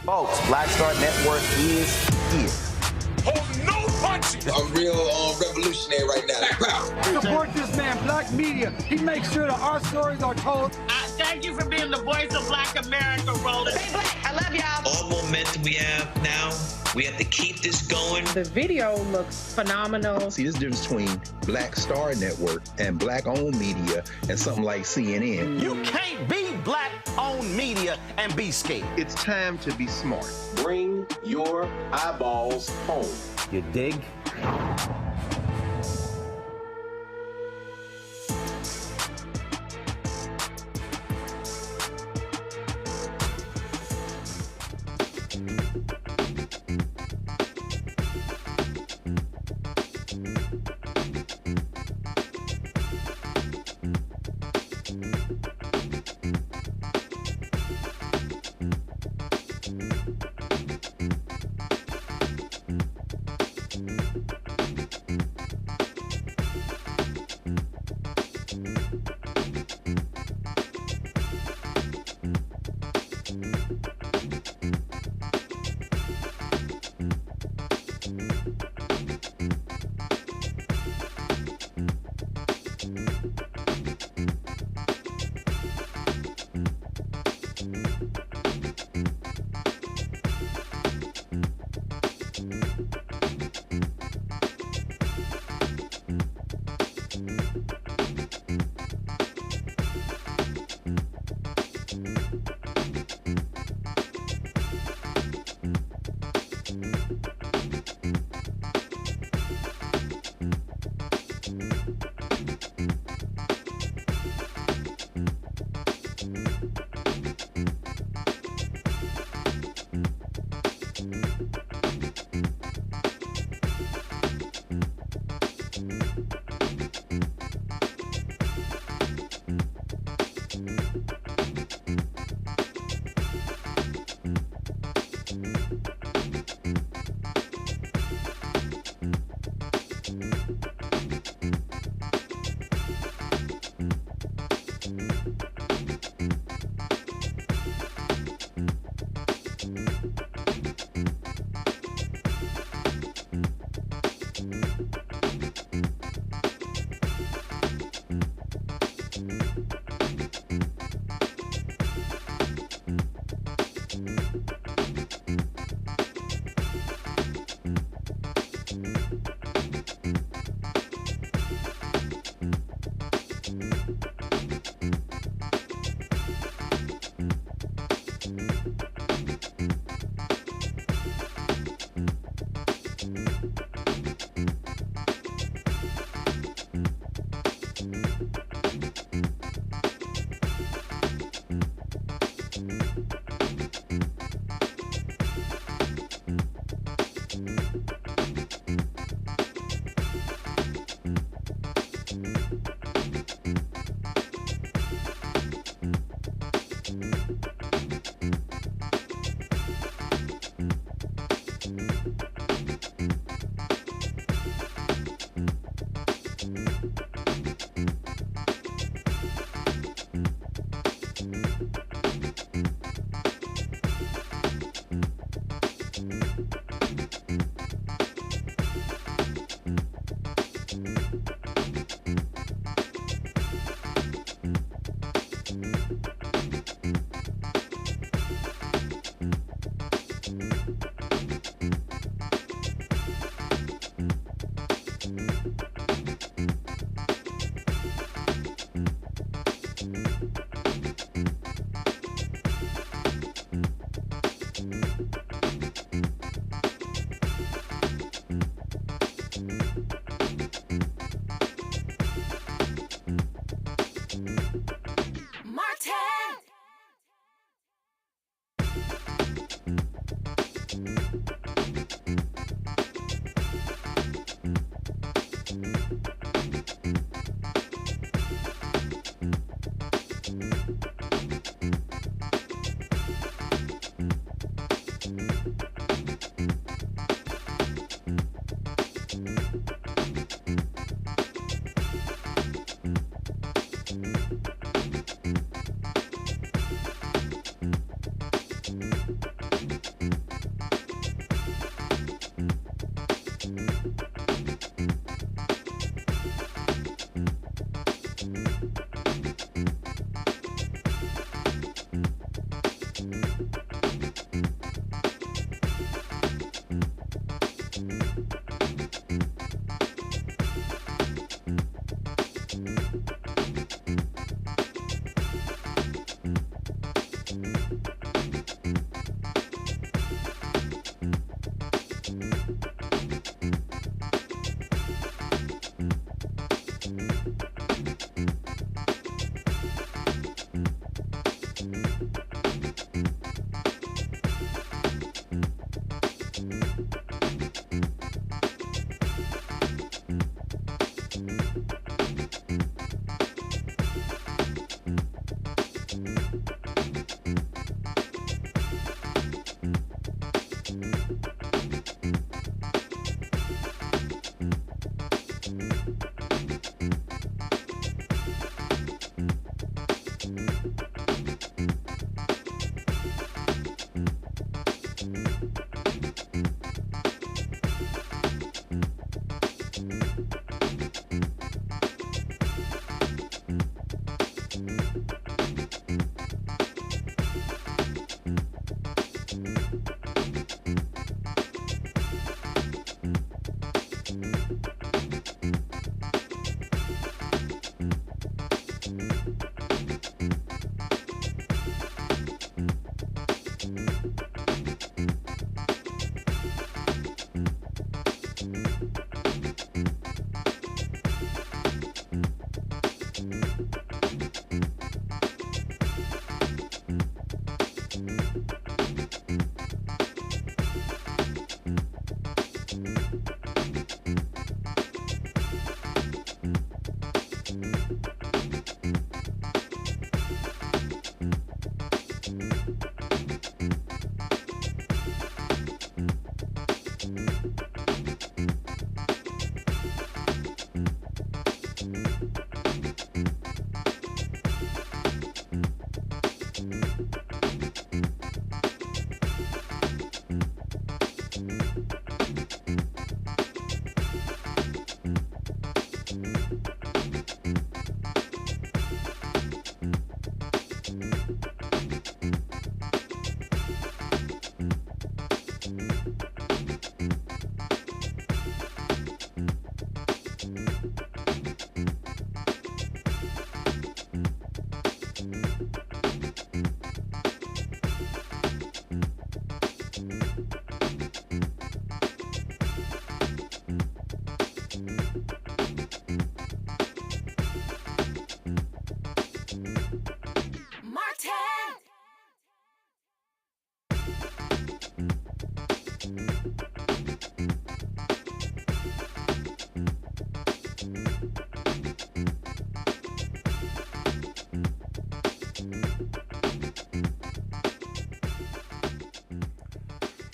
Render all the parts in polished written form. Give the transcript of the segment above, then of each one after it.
Folks, Black Star Network is here. Hold no punches! I'm real revolutionary right now. Black power. Support this man, Black media. He makes sure that our stories are told. Thank you for being the voice of Black America, Roland. Stay black. I love y'all. All momentum we have now, we have to keep this going. The video looks phenomenal. See, this difference between Black Star Network and Black-owned media and something like CNN. You can't be Black-owned media and be scared. It's time to be smart. Bring your eyeballs home. You dig?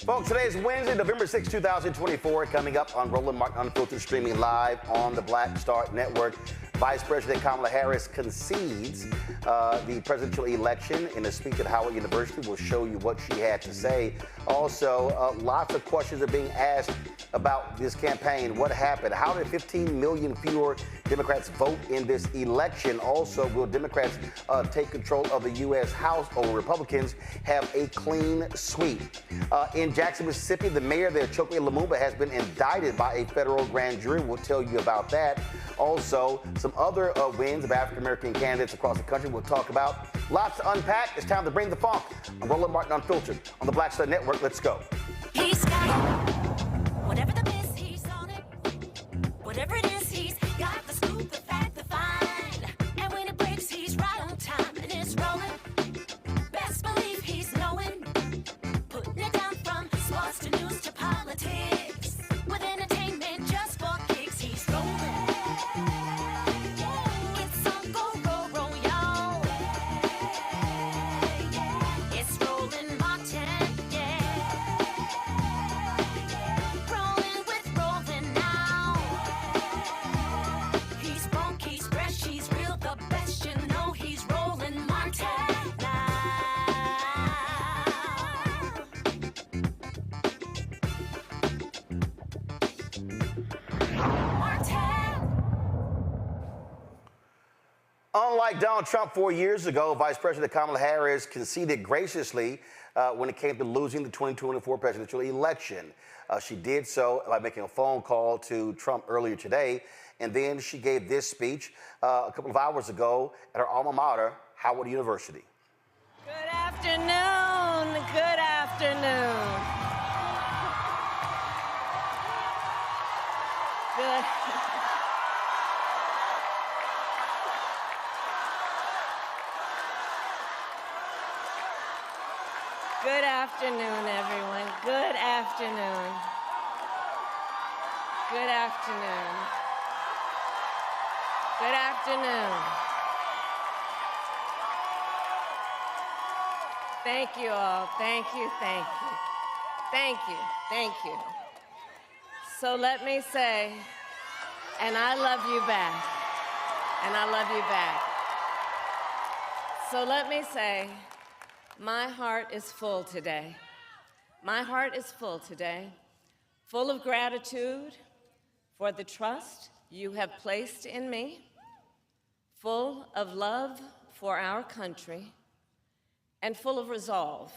Folks, today is Wednesday, November 6, 2024. Coming up on Roland Martin Unfiltered, streaming live on the Black Star Network. Vice President Kamala Harris concedes the presidential election in a speech at Howard University. We'll show you what she had to say. Also, lots of questions are being asked about this campaign. What happened? How did 15 million fewer Democrats vote in this election? Also, will Democrats take control of the U.S. House, or Republicans have a clean sweep? In Jackson, Mississippi, the mayor there, Chokwe Lumumba, has been indicted by a federal grand jury. We'll tell you about that. Also, some other wins of African-American candidates across the country we'll talk about. Lots to unpack. It's time to bring the funk. I'm Roland Martin Unfiltered on the Black Star Network. Let's go. He's got it. Whatever the miss, he's on it. Whatever it is, he's got the scoop, the fact, the find. And when it breaks, he's right on time and it's rolling. Best believe he's knowing. Putting it down from sports to news to politics. With entertainment just for kicks, he's rolling. It's on Go Roll, y'all. It's Roland Martin, yeah. Rolling with Roland now. He's funky, he's fresh, he's real, the best, you know he's Roland Martin now. Unlike Donald Trump 4 years ago, Vice President Kamala Harris conceded graciously when it came to losing the 2024 presidential election. She did so by making a phone call to Trump earlier today, and then she gave this speech a couple of hours ago at her alma mater, Howard University. Good afternoon. Good afternoon. Good. Good afternoon, everyone. Good afternoon. Good afternoon. Good afternoon. Thank you all. Thank you, thank you. Thank you, thank you. So let me say, and I love you back. And I love you back. So let me say, my heart is full today. My heart is full today, full of gratitude for the trust you have placed in me, full of love for our country, and full of resolve.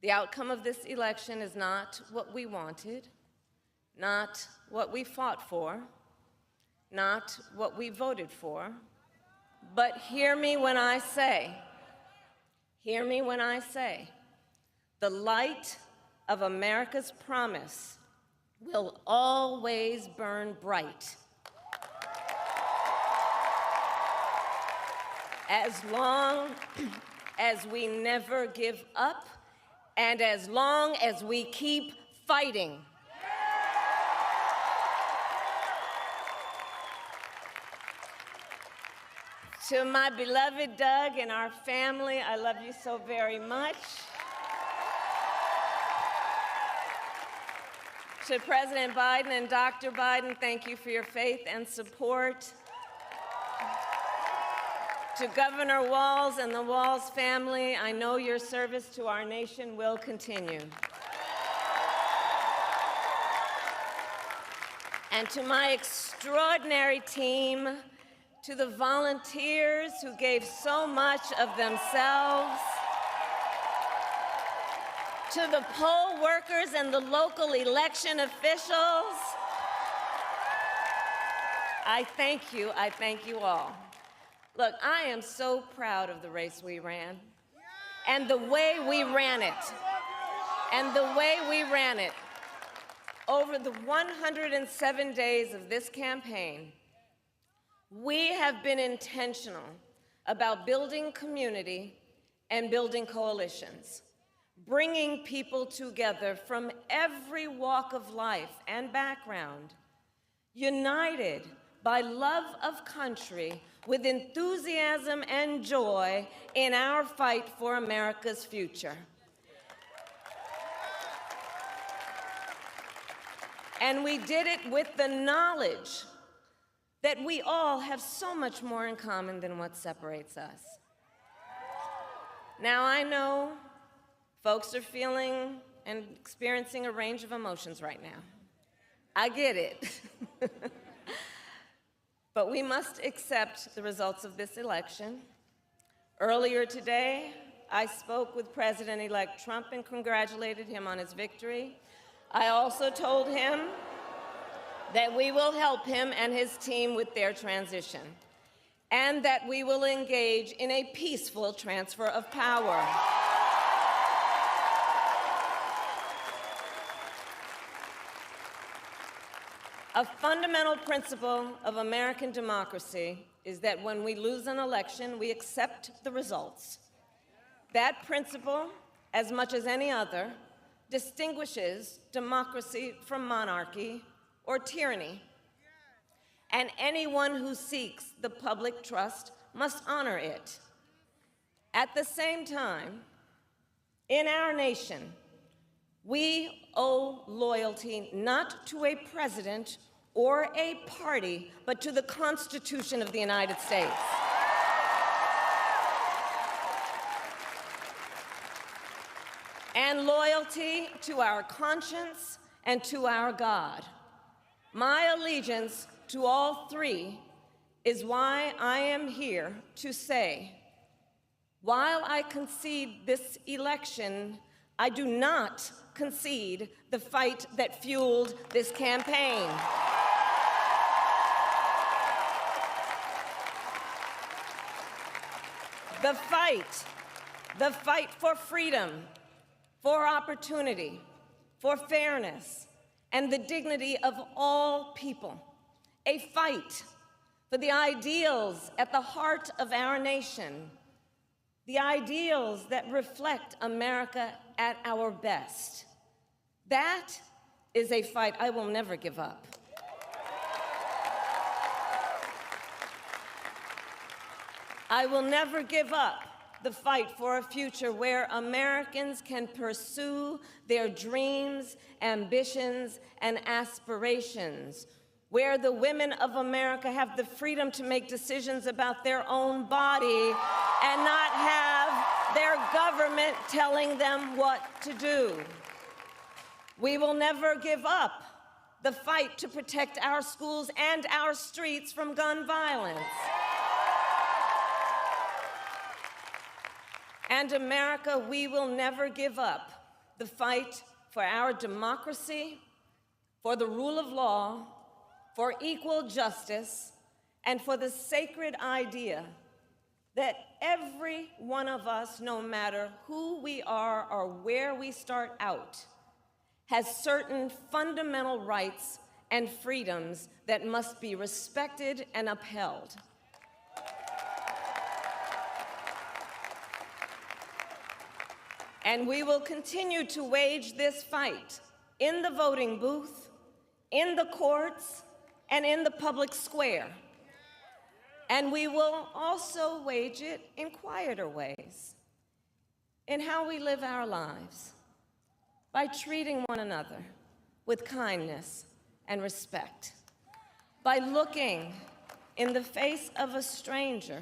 The outcome of this election is not what we wanted, not what we fought for, not what we voted for, but hear me when I say, the light of America's promise will always burn bright. As long as we never give up, and as long as we keep fighting. To my beloved Doug and our family, I love you so very much. To President Biden and Dr. Biden, thank you for your faith and support. To Governor Walz and the Walz family, I know your service to our nation will continue. And to my extraordinary team, to the volunteers who gave so much of themselves, to the poll workers and the local election officials, I thank you all. Look, I am so proud of the race we ran, and the way we ran it, Over the 107 days of this campaign, we have been intentional about building community and building coalitions, bringing people together from every walk of life and background, united by love of country with enthusiasm and joy in our fight for America's future. And we did it with the knowledge that we all have so much more in common than what separates us. Now, I know folks are feeling and experiencing a range of emotions right now. I get it. But we must accept the results of this election. Earlier today, I spoke with President-elect Trump and congratulated him on his victory. I also told him that we will help him and his team with their transition, and that we will engage in a peaceful transfer of power. A fundamental principle of American democracy is that when we lose an election, we accept the results. That principle, as much as any other, distinguishes democracy from monarchy or tyranny. And anyone who seeks the public trust must honor it. At the same time, in our nation, we owe loyalty not to a president or a party, but to the Constitution of the United States. And loyalty to our conscience and to our God. My allegiance to all three is why I am here to say, while I concede this election, I do not concede the fight that fueled this campaign. The fight for freedom, for opportunity, for fairness, and the dignity of all people. A fight for the ideals at the heart of our nation, the ideals that reflect America at our best. That is a fight I will never give up. I will never give up the fight for a future where Americans can pursue their dreams, ambitions, and aspirations, where the women of America have the freedom to make decisions about their own body and not have their government telling them what to do. We will never give up the fight to protect our schools and our streets from gun violence. And America, we will never give up the fight for our democracy, for the rule of law, for equal justice, and for the sacred idea that every one of us, no matter who we are or where we start out, has certain fundamental rights and freedoms that must be respected and upheld. And we will continue to wage this fight in the voting booth, in the courts, and in the public square. And we will also wage it in quieter ways, in how we live our lives, by treating one another with kindness and respect, by looking in the face of a stranger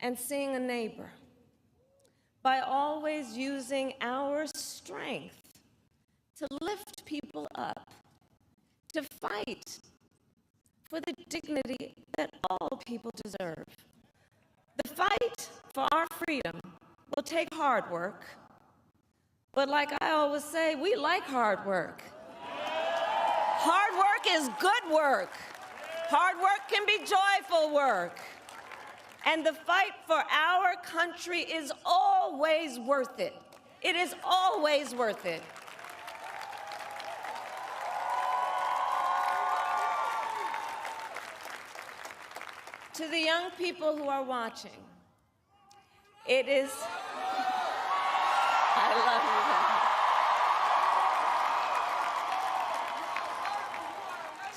and seeing a neighbor, by always using our strength to lift people up, to fight for the dignity that all people deserve. The fight for our freedom will take hard work, but like I always say, we like hard work. Hard work is good work. Hard work can be joyful work. And the fight for our country is always worth it. It is always worth it. To the young people who are watching, it is, I love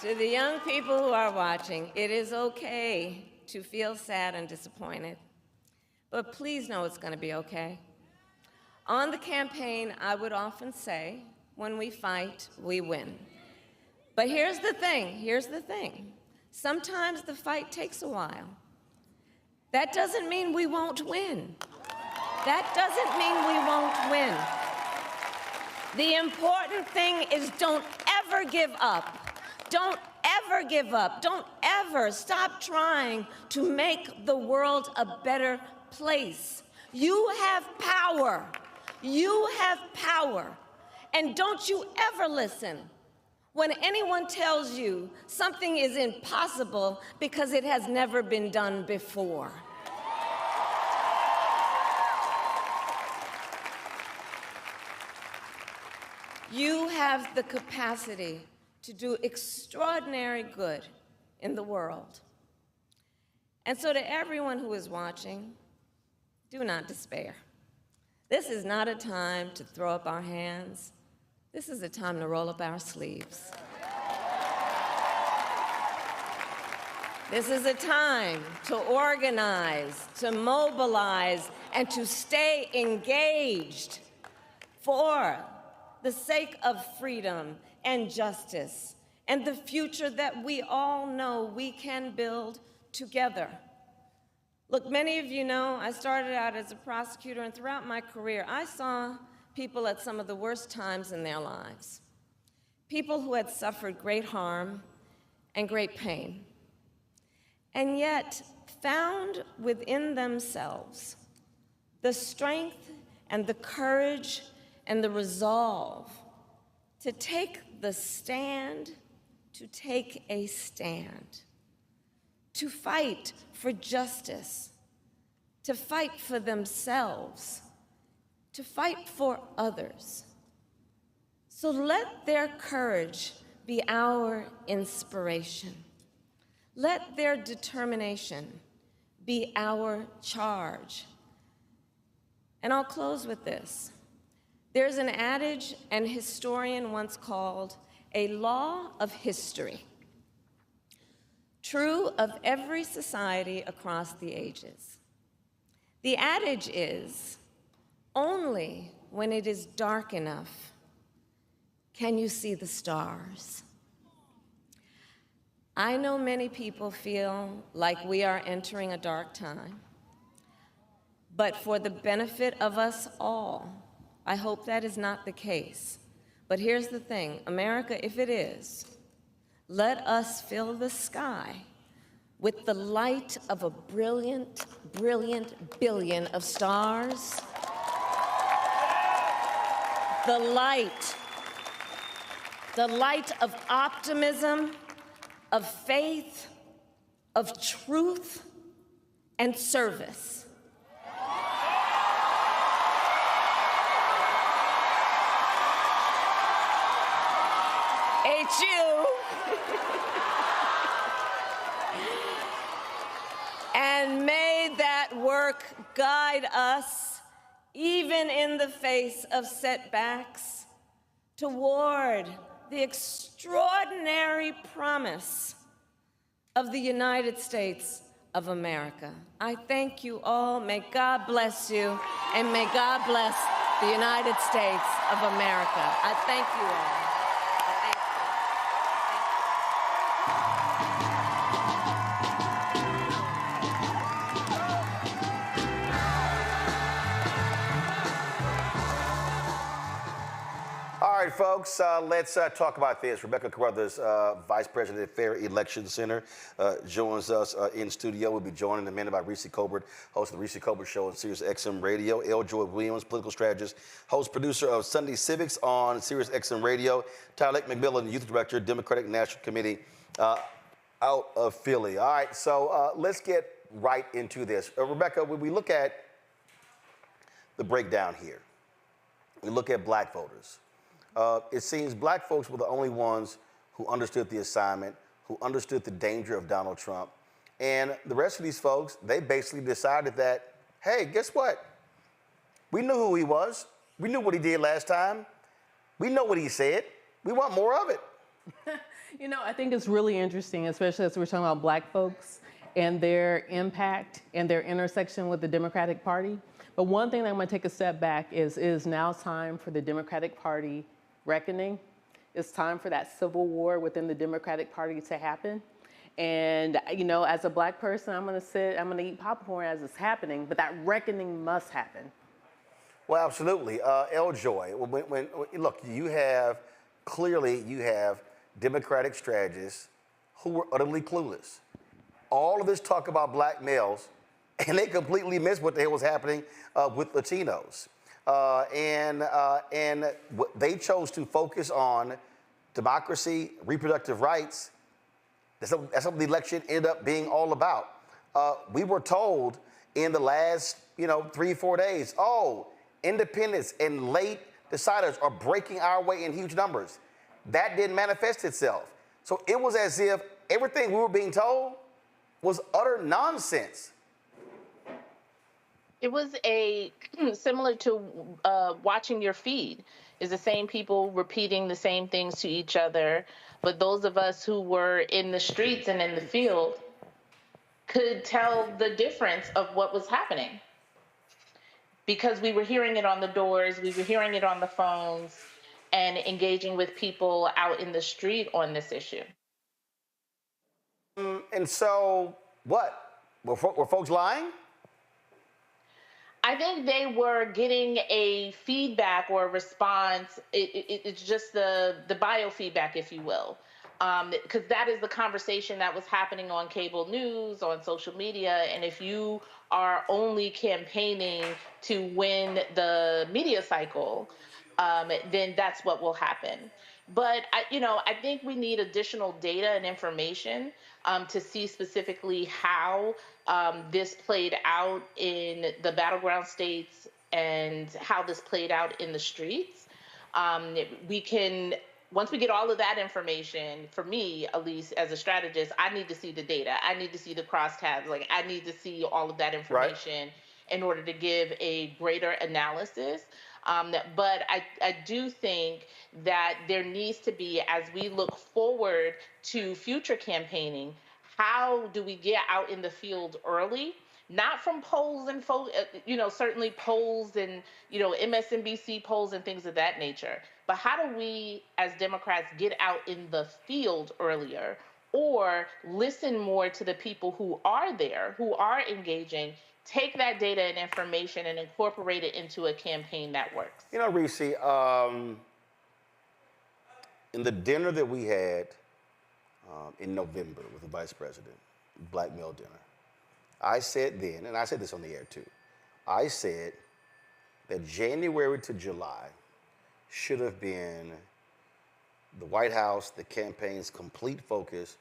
you. To the young people who are watching, it is okay to feel sad and disappointed, but please know it's going to be okay. On the campaign, I would often say, when we fight, we win. But here's the thing. Sometimes the fight takes a while. That doesn't mean we won't win. That doesn't mean we won't win. The important thing is don't ever give up. Don't ever give up. Don't ever stop trying to make the world a better place. You have power. You have power. And don't you ever listen when anyone tells you something is impossible because it has never been done before. You have the capacity to do extraordinary good in the world. And so to everyone who is watching, do not despair. This is not a time to throw up our hands. This is a time to roll up our sleeves. This is a time to organize, to mobilize, and to stay engaged for the sake of freedom and justice and the future that we all know we can build together. Look, many of you know I started out as a prosecutor, and throughout my career, I saw people at some of the worst times in their lives. People who had suffered great harm and great pain, and yet found within themselves the strength and the courage and the resolve to take the stand, to take a stand, to fight for justice, to fight for themselves, to fight for others. So let their courage be our inspiration. Let their determination be our charge. And I'll close with this. There's an adage an historian once called a law of history, true of every society across the ages. The adage is, only when it is dark enough can you see the stars. I know many people feel like we are entering a dark time, but for the benefit of us all, I hope that is not the case. But here's the thing, America, if it is, let us fill the sky with the light of a brilliant, brilliant billion of stars. The light of optimism, of faith, of truth, and service. HU. And may that work guide us, even in the face of setbacks, toward the extraordinary promise of the United States of America. I thank you all. May God bless you, and may God bless the United States of America. I thank you all. All right, folks, let's talk about this. Rebecca Carruthers, Vice President at Fair Election Center, joins us in studio. We'll be joined in a minute by Reese Colbert, host of the Reese Colbert Show on Sirius XM Radio. L. Joy Williams, political strategist, host, producer of Sunday Civics on Sirius XM Radio. Tyler McMillan, Youth Director, Democratic National Committee out of Philly. All right, so let's get right into this. Rebecca, when we look at the breakdown here, we look at black voters. It seems black folks were the only ones who understood the assignment, who understood the danger of Donald Trump. And the rest of these folks, they basically decided that, hey, guess what? We knew who he was. We knew what he did last time. We know what he said. We want more of it. You know, I think it's really interesting, especially as we're talking about black folks and their impact and their intersection with the Democratic Party. But one thing that I'm going to take a step back is it is now time for the Democratic Party reckoning. It's time for that civil war within the Democratic Party to happen. And, you know, as a black person, I'm going to eat popcorn as it's happening, but that reckoning must happen. Well, absolutely. Joy, look, you have Democratic strategists who were utterly clueless. All of this talk about black males, and they completely missed what the hell was happening with Latinos. And they chose to focus on democracy, reproductive rights. That's what the election ended up being all about. We were told in the last, 3-4 days, independents and late deciders are breaking our way in huge numbers. That didn't manifest itself. So it was as if everything we were being told was utter nonsense. It was similar to watching your feed. Is the same people repeating the same things to each other, but those of us who were in the streets and in the field could tell the difference of what was happening. Because we were hearing it on the doors, we were hearing it on the phones, and engaging with people out in the street on this issue. And so, what? Were folks lying? I think they were getting a feedback or a response. It's just the biofeedback, if you will. Because that is the conversation that was happening on cable news, on social media. And if you are only campaigning to win the media cycle, then that's what will happen. But I think we need additional data and information to see specifically how this played out in the battleground states and how this played out in the streets. Once we get all of that information, for me, at least as a strategist, I need to see the data. I need to see the crosstabs. Like, I need to see all of that information in order to give a greater analysis. But I do think that there needs to be, as we look forward to future campaigning, how do we get out in the field early? Not from polls and certainly polls and MSNBC polls and things of that nature, but how do we as Democrats get out in the field earlier, or listen more to the people who are there, who are engaging, take that data and information and incorporate it into a campaign that works? Reese, in the dinner that we had in November with the vice president, black male dinner, I said then, and I said this on the air too, I said that January to July should have been the White House, the campaign's complete focus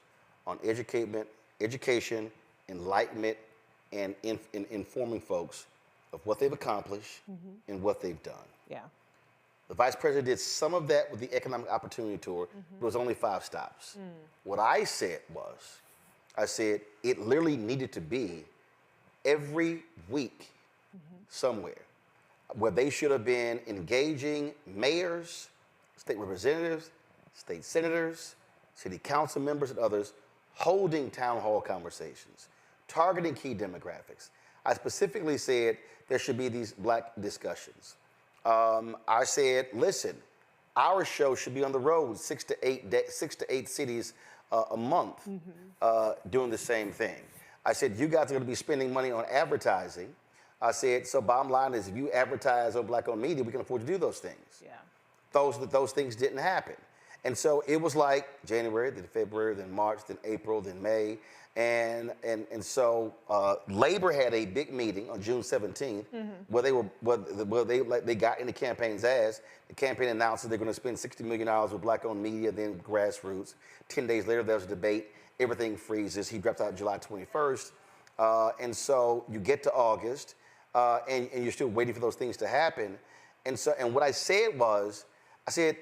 on education, enlightenment, and informing folks of what they've accomplished and what they've done. Yeah. The vice president did some of that with the Economic Opportunity Tour. It was only 5 stops. What I said was, it literally needed to be every week somewhere where they should have been engaging mayors, state representatives, state senators, city council members, and others, holding town hall conversations, targeting key demographics. I specifically said there should be these black discussions. I said, listen, our show should be on the road 6 to 8 cities a month doing the same thing. I said, you guys are going to be spending money on advertising. I said, so bottom line is, if you advertise on black-owned media, we can afford to do those things. Yeah. Those things didn't happen. And so it was like January, then February, then March, then April, then May. And so Labor had a big meeting on June 17th where they got in the campaign's ass. The campaign announced that they're going to spend $60 million with black-owned media, then grassroots. 10 days later, there was a debate. Everything freezes. He drops out July 21st. And so you get to August, and you're still waiting for those things to happen. And what I said was, the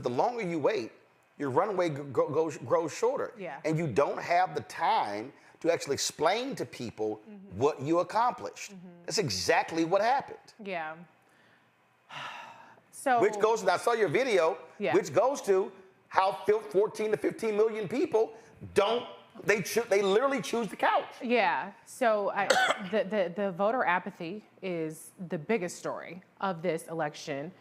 longer you wait, your runway grows shorter. Yeah. And you don't have the time to actually explain to people what you accomplished. That's exactly what happened. Yeah. So, which goes, I saw your video, yeah. which goes to how 14 to 15 million people they literally choose the couch. Yeah. So the voter apathy is the biggest story of this election.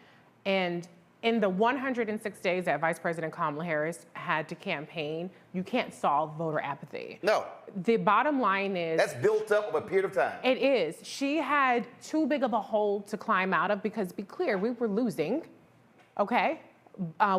And in the 106 days that Vice President Kamala Harris had to campaign, you can't solve voter apathy. No. The bottom line is... That's built up over a period of time. It is. She had too big of a hole to climb out of because, be clear, we were losing, okay,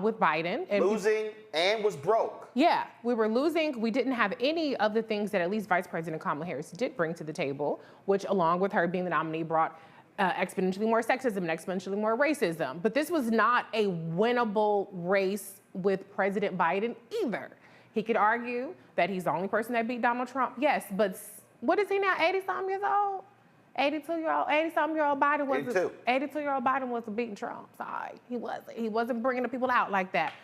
with Biden. And losing and was broke. Yeah, we were losing. We didn't have any of the things that at least Vice President Kamala Harris did bring to the table, which along with her being the nominee brought exponentially more sexism and exponentially more racism. But this was not a winnable race with President Biden either. He could argue that he's the only person that beat Donald Trump. Yes, but what is he now, 80-something years old? 80-something-year-old Biden was 82-year-old Biden wasn't beating Trump. Sorry, he wasn't. He wasn't bringing the people out like that.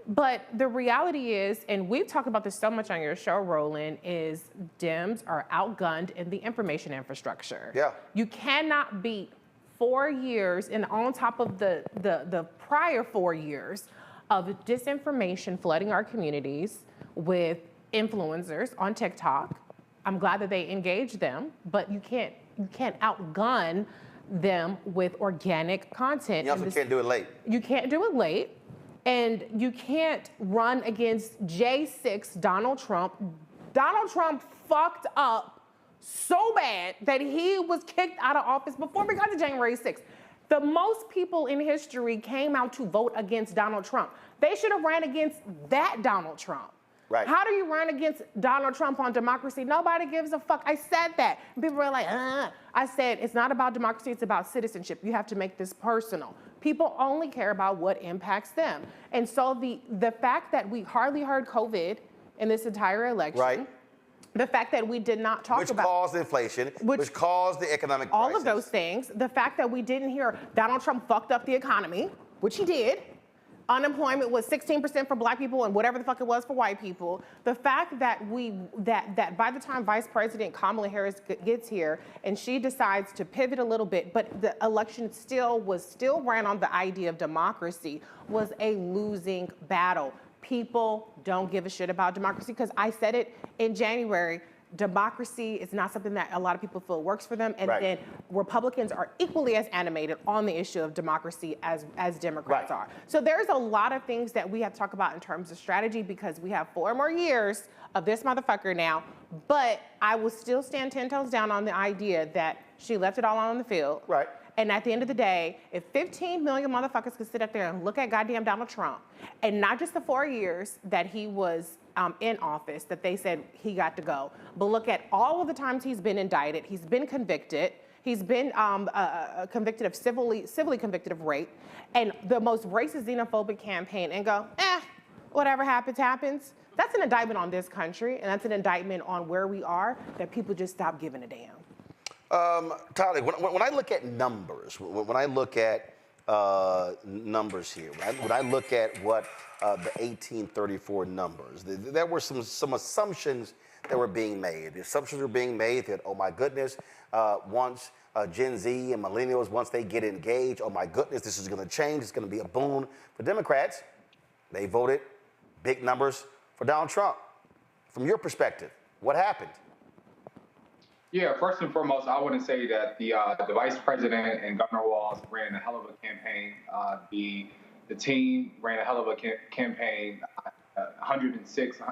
But the reality is, and we've talked about this so much on your show, Roland, is Dems are outgunned in the information infrastructure. Yeah. You cannot beat 4 years and on top of the prior 4 years of disinformation flooding our communities with influencers on TikTok. I'm glad that they engaged them, but you can't outgun them with organic content. You also can't do it late. You can't do it late. And you can't run against J6 Donald Trump. Donald Trump fucked up so bad that he was kicked out of office before we got to January 6th. The most people in history came out to vote against Donald Trump. They should have ran against that Donald Trump. Right. How do you run against Donald Trump on democracy? Nobody gives a fuck. I said that. And people were like, I said, it's not about democracy, it's about citizenship. You have to make this personal. People only care about what impacts them. And so the fact that we hardly heard COVID in this entire election, right. The fact that we did not talk about... Which caused inflation, which caused the economic crisis. All of those things. The fact that we didn't hear Donald Trump fucked up the economy, which he did. Unemployment was 16% for black people and whatever the fuck it was for white people. The fact that that by the time Vice President Kamala Harris gets here and she decides to pivot a little bit, but the election still ran on the idea of democracy, was a losing battle. People don't give a shit about democracy because I said it in January. Democracy is not something that a lot of people feel works for them, and then Republicans are equally as animated on the issue of democracy as Democrats are. So there's a lot of things that we have to talk about in terms of strategy because we have 4 more years of this motherfucker now, but I will still stand 10 toes down on the idea that she left it all on the field. Right. And at the end of the day, if 15 million motherfuckers could sit up there and look at goddamn Donald Trump, and not just the 4 years that he was in office, that they said he got to go, but look at all of the times he's been indicted, he's been convicted, he's been convicted of civilly convicted of rape, and the most racist xenophobic campaign, and go, whatever happens, happens. That's an indictment on this country, and that's an indictment on where we are, that people just stop giving a damn. Tyler, when I look at numbers, when I look at numbers here, when I look at what the 1834 numbers, there were some assumptions that were being made. The assumptions were being made that, oh my goodness, once Gen Z and millennials, once they get engaged, oh my goodness, this is going to change. It's going to be a boon for Democrats. They voted big numbers for Donald Trump. From your perspective, what happened? Yeah, first and foremost, I want to say that the vice president and Governor Walz ran a hell of a campaign. The team ran a hell of a campaign. 106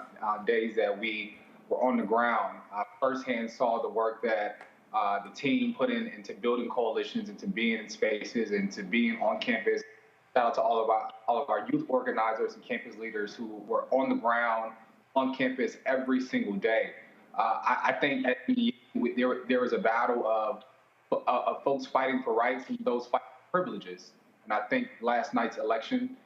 days that we were on the ground. I firsthand saw the work that the team put into building coalitions, into being in spaces, and to being on campus. Shout out to all of our youth organizers and campus leaders who were on the ground, on campus every single day. I think at the there was a battle of folks fighting for rights and those fighting for privileges. And I think last night's election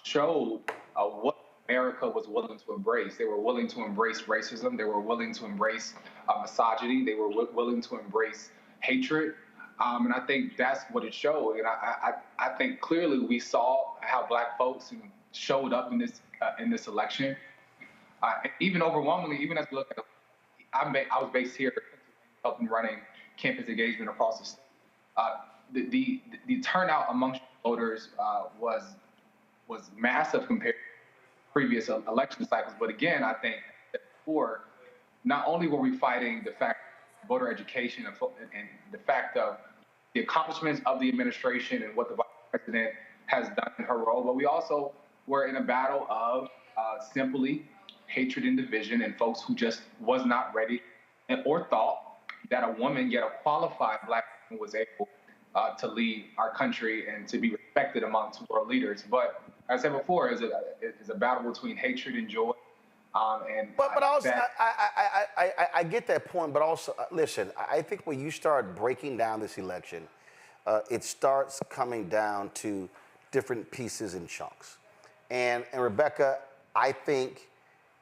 showed what America was willing to embrace. They were willing to embrace racism. They were willing to embrace misogyny. They were willing to embrace hatred. And I think that's what it showed. And I think clearly we saw how black folks showed up in this election. Even overwhelmingly, even as we look at I was based here, helping running campus engagement across the state. The turnout amongst voters was massive compared to previous election cycles. But again, I think that before, not only were we fighting the fact of voter education and the fact of the accomplishments of the administration and what the vice president has done in her role, but we also were in a battle of simply hatred and division and folks who just was not ready or thought that a woman, yet a qualified Black woman, was able to lead our country and to be respected amongst world leaders. But as I said before, it's a battle between hatred and joy. But also, I get that point, but also, listen, I think when you start breaking down this election, it starts coming down to different pieces and chunks. And Rebecca, I think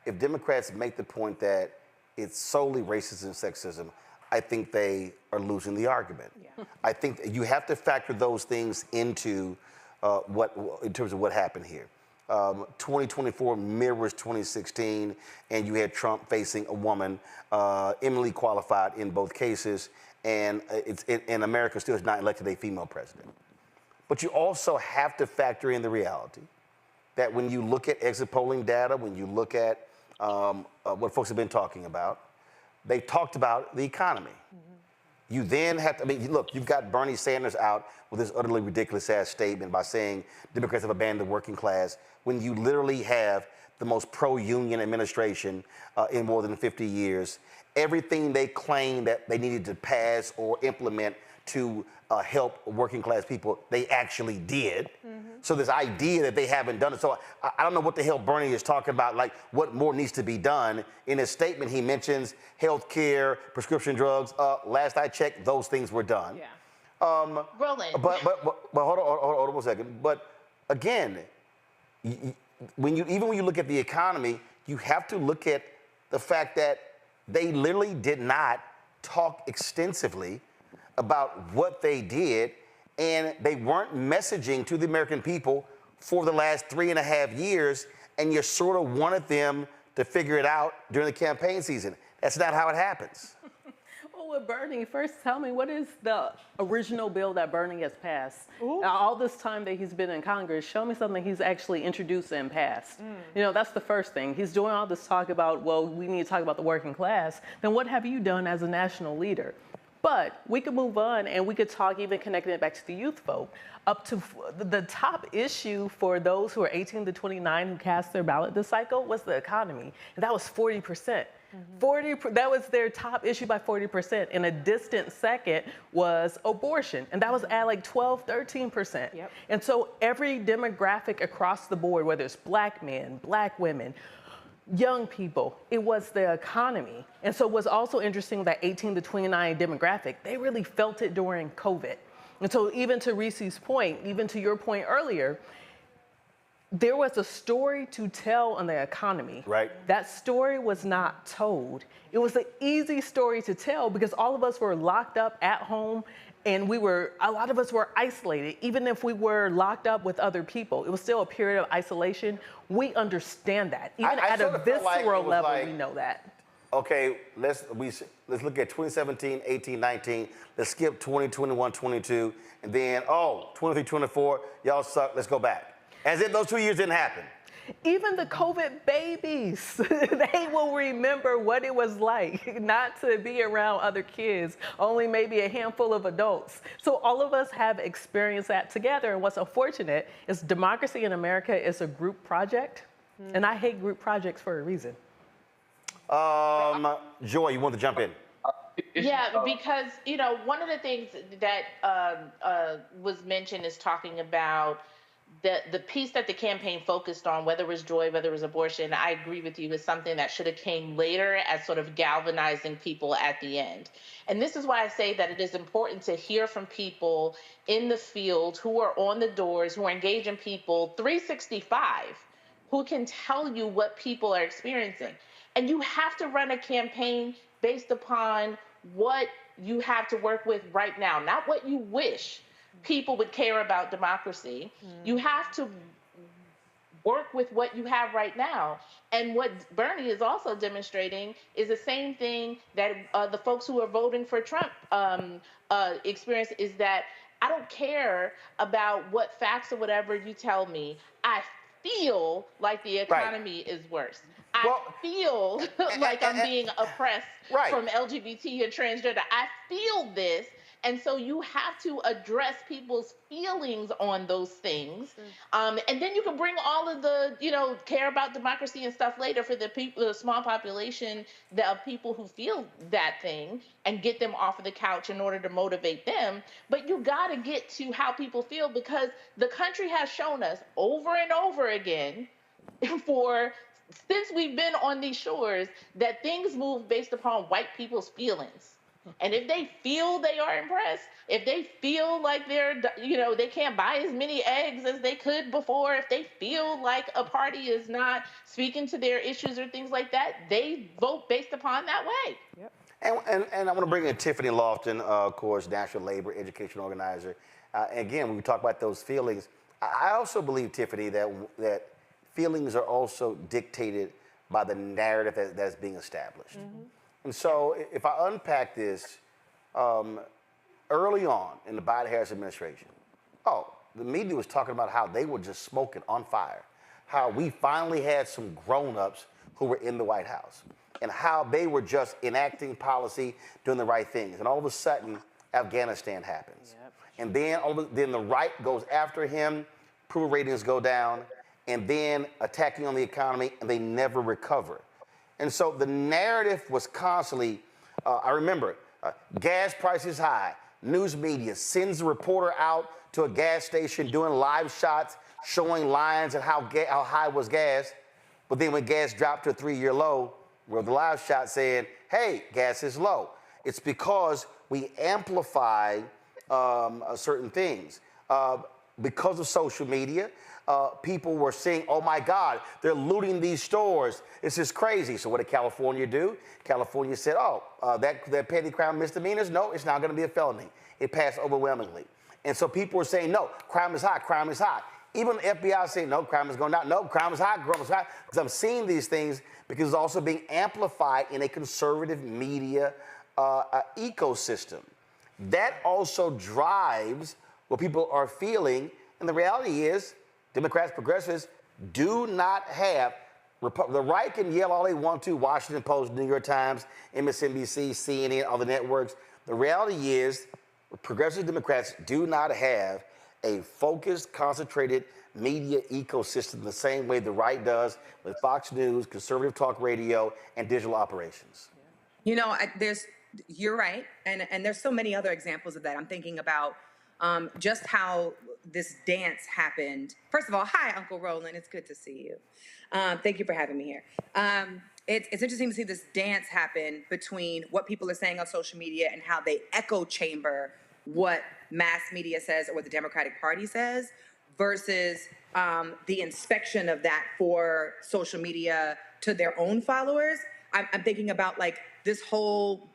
if Democrats make the point that it's solely racism and sexism, I think they are losing the argument. Yeah. I think you have to factor those things into in terms of what happened here. 2024 mirrors 2016, and you had Trump facing a woman, eminently qualified in both cases, and America still has not elected a female president. But you also have to factor in the reality that when you look at exit polling data, when you look at what folks have been talking about, they talked about the economy. Mm-hmm. You then have to, I mean, look, you've got Bernie Sanders out with this utterly ridiculous ass statement by saying Democrats have abandoned the working class, when you literally have the most pro-union administration in more than 50 years. Everything they claimed that they needed to pass or implement to help working class people, they actually did. Mm-hmm. So this idea that they haven't done it, so I don't know what the hell Bernie is talking about, like what more needs to be done. In his statement, he mentions health care, prescription drugs. Last I checked, those things were done. Yeah. Roland. But hold on 1 second. But again, when you look at the economy, you have to look at the fact that they literally did not talk extensively about what they did, and they weren't messaging to the American people for the last 3.5 years, and you sort of wanted them to figure it out during the campaign season. That's not how it happens. Well, with Bernie, first tell me, what is the original bill that Bernie has passed? Now, all this time that he's been in Congress, show me something he's actually introduced and passed. You know, that's the first thing. He's doing all this talk about, well, we need to talk about the working class. Then what have you done as a national leader? But we could move on and we could talk, even connecting it back to the youth vote. Up to the top issue for those who are 18 to 29 who cast their ballot this cycle was the economy. And that was 40%. That was their top issue by 40%. And a distant second was abortion. And that was at like 12, 13%. Yep. And so every demographic across the board, whether it's Black men, Black women, young people, it was the economy. And so what's also interesting, that 18 to 29 demographic, they really felt it during COVID. And so even to Reese's point, even to your point earlier, there was a story to tell on the economy. Right. That story was not told. It was an easy story to tell because all of us were locked up at home, and a lot of us were isolated. Even if we were locked up with other people, it was still a period of isolation. We understand that. Even at a visceral level, we know that. Okay, let's look at 2017, 18, 19. Let's skip 20, 21, 22, and then 23, 24. Y'all suck. Let's go back. As if those 2 years didn't happen. Even the COVID babies, they will remember what it was like not to be around other kids, only maybe a handful of adults. So all of us have experienced that together. And what's unfortunate is democracy in America is a group project. And I hate group projects for a reason. Joy, you want to jump in? Yeah, because, you know, one of the things that was mentioned is talking about the piece that the campaign focused on, whether it was joy, whether it was abortion, I agree with you, is something that should have came later as sort of galvanizing people at the end. And this is why I say that it is important to hear from people in the field who are on the doors, who are engaging people 365, who can tell you what people are experiencing. And you have to run a campaign based upon what you have to work with right now, not what you wish people would care about democracy. You have to work with what you have right now. And what Bernie is also demonstrating is the same thing that the folks who are voting for Trump experience, is that I don't care about what facts or whatever you tell me. I feel like the economy is worse. I feel like I'm being oppressed from LGBT and transgender. I feel this. And so you have to address people's feelings on those things. And then you can bring all of the, care about democracy and stuff later for the people, the small population of people who feel that thing, and get them off of the couch in order to motivate them. But you got to get to how people feel, because the country has shown us over and over again since we've been on these shores that things move based upon white people's feelings. And if they feel they are impressed, if they feel like they can't buy as many eggs as they could before, if they feel like a party is not speaking to their issues or things like that, they vote based upon that way. Yep. And I want to bring in Tiffany Lofton, of course, National Labor Education Organizer. Again, when we talk about those feelings, I also believe, Tiffany, that feelings are also dictated by the narrative that's being established. And so if I unpack this, early on in the Biden-Harris administration, the media was talking about how they were just smoking on fire, how we finally had some grown-ups who were in the White House, and how they were just enacting policy, doing the right things. And all of a sudden, Afghanistan happens. Yep. And then the right goes after him, approval ratings go down, and then attacking on the economy, and they never recover. And so the narrative was constantly, I remember, gas prices high, news media sends a reporter out to a gas station doing live shots, showing lines and how high was gas. But then when gas dropped to a 3-year low, where the live shot saying, hey, gas is low. It's because we amplify certain things. Because of social media, people were saying, oh my God, they're looting these stores. This is crazy. So what did California do? California said, that petty crime misdemeanors, no, it's not going to be a felony. It passed overwhelmingly. And so people were saying, no, crime is high, crime is high. Even the FBI saying, no, crime is going down. No, crime is high, crime is high. Because I'm seeing these things because it's also being amplified in a conservative media ecosystem. That also drives what people are feeling. And the reality is, Democrats, progressives do not have, the right can yell all they want to, Washington Post, New York Times, MSNBC, CNN, all the networks. The reality is, progressive Democrats do not have a focused, concentrated media ecosystem the same way the right does with Fox News, conservative talk radio, and digital operations. You're right, and there's so many other examples of that. I'm thinking about just how this dance happened. First of all, hi, Uncle Roland. It's good to see you. Thank you for having me here. It's interesting to see this dance happen between what people are saying on social media and how they echo chamber what mass media says or what the Democratic Party says versus the inspection of that for social media to their own followers. I'm thinking about like this whole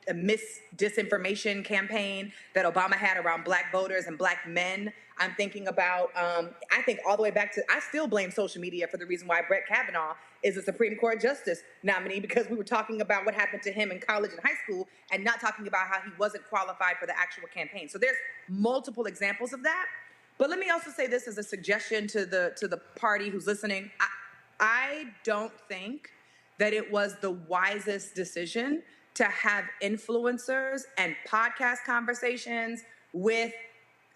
disinformation campaign that Obama had around black voters and black men. I'm thinking about, I think all the way back to, I still blame social media for the reason why Brett Kavanaugh is a Supreme Court Justice nominee, because we were talking about what happened to him in college and high school and not talking about how he wasn't qualified for the actual campaign. So there's multiple examples of that. But let me also say this as a suggestion to the party who's listening. I don't think that it was the wisest decision to have influencers and podcast conversations with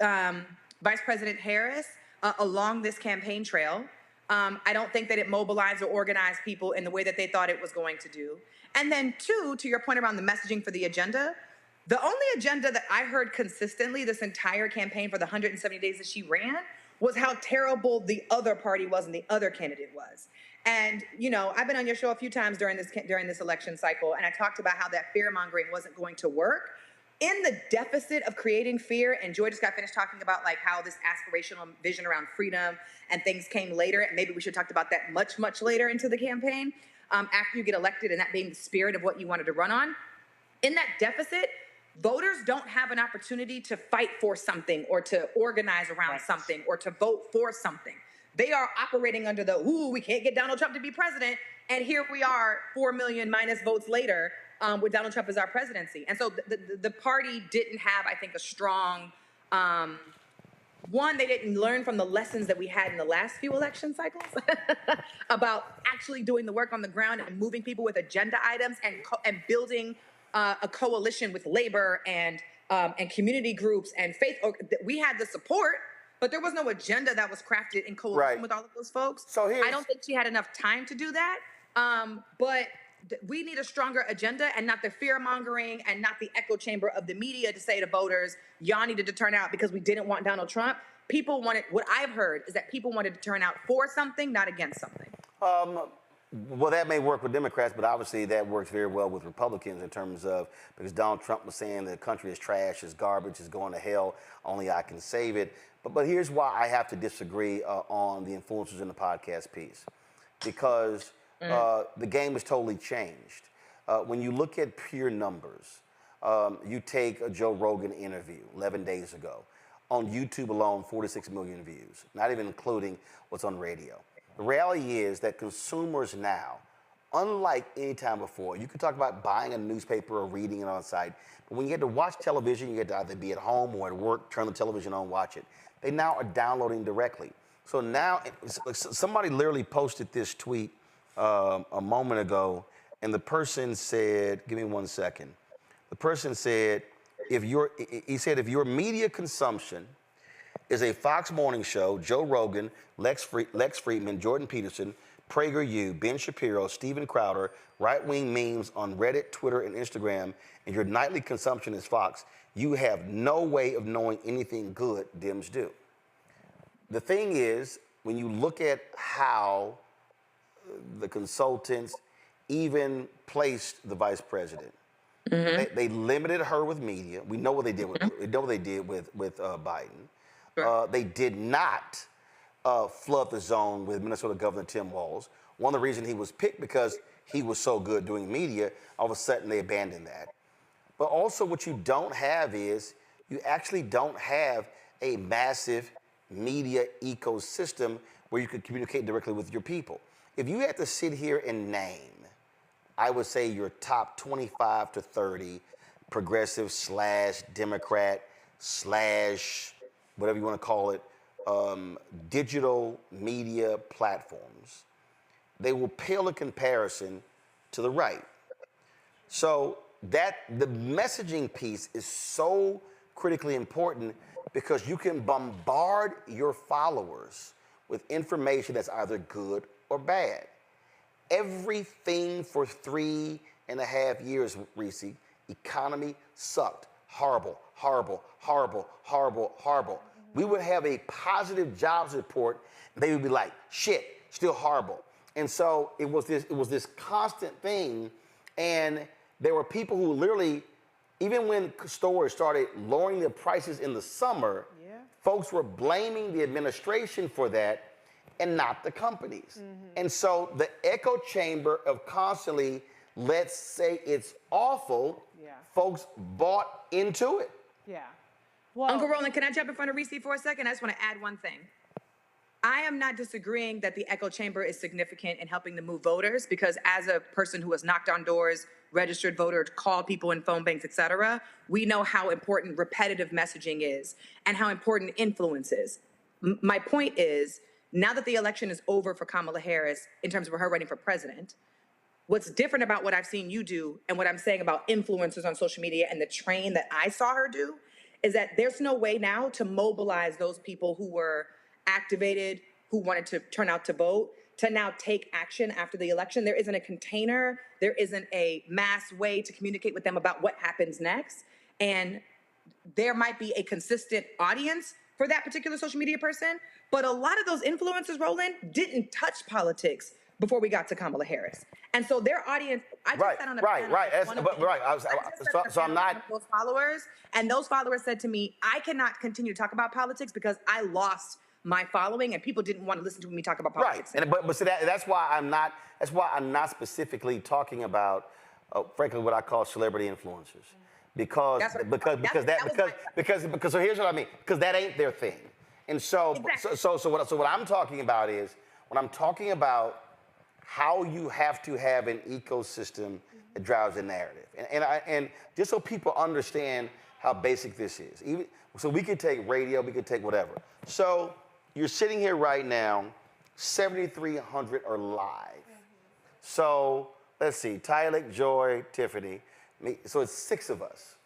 Vice President Harris along this campaign trail. I don't think that it mobilized or organized people in the way that they thought it was going to do. And then two, to your point around the messaging for the agenda, the only agenda that I heard consistently this entire campaign for the 170 days that she ran was how terrible the other party was and the other candidate was. And, I've been on your show a few times during this election cycle, and I talked about how that fear-mongering wasn't going to work. In the deficit of creating fear, and Joy just got finished talking about like how this aspirational vision around freedom and things came later, and maybe we should have talked about that much, much later into the campaign, after you get elected, and that being the spirit of what you wanted to run on. In that deficit, voters don't have an opportunity to fight for something or to organize around something or to vote for something. They are operating under the, we can't get Donald Trump to be president. And here we are, 4 million minus votes later, with Donald Trump as our presidency. And so the party didn't have, I think, a strong, they didn't learn from the lessons that we had in the last few election cycles about actually doing the work on the ground and moving people with agenda items and building a coalition with labor and and community groups and faith. We had the support, but there was no agenda that was crafted in coalition with all of those folks. So I don't think she had enough time to do that. But we need a stronger agenda and not the fear mongering and not the echo chamber of the media to say to voters, y'all needed to turn out because we didn't want Donald Trump. People wanted, what I've heard is that people wanted to turn out for something, not against something. Well, that may work with Democrats, but obviously that works very well with Republicans in terms of, because Donald Trump was saying the country is trash, is garbage, is going to hell, only I can save it. But here's why I have to disagree on the influencers in the podcast piece. Because the game has totally changed. When you look at pure numbers, you take a Joe Rogan interview 11 days ago. On YouTube alone, 46 million views, not even including what's on radio. The reality is that consumers now, unlike any time before, you could talk about buying a newspaper or reading it on site, but when you get to watch television, you get to either be at home or at work, turn the television on, watch it. They now are downloading directly. So now, somebody literally posted this tweet a moment ago, and the person said, give me 1 second. The person said, if your media consumption is a Fox Morning Show, Joe Rogan, Lex Friedman, Jordan Peterson, PragerU, Ben Shapiro, Steven Crowder, right-wing memes on Reddit, Twitter, and Instagram, and your nightly consumption is Fox, you have no way of knowing anything good Dems do. The thing is, when you look at how the consultants even placed the vice president, they limited her with media. We know what they did with Biden. They did not flood the zone with Minnesota Governor Tim Walz. One of the reasons he was picked because he was so good doing media, all of a sudden they abandoned that. But also what you don't have is, you actually don't have a massive media ecosystem where you could communicate directly with your people. If you had to sit here and name, I would say your top 25 to 30 progressive / Democrat / whatever you want to call it, digital media platforms, they will pale in comparison to the right. So that the messaging piece is so critically important because you can bombard your followers with information that's either good or bad. Everything for 3.5 years, Reese, economy sucked. Horrible, horrible, horrible, horrible, horrible. We would have a positive jobs report, and they would be like, shit, still horrible. And so it was this constant thing, and there were people who literally, even when stores started lowering their prices in the summer, folks were blaming the administration for that and not the companies. And so the echo chamber of constantly, let's say it's awful, folks bought into it. Well, Uncle Roland, can I jump in front of Reese for a second? I just want to add one thing. I am not disagreeing that the echo chamber is significant in helping to move voters, because as a person who has knocked on doors, registered voter, called people in phone banks, et cetera, we know how important repetitive messaging is and how important influence is. My point is, now that the election is over for Kamala Harris in terms of her running for president, what's different about what I've seen you do and what I'm saying about influencers on social media and the train that I saw her do is that there's no way now to mobilize those people who were activated, who wanted to turn out to vote, to now take action after the election. There isn't a container. There isn't a mass way to communicate with them about what happens next. And there might be a consistent audience for that particular social media person, but a lot of those influencers, Roland, didn't touch politics before we got to Kamala Harris. And so their audience, I just sat on a panel So I'm not those followers, and those followers said to me, I cannot continue to talk about politics because I lost my following and people didn't want to listen to me talk about politics. Right. But so that's why I'm not specifically talking about frankly what I call celebrity influencers. Because so here's what I mean, because that ain't their thing. And so what I'm talking about is, when I'm talking about how you have to have an ecosystem that drives the narrative. And just so people understand how basic this is. So we could take radio, we could take whatever. So you're sitting here right now, 7,300 are live. So let's see, Tyler, Joy, Tiffany. So it's 6 of us.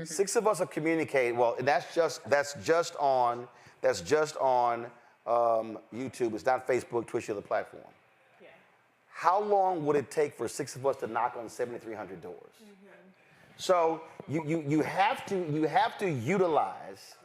6 of us are communicating. Well, that's just on YouTube. It's not Facebook, Twitch, or the platform. Yeah. How long would it take for 6 of us to knock on 7,300 doors? So you have to utilize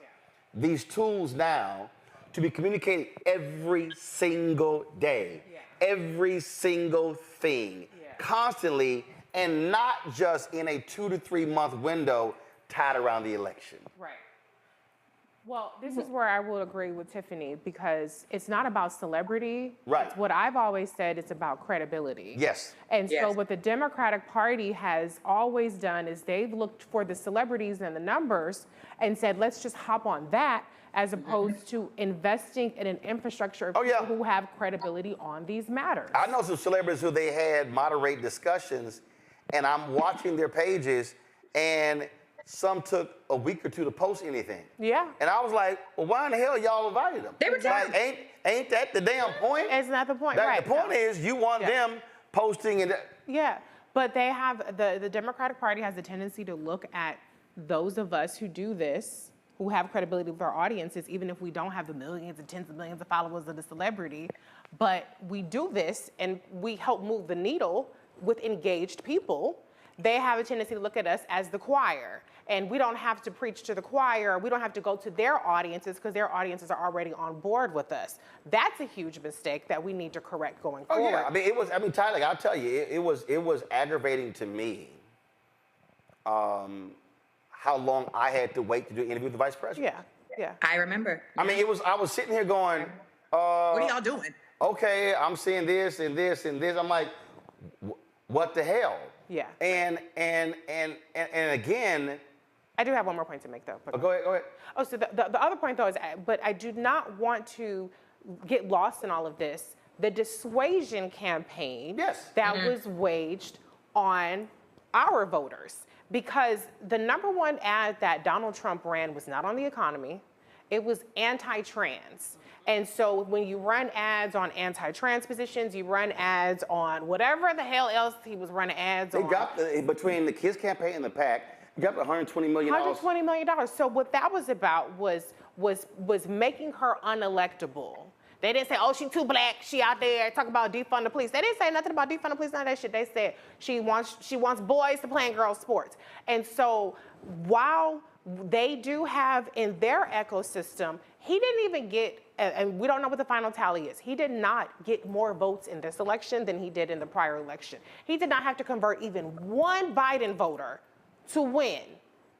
these tools now to be communicating every single day, every single thing, constantly, and not just in a 2 to 3 month window tied around the election. Right. Well, this is where I will agree with Tiffany, because it's not about celebrity. Right. It's what I've always said, it's about credibility. Yes. And so what the Democratic Party has always done is they've looked for the celebrities and the numbers and said, let's just hop on that, as opposed to investing in an infrastructure of people who have credibility on these matters. I know some celebrities who they had moderate discussions, and I'm watching their pages, and some took a week or 2 to post anything. Yeah. And I was like, well, why in the hell y'all invited them? They were like, ain't that the damn point? It's not the point, That, right. The point is you want them posting and Yeah, but they have, the Democratic Party has a tendency to look at those of us who do this, who have credibility with our audiences, even if we don't have the millions and tens of millions of followers of the celebrity, but we do this and we help move the needle with engaged people. They have a tendency to look at us as the choir, and we don't have to preach to the choir. We don't have to go to their audiences because their audiences are already on board with us. That's a huge mistake that we need to correct going forward. Yeah, I mean, Tyler, I'll tell you, it was aggravating to me how long I had to wait to do an interview with the vice president. Yeah. I remember. I mean, I was sitting here going, what are y'all doing? Okay, I'm seeing this and this and this. I'm like, what the hell? Yeah. And again, I do have one more point to make, though. Go ahead. Oh, so the other point, though, is, but I do not want to get lost in all of this. The dissuasion campaign that was waged on our voters, because the #1 ad that Donald Trump ran was not on the economy. It was anti-trans. And so when you run ads on anti-trans positions, you run ads on whatever the hell else he was running ads on. They got between the Kids campaign and the PAC, you got $120 million. $120 million. So what that was about was making her unelectable. They didn't say, oh, she's too black, she out there talking about defund the police. They didn't say nothing about defund the police, none of that shit. They said she wants boys to play in girls' sports. And so while they do have in their ecosystem, he didn't even get, and we don't know what the final tally is, he did not get more votes in this election than he did in the prior election. He did not have to convert even one Biden voter to win,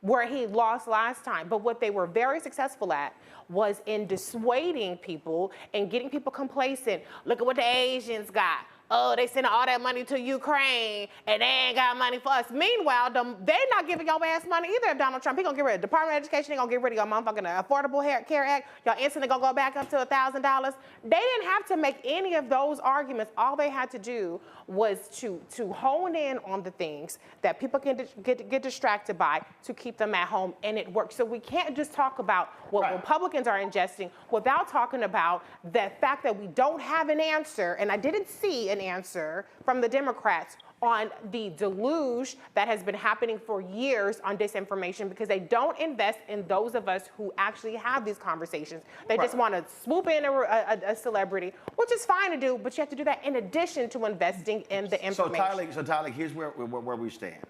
where he lost last time. But what they were very successful at was in dissuading people and getting people complacent. Look at what the Asians got. Oh, they sending all that money to Ukraine and they ain't got money for us. Meanwhile, they not giving your ass money either. Donald Trump, he gonna get rid of the Department of Education, he gonna get rid of your motherfucking Affordable Care Act. Y'all instantly gonna go back up to $1,000. They didn't have to make any of those arguments. All they had to do was to hone in on the things that people can get distracted by to keep them at home, and it worked. So we can't just talk about what Republicans are ingesting without talking about the fact that we don't have an answer, and I didn't see an answer from the Democrats on the deluge that has been happening for years on disinformation, because they don't invest in those of us who actually have these conversations. They just want to swoop in a celebrity, which is fine to do, but you have to do that in addition to investing in the information. So Tyler, here's where we stand.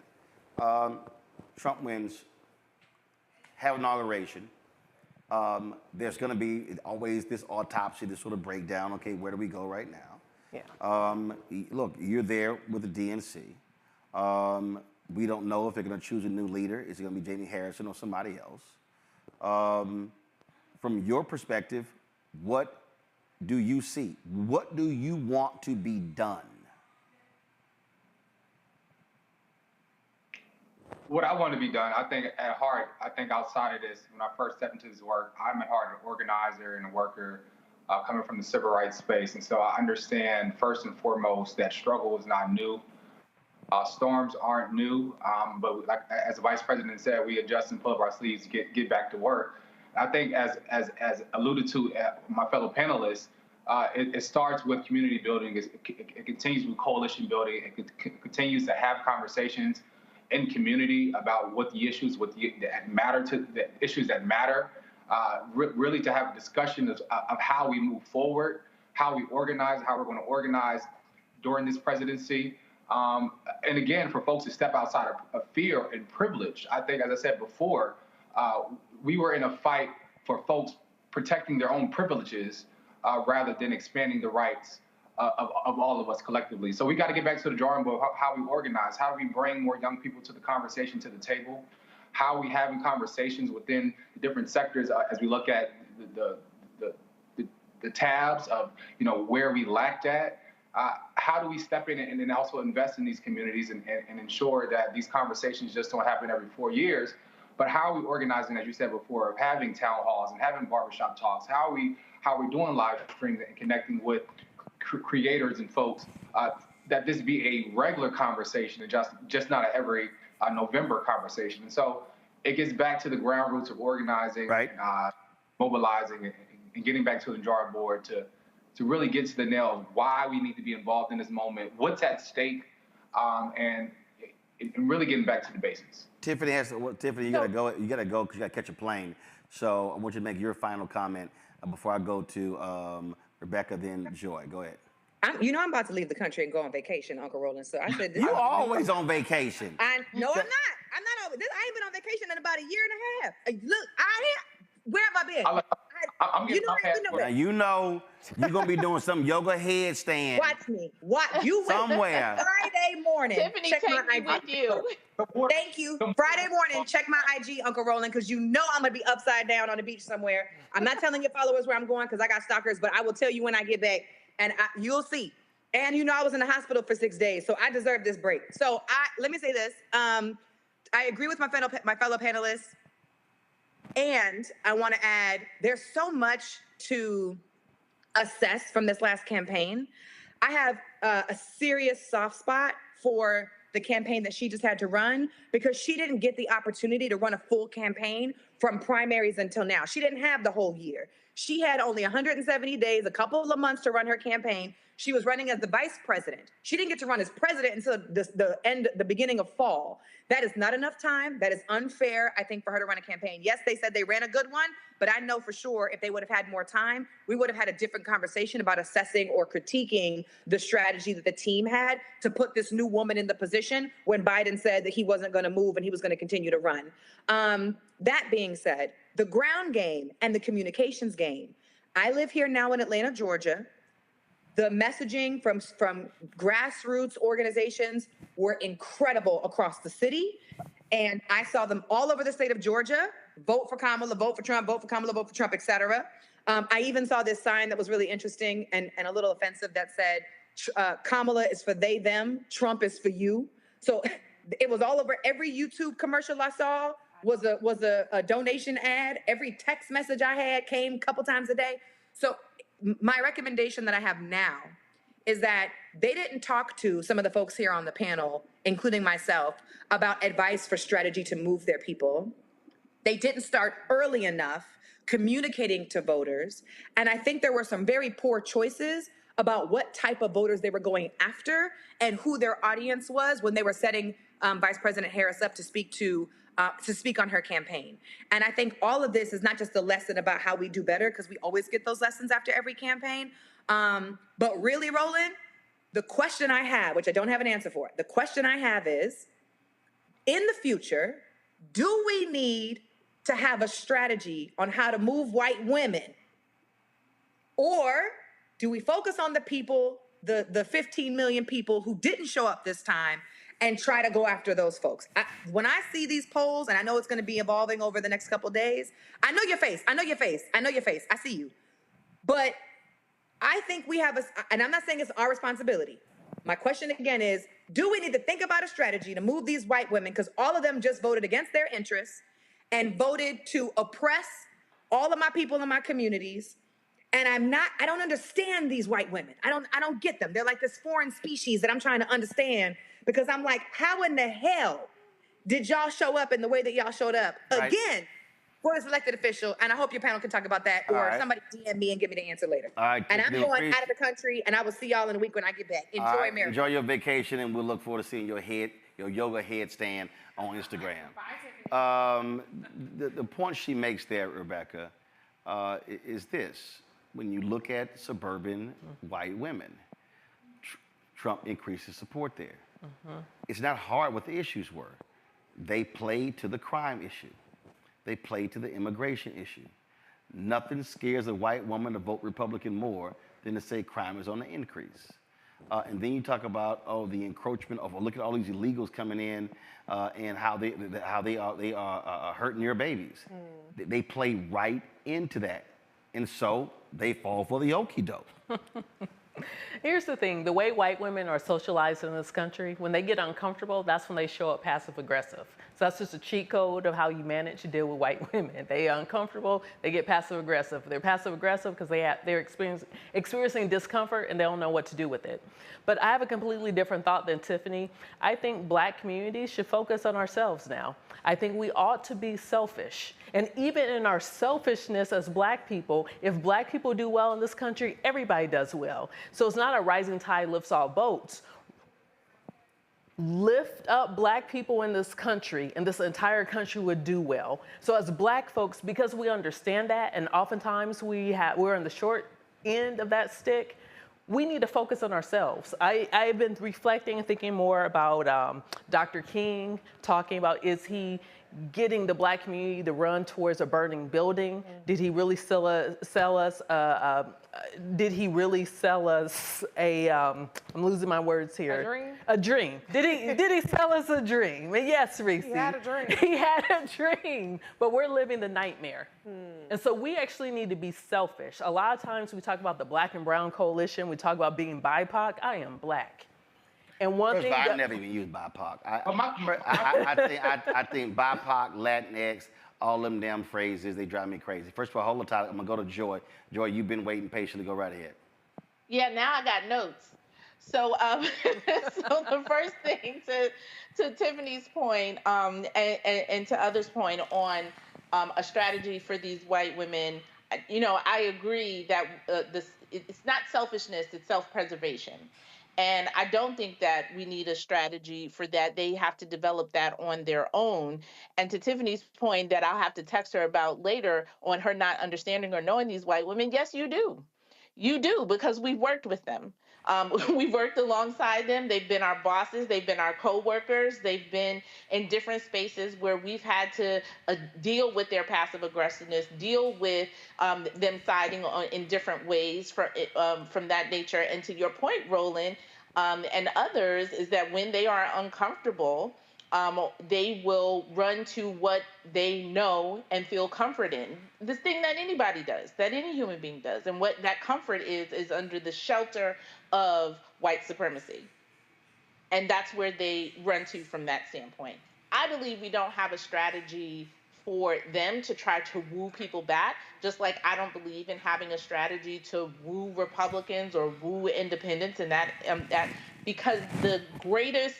Trump wins, have inauguration. There's going to be always this autopsy, this sort of breakdown. Okay, where do we go right now? Yeah. Look, you're there with the DNC. We don't know if they're going to choose a new leader. Is it going to be Jamie Harrison or somebody else? From your perspective, what do you see? What do you want to be done? What I want to be done, I think at heart, outside of this, when I first stepped into this work, I'm at heart an organizer and a worker coming from the civil rights space. And so I understand first and foremost that struggle is not new. Storms aren't new, but like, as the vice president said, we adjust and pull up our sleeves to get back to work. I think as alluded to my fellow panelists, it starts with community building. It continues with coalition building. It continues to have conversations in community about what the issues that matter to the issues that matter. Really to have a discussion of how we move forward, how we organize, how we're going to organize during this presidency. And again, for folks to step outside of fear and privilege. I think, as I said before, we were in a fight for folks protecting their own privileges rather than expanding the rights of all of us collectively. So we got to get back to the drawing board, how we organize, how we bring more young people to the conversation, to the table, how we having conversations within the different sectors as we look at the tabs of, where we lacked at. How do we step in and then also invest in these communities and ensure that these conversations just don't happen every 4 years, but how are we organizing, as you said before, of having town halls and having barbershop talks? How are we doing live streams and connecting with creators and folks, that this be a regular conversation and just not every November conversation. And so it gets back to the ground roots of organizing, right. Mobilizing, and getting back to the drawing board to really get to the nail of why we need to be involved in this moment, what's at stake, and really getting back to the basics. Tiffany Tiffany, you gotta go. You gotta go because you gotta catch a plane. So I want you to make your final comment before I go to Rebecca, then Joy. Go ahead. I'm about to leave the country and go on vacation, Uncle Roland. So I said, you always on vacation. No, I'm not. I'm not over. I ain't been on vacation in about a year and a half. Look, where have I been? I'm getting my passport. Now you know you're gonna be doing some yoga headstand. Watch me. You somewhere. Friday morning. Tiffany, check take my me IG. with you. Thank you. Friday morning, check my IG, Uncle Roland, because I'm gonna be upside down on the beach somewhere. I'm not telling your followers where I'm going because I got stalkers, but I will tell you when I get back, and you'll see. And I was in the hospital for 6 days, so I deserve this break. So let me say this. I agree with my fellow panelists. And I want to add, there's so much to assess from this last campaign. I have a serious soft spot for the campaign that she just had to run because she didn't get the opportunity to run a full campaign from primaries until now. She didn't have the whole year. She had only 170 days, a couple of months to run her campaign. She was running as the vice president. She didn't get to run as president until the beginning of fall. That is not enough time. That is unfair, I think, for her to run a campaign. Yes, they said they ran a good one, but I know for sure if they would have had more time, we would have had a different conversation about assessing or critiquing the strategy that the team had to put this new woman in the position when Biden said that he wasn't going to move and he was going to continue to run. That being said, the ground game and the communications game. I live here now in Atlanta, Georgia. The messaging from grassroots organizations were incredible across the city. And I saw them all over the state of Georgia. Vote for Kamala, vote for Trump, vote for Kamala, vote for Trump, et cetera. I even saw this sign that was really interesting and a little offensive that said, Kamala is for they, them, Trump is for you. So it was all over. Every YouTube commercial I saw was a donation ad. Every text message I had came a couple times a day. So my recommendation that I have now is that they didn't talk to some of the folks here on the panel, including myself, about advice for strategy to move their people. They didn't start early enough communicating to voters. And I think there were some very poor choices about what type of voters they were going after and who their audience was when they were setting Vice President Harris up to speak on her campaign. And I think all of this is not just a lesson about how we do better, because we always get those lessons after every campaign. But really, Roland, the question I have, which I don't have an answer for, the question I have is, in the future, do we need to have a strategy on how to move white women? Or do we focus on the people, the 15 million people who didn't show up this time, and try to go after those folks? When I see these polls, and I know it's going to be evolving over the next couple of days, I know your face. I see you. But I think we have and I'm not saying it's our responsibility. My question again is, do we need to think about a strategy to move these white women, because all of them just voted against their interests and voted to oppress all of my people in my communities. And I don't understand these white women. I don't get them. They're like this foreign species that I'm trying to understand, because I'm like, how in the hell did y'all show up in the way that y'all showed up again for this elected official? And I hope your panel can talk about that, or somebody DM me and give me the answer later. All right, and I'm going out of the country, and I will see y'all in a week when I get back. Enjoy America. Enjoy your vacation, and we'll look forward to seeing your your yoga headstand on Instagram. The point she makes there, Rebecca, is this. When you look at suburban white women, Trump increases support there. It's not hard what the issues were. They played to the crime issue. They played to the immigration issue. Nothing scares a white woman to vote Republican more than to say crime is on the increase. And then you talk about, the encroachment of, look at all these illegals coming in and how they are hurting your babies. They play right into that. And so they fall for the okie doke. Here's the thing, the way white women are socialized in this country, when they get uncomfortable, that's when they show up passive aggressive. So that's just a cheat code of how you manage to deal with white women. They are uncomfortable, they get passive aggressive. They're passive aggressive because they're experiencing discomfort and they don't know what to do with it. But I have a completely different thought than Tiffany. I think black communities should focus on ourselves now. I think we ought to be selfish. And even in our selfishness as black people, if black people do well in this country, everybody does well. So it's not a rising tide lifts all boats. Lift up black people in this country, and this entire country would do well. So as black folks, because we understand that, and oftentimes we're on the short end of that stick, we need to focus on ourselves. I've been reflecting and thinking more about Dr. King, talking about, is he getting the black community to run towards a burning building? Did he really sell us did he really sell us I'm losing my words here. A dream? A dream. Did he sell us a dream? Yes, Reese. He had a dream. He had a dream, but we're living the nightmare. And so we actually need to be selfish. A lot of times we talk about the Black and Brown Coalition, we talk about being BIPOC. I am black. And one thing I never even used BIPOC. I think BIPOC, Latinx, all them damn phrases, they drive me crazy. First of all, hold on tight. I'm gonna go to Joy. Joy, you've been waiting patiently. Go right ahead. Yeah, now I got notes. So, so the first thing to Tiffany's point, and to others' point on a strategy for these white women, I agree that it's not selfishness, it's self-preservation. And I don't think that we need a strategy for that. They have to develop that on their own. And to Tiffany's point that I'll have to text her about later on her not understanding or knowing these white women, yes, you do. You do, because we've worked with them. We've worked alongside them. They've been our bosses. They've been our co-workers. They've been in different spaces where we've had to deal with their passive aggressiveness, deal with them siding in different ways from that nature. And to your point, Roland, and others, is that when they are uncomfortable, they will run to what they know and feel comfort in. This thing that anybody does, that any human being does. And what that comfort is under the shelter of white supremacy. And that's where they run to from that standpoint. I believe we don't have a strategy for them to try to woo people back, just like I don't believe in having a strategy to woo Republicans or woo independents, and that because the greatest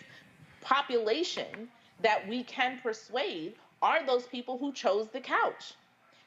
population that we can persuade are those people who chose the couch.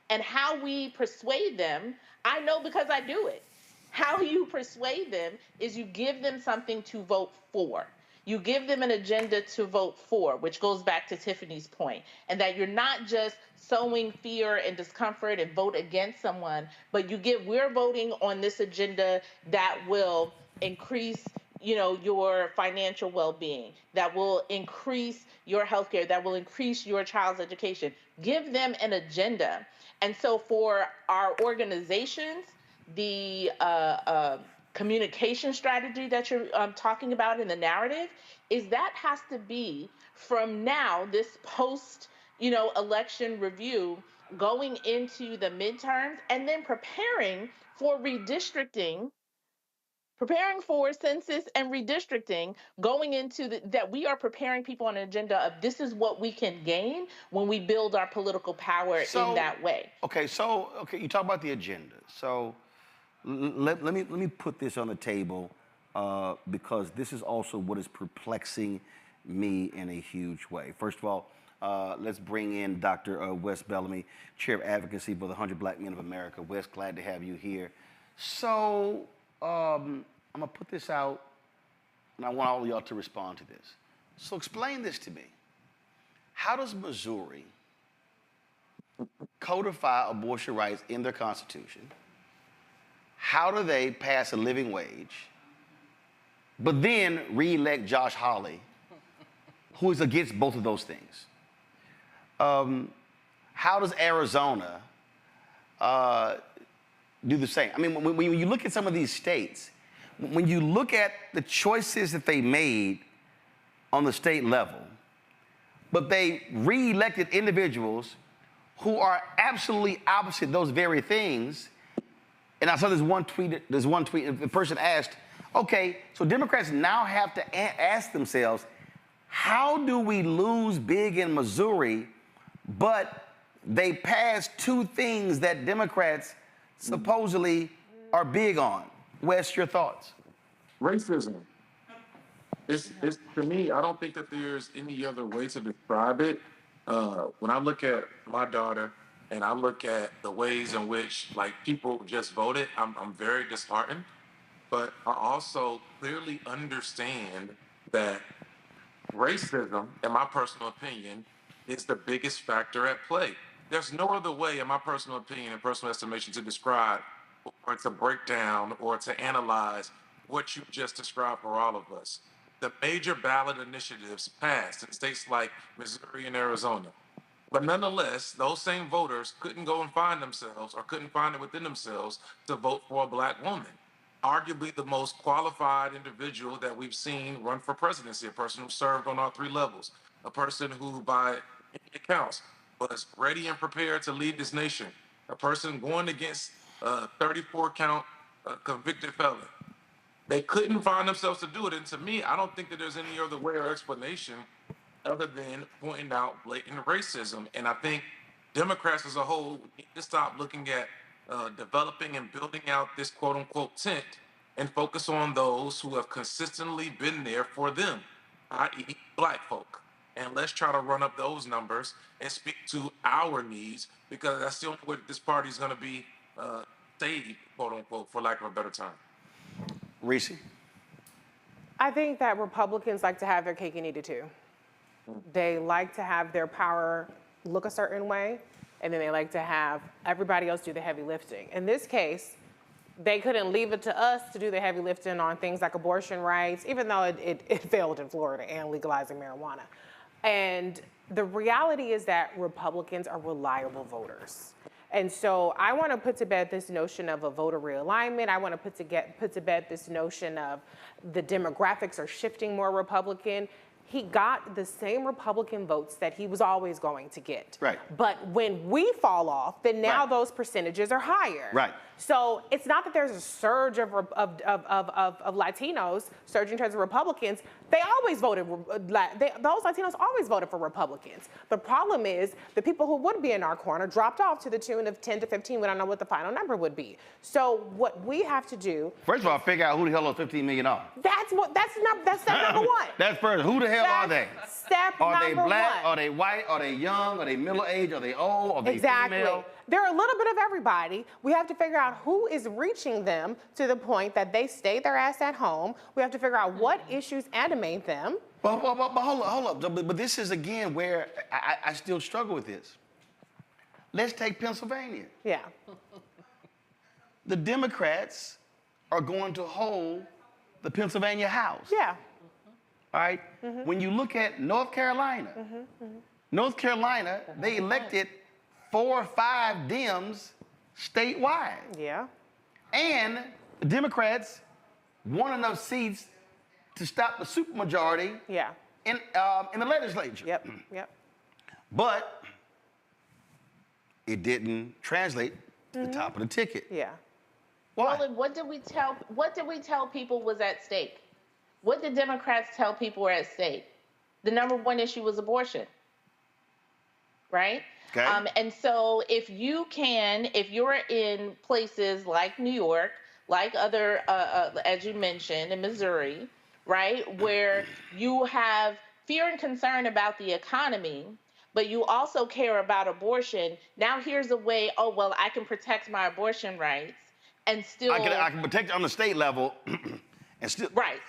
And how we persuade them, I know because I do it. How you persuade them is you give them something to vote for. You give them an agenda to vote for, which goes back to Tiffany's point, and that you're not just sowing fear and discomfort and vote against someone, but we're voting on this agenda that will increase your financial well-being, that will increase your healthcare, that will increase your child's education. Give them an agenda. And so for our organizations, the communication strategy that you're talking about in the narrative is that has to be from now, this post, election review, going into the midterms, and then preparing for redistricting, preparing for census and redistricting, going into that we are preparing people on an agenda of this is what we can gain when we build our political power in that way. Okay, you talk about the agenda. So let me put this on the table because this is also what is perplexing me in a huge way. First of all, let's bring in Dr. Wes Bellamy, Chair of Advocacy for the 100 Black Men of America. Wes, glad to have you here. So I'm gonna put this out, and I want all of y'all to respond to this. So explain this to me. How does Missouri codify abortion rights in their constitution? How do they pass a living wage, but then re-elect Josh Hawley, who is against both of those things? How does Arizona do the same? I mean, when you look at some of these states, when you look at the choices that they made on the state level, but they re-elected individuals who are absolutely opposite those very things. And I saw this one tweet, the person asked, okay, so Democrats now have to ask themselves, how do we lose big in Missouri, but they passed two things that Democrats supposedly are big on? Wes, your thoughts? Racism. It's to me, I don't think that there's any other way to describe it. When I look at my daughter and I look at the ways in which like people just voted, I'm very disheartened. But I also clearly understand that racism, in my personal opinion, is the biggest factor at play. There's no other way, in my personal opinion and personal estimation, to describe or to break down or to analyze what you just described for all of us. The major ballot initiatives passed in states like Missouri and Arizona. But nonetheless, those same voters couldn't go and find themselves or couldn't find it within themselves to vote for a black woman. Arguably the most qualified individual that we've seen run for presidency, a person who served on all three levels, a person who, by any accounts, was ready and prepared to lead this nation, a person going against a 34-count convicted felon. They couldn't find themselves to do it. And to me, I don't think that there's any other way or explanation other than pointing out blatant racism. And I think Democrats as a whole need to stop looking at developing and building out this quote unquote tent and focus on those who have consistently been there for them, i.e. black folk. And let's try to run up those numbers and speak to our needs, because that's the only way this party is going to be saved, quote unquote, for lack of a better term. Reese? I think that Republicans like to have their cake and eat it too. They like to have their power look a certain way, and then they like to have everybody else do the heavy lifting. In this case, they couldn't leave it to us to do the heavy lifting on things like abortion rights, even though it failed in Florida and legalizing marijuana. And the reality is that Republicans are reliable voters. And so I want to put to bed this notion of a voter realignment. I want to put to bed this notion of the demographics are shifting more Republican. He got the same Republican votes that he was always going to get. Right. But when we fall off, then now those percentages are higher. Right. So it's not that there's a surge of Latinos surging towards the Republicans. They always voted, those Latinos always voted for Republicans. The problem is the people who would be in our corner dropped off to the tune of 10 to 15. We don't know what the final number would be. So what we have to do. First of all, figure out who the hell those $15 million are. That's step number one. That's first. Who the hell are they? Step number one. Are they black? Are they white? Are they young? Are they middle-aged? Are they old? Are they female? They're a little bit of everybody. We have to figure out who is reaching them to the point that they stay their ass at home. We have to figure out what issues animate them. But hold up. But this is, again, where I still struggle with this. Let's take Pennsylvania. Yeah. The Democrats are going to hold the Pennsylvania House. Yeah. All right? Mm-hmm. When you look at North Carolina, North Carolina, they elected 4 or 5 Dems statewide. Yeah. And the Democrats won enough seats to stop the supermajority in the legislature. Yep. But it didn't translate to the top of the ticket. Yeah. Why? Roland, what did we tell people was at stake? What did Democrats tell people were at stake? The number one issue was abortion, right? Okay. And so if you're in places like New York, like other, as you mentioned, in Missouri, right, where you have fear and concern about the economy, but you also care about abortion, now here's a way, I can protect my abortion rights and still... I can protect it on the state level and still... Right.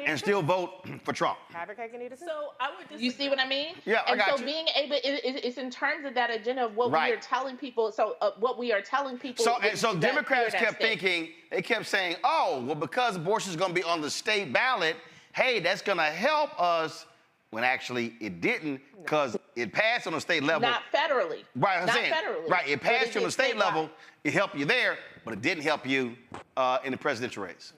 and and still vote for Trump. Have your cake and eat it too. So I would disagree. You see what I mean? Yeah, I and got so you. being able, it's in terms of that agenda of what Right. we are telling people. So what we are telling people. So, is so that Democrats here at kept stake. thinking, they kept saying, oh, well, because abortion is going to be on the state ballot, hey, that's going to help us, when actually it didn't, because it passed on the state level. Not federally. Right, I'm Not saying. federally. Right, it But passed you on the did state statewide. level, it helped you there, but it didn't help you in the presidential race.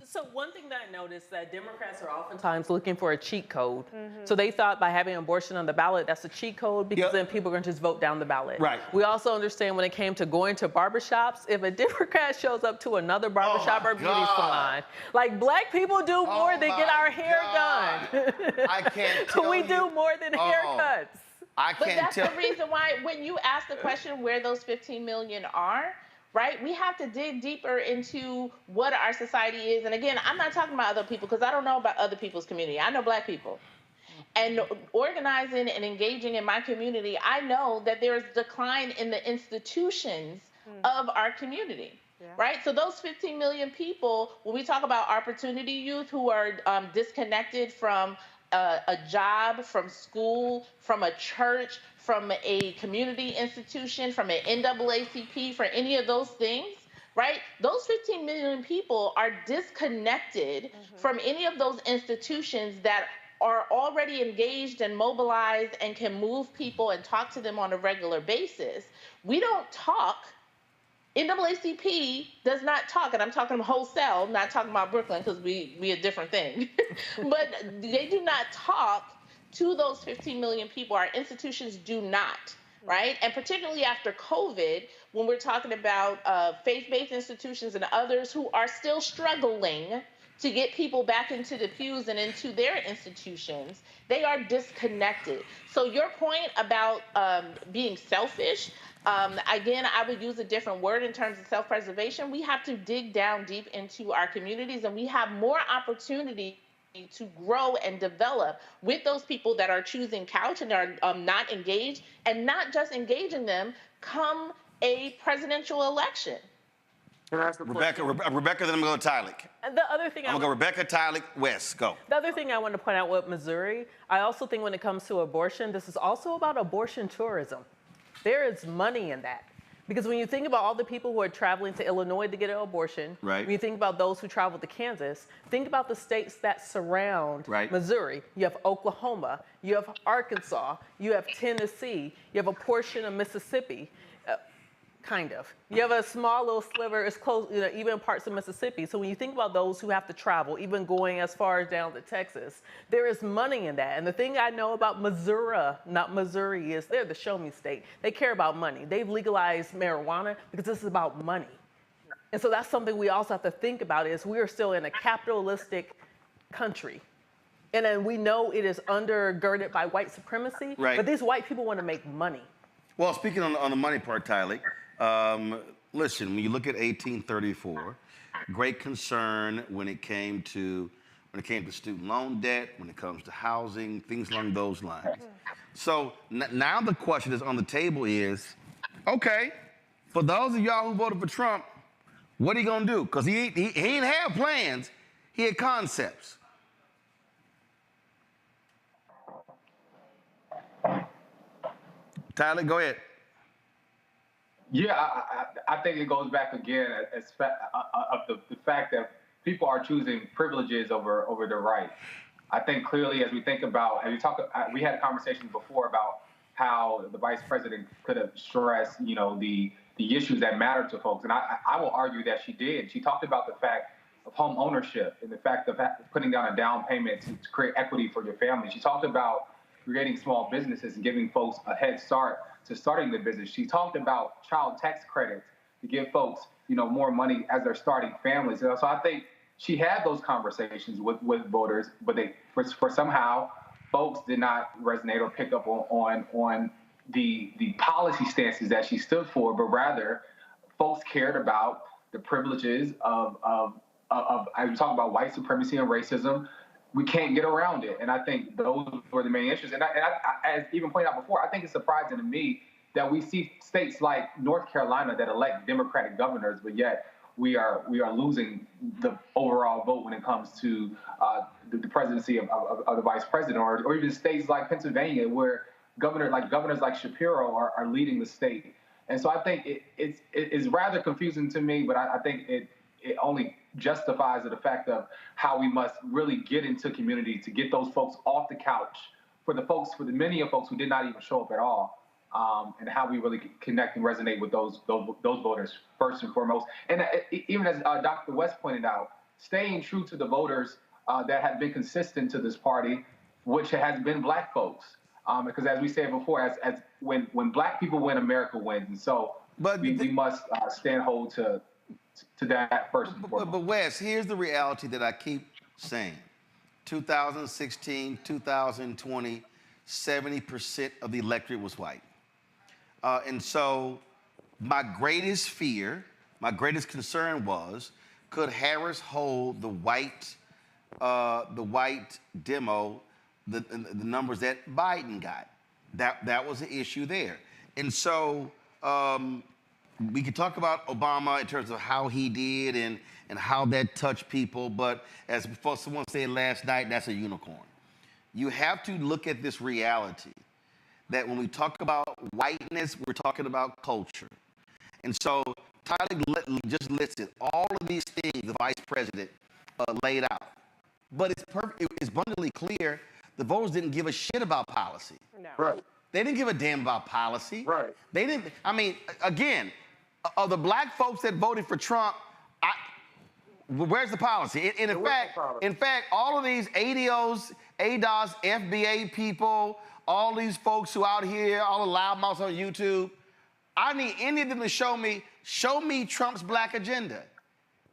So one thing that I noticed that Democrats are oftentimes looking for a cheat code. So they thought by having abortion on the ballot, that's a cheat code because then people are going to just vote down the ballot. Right. We also understand when it came to going to barbershops, if a Democrat shows up to another barbershop or beauty salon, like black people do more than get our hair done. I can't tell We do more than haircuts. I But can't that's tell. the reason why when you ask the question where those 15 million are, right, we have to dig deeper into what our society is. And again, I'm not talking about other people because I don't know about other people's community. I know black people. And organizing and engaging in my community, I know that there's decline in the institutions of our community. Right? So those 15 million people, when we talk about opportunity youth who are disconnected from a job, from school, from a church, from a community institution, from an NAACP, for any of those things, right? Those 15 million people are disconnected from any of those institutions that are already engaged and mobilized and can move people and talk to them on a regular basis. We don't talk. NAACP does not talk, and I'm talking wholesale, not talking about Brooklyn because we a different thing. But they do not talk to those 15 million people. Our institutions do not, right? And particularly after COVID, when we're talking about faith-based institutions and others who are still struggling to get people back into the pews and into their institutions, they are disconnected. So your point about being selfish, again, I would use a different word in terms of self-preservation. We have to dig down deep into our communities, and we have more opportunity to grow and develop with those people that are choosing couch and are not engaged, and not just engaging them come a presidential election. Rebecca, then I'm going to Tylik. And the other thing I'm going to go Rebecca, Tylik, West. Go. The other thing I want to point out with Missouri, I also think when it comes to abortion, this is also about abortion tourism. There is money in that. Because when you think about all the people who are traveling to Illinois to get an abortion, when you think about those who travel to Kansas, think about the states that surround Missouri. You have Oklahoma, you have Arkansas, you have Tennessee, you have a portion of Mississippi. Kind of. You have a small little sliver, it's close, you know, even parts of Mississippi. So when you think about those who have to travel, even going as far as down to Texas, there is money in that. And the thing I know about Missouri, not Missouri, is they're the show me state. They care about money. They've legalized marijuana because this is about money. And so that's something we also have to think about is we are still in a capitalistic country. And then we know it is undergirded by white supremacy, but these white people want to make money. Well, speaking on the money part, Tylik, listen, when you look at 1834, great concern when it came to student loan debt, when it comes to housing, things along those lines. So now the question that's on the table is, okay, for those of y'all who voted for Trump, what are you gonna do? Because he ain't have plans, he had concepts. Tylik, go ahead. Yeah, I think it goes back again of the fact that people are choosing privileges over their rights. I think clearly as we think about, we had conversations before about how the vice president could have stressed, you know, the issues that matter to folks. And I will argue that she did. She talked about the fact of home ownership and the fact of putting down a down payment to create equity for your family. She talked about creating small businesses and giving folks a head start to starting the business. She talked about child tax credits to give folks, you know, more money as they're starting families. So I think she had those conversations with voters, but for somehow folks did not resonate or pick up on the policy stances that she stood for, but rather folks cared about the privileges of I was talking about white supremacy and racism. We can't get around it. And I think those were the main issues. And I as even pointed out before, I think it's surprising to me that we see states like North Carolina that elect Democratic governors, but yet we are losing the overall vote when it comes to the presidency of the vice president, or even states like Pennsylvania, where governors like Shapiro are leading the state. And so I think it's rather confusing to me, but I think it only justifies the fact of how we must really get into community to get those folks off the couch, for the many of folks who did not even show up at all, and how we really connect and resonate with those voters first and foremost. And even as Dr. West pointed out, staying true to the voters that have been consistent to this party, which has been Black folks. Because as we said before, as when Black people win, America wins. And so we must stand hold to that first and foremost. But Wes, here's the reality that I keep saying. 2016, 2020, 70% of the electorate was white. And so my greatest fear, my greatest concern was, could Harris hold the white demo, the numbers that Biden got? That was the issue there. And so we could talk about Obama in terms of how he did and how that touched people, but as someone said last night, that's a unicorn. You have to look at this reality that when we talk about whiteness, we're talking about culture. And so Tyler just listed all of these things the vice president laid out. But it's abundantly clear the voters didn't give a shit about policy. No. Right. They didn't give a damn about policy. Right. They didn't, I mean, again, of the Black folks that voted for Trump, where's the policy? In fact, all of these ADOs, ADOS, FBA people, all these folks who out here, all the loudmouths on YouTube, I need any of them to show me Trump's Black agenda.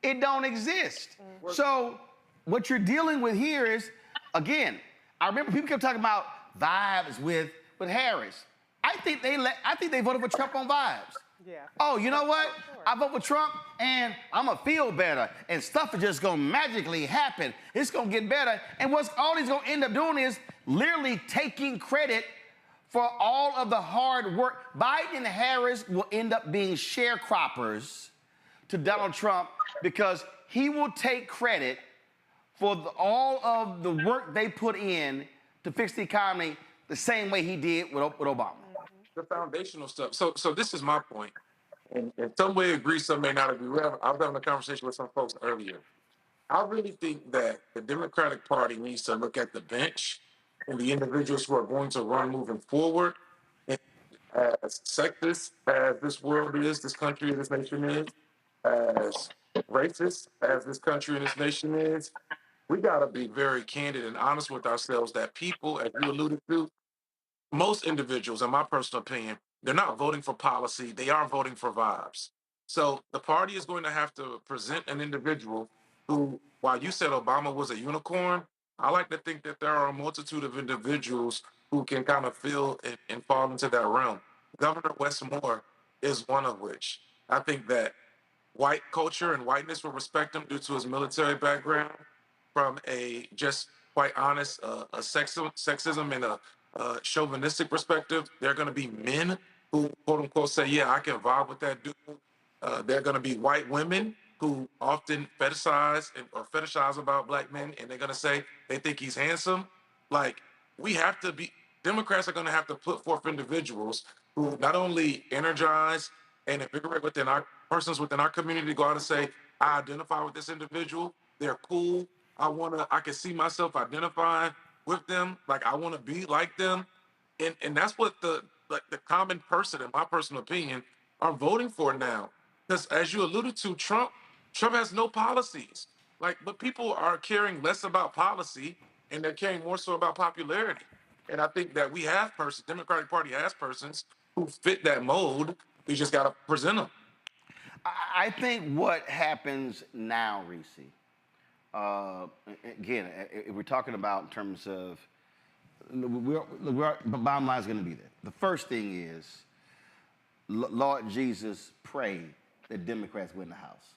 It don't exist. So what you're dealing with here is, again, I remember people kept talking about vibes with Harris. I think they voted for Trump on vibes. Yeah. Oh, you know what? I vote for Trump and I'm gonna feel better and stuff is just gonna magically happen. It's gonna get better. And what's all he's gonna end up doing is literally taking credit for all of the hard work. Biden and Harris will end up being sharecroppers to Donald Trump because he will take credit for all of the work they put in to fix the economy the same way he did with Obama. The foundational stuff. So this is my point. And some may agree, some may not agree. I was having a conversation with some folks earlier. I really think that the Democratic Party needs to look at the bench and the individuals who are going to run moving forward. And as sexist as this world is, this country and this nation is, as racist as this country and this nation is, we got to be very candid and honest with ourselves that people, as you alluded to, most individuals, in my personal opinion, they're not voting for policy. They are voting for vibes. So the party is going to have to present an individual who, while you said Obama was a unicorn, I like to think that there are a multitude of individuals who can kind of fill and fall into that realm. Governor Wes Moore is one of which. I think that white culture and whiteness will respect him due to his military background. From a just quite honest a sexism and a chauvinistic perspective, there are going to be men who, quote unquote, say, yeah, I can vibe with that dude. There are going to be white women who often fetishize about Black men, and they're going to say they think he's handsome. Like, Democrats are going to have to put forth individuals who not only energize and invigorate persons within our community to go out and say, I identify with this individual, they're cool, I can see myself identifying with them, like I want to be like them. And that's what the common person, in my personal opinion, are voting for now. Because as you alluded to, Trump has no policies. But people are caring less about policy and they're caring more so about popularity. And I think that we have Democratic Party has persons who fit that mold. We just got to present them. I think what happens now, Reese, again, if we're talking about in terms of, the bottom line is going to be there. The first thing is, Lord Jesus, pray that Democrats win the House.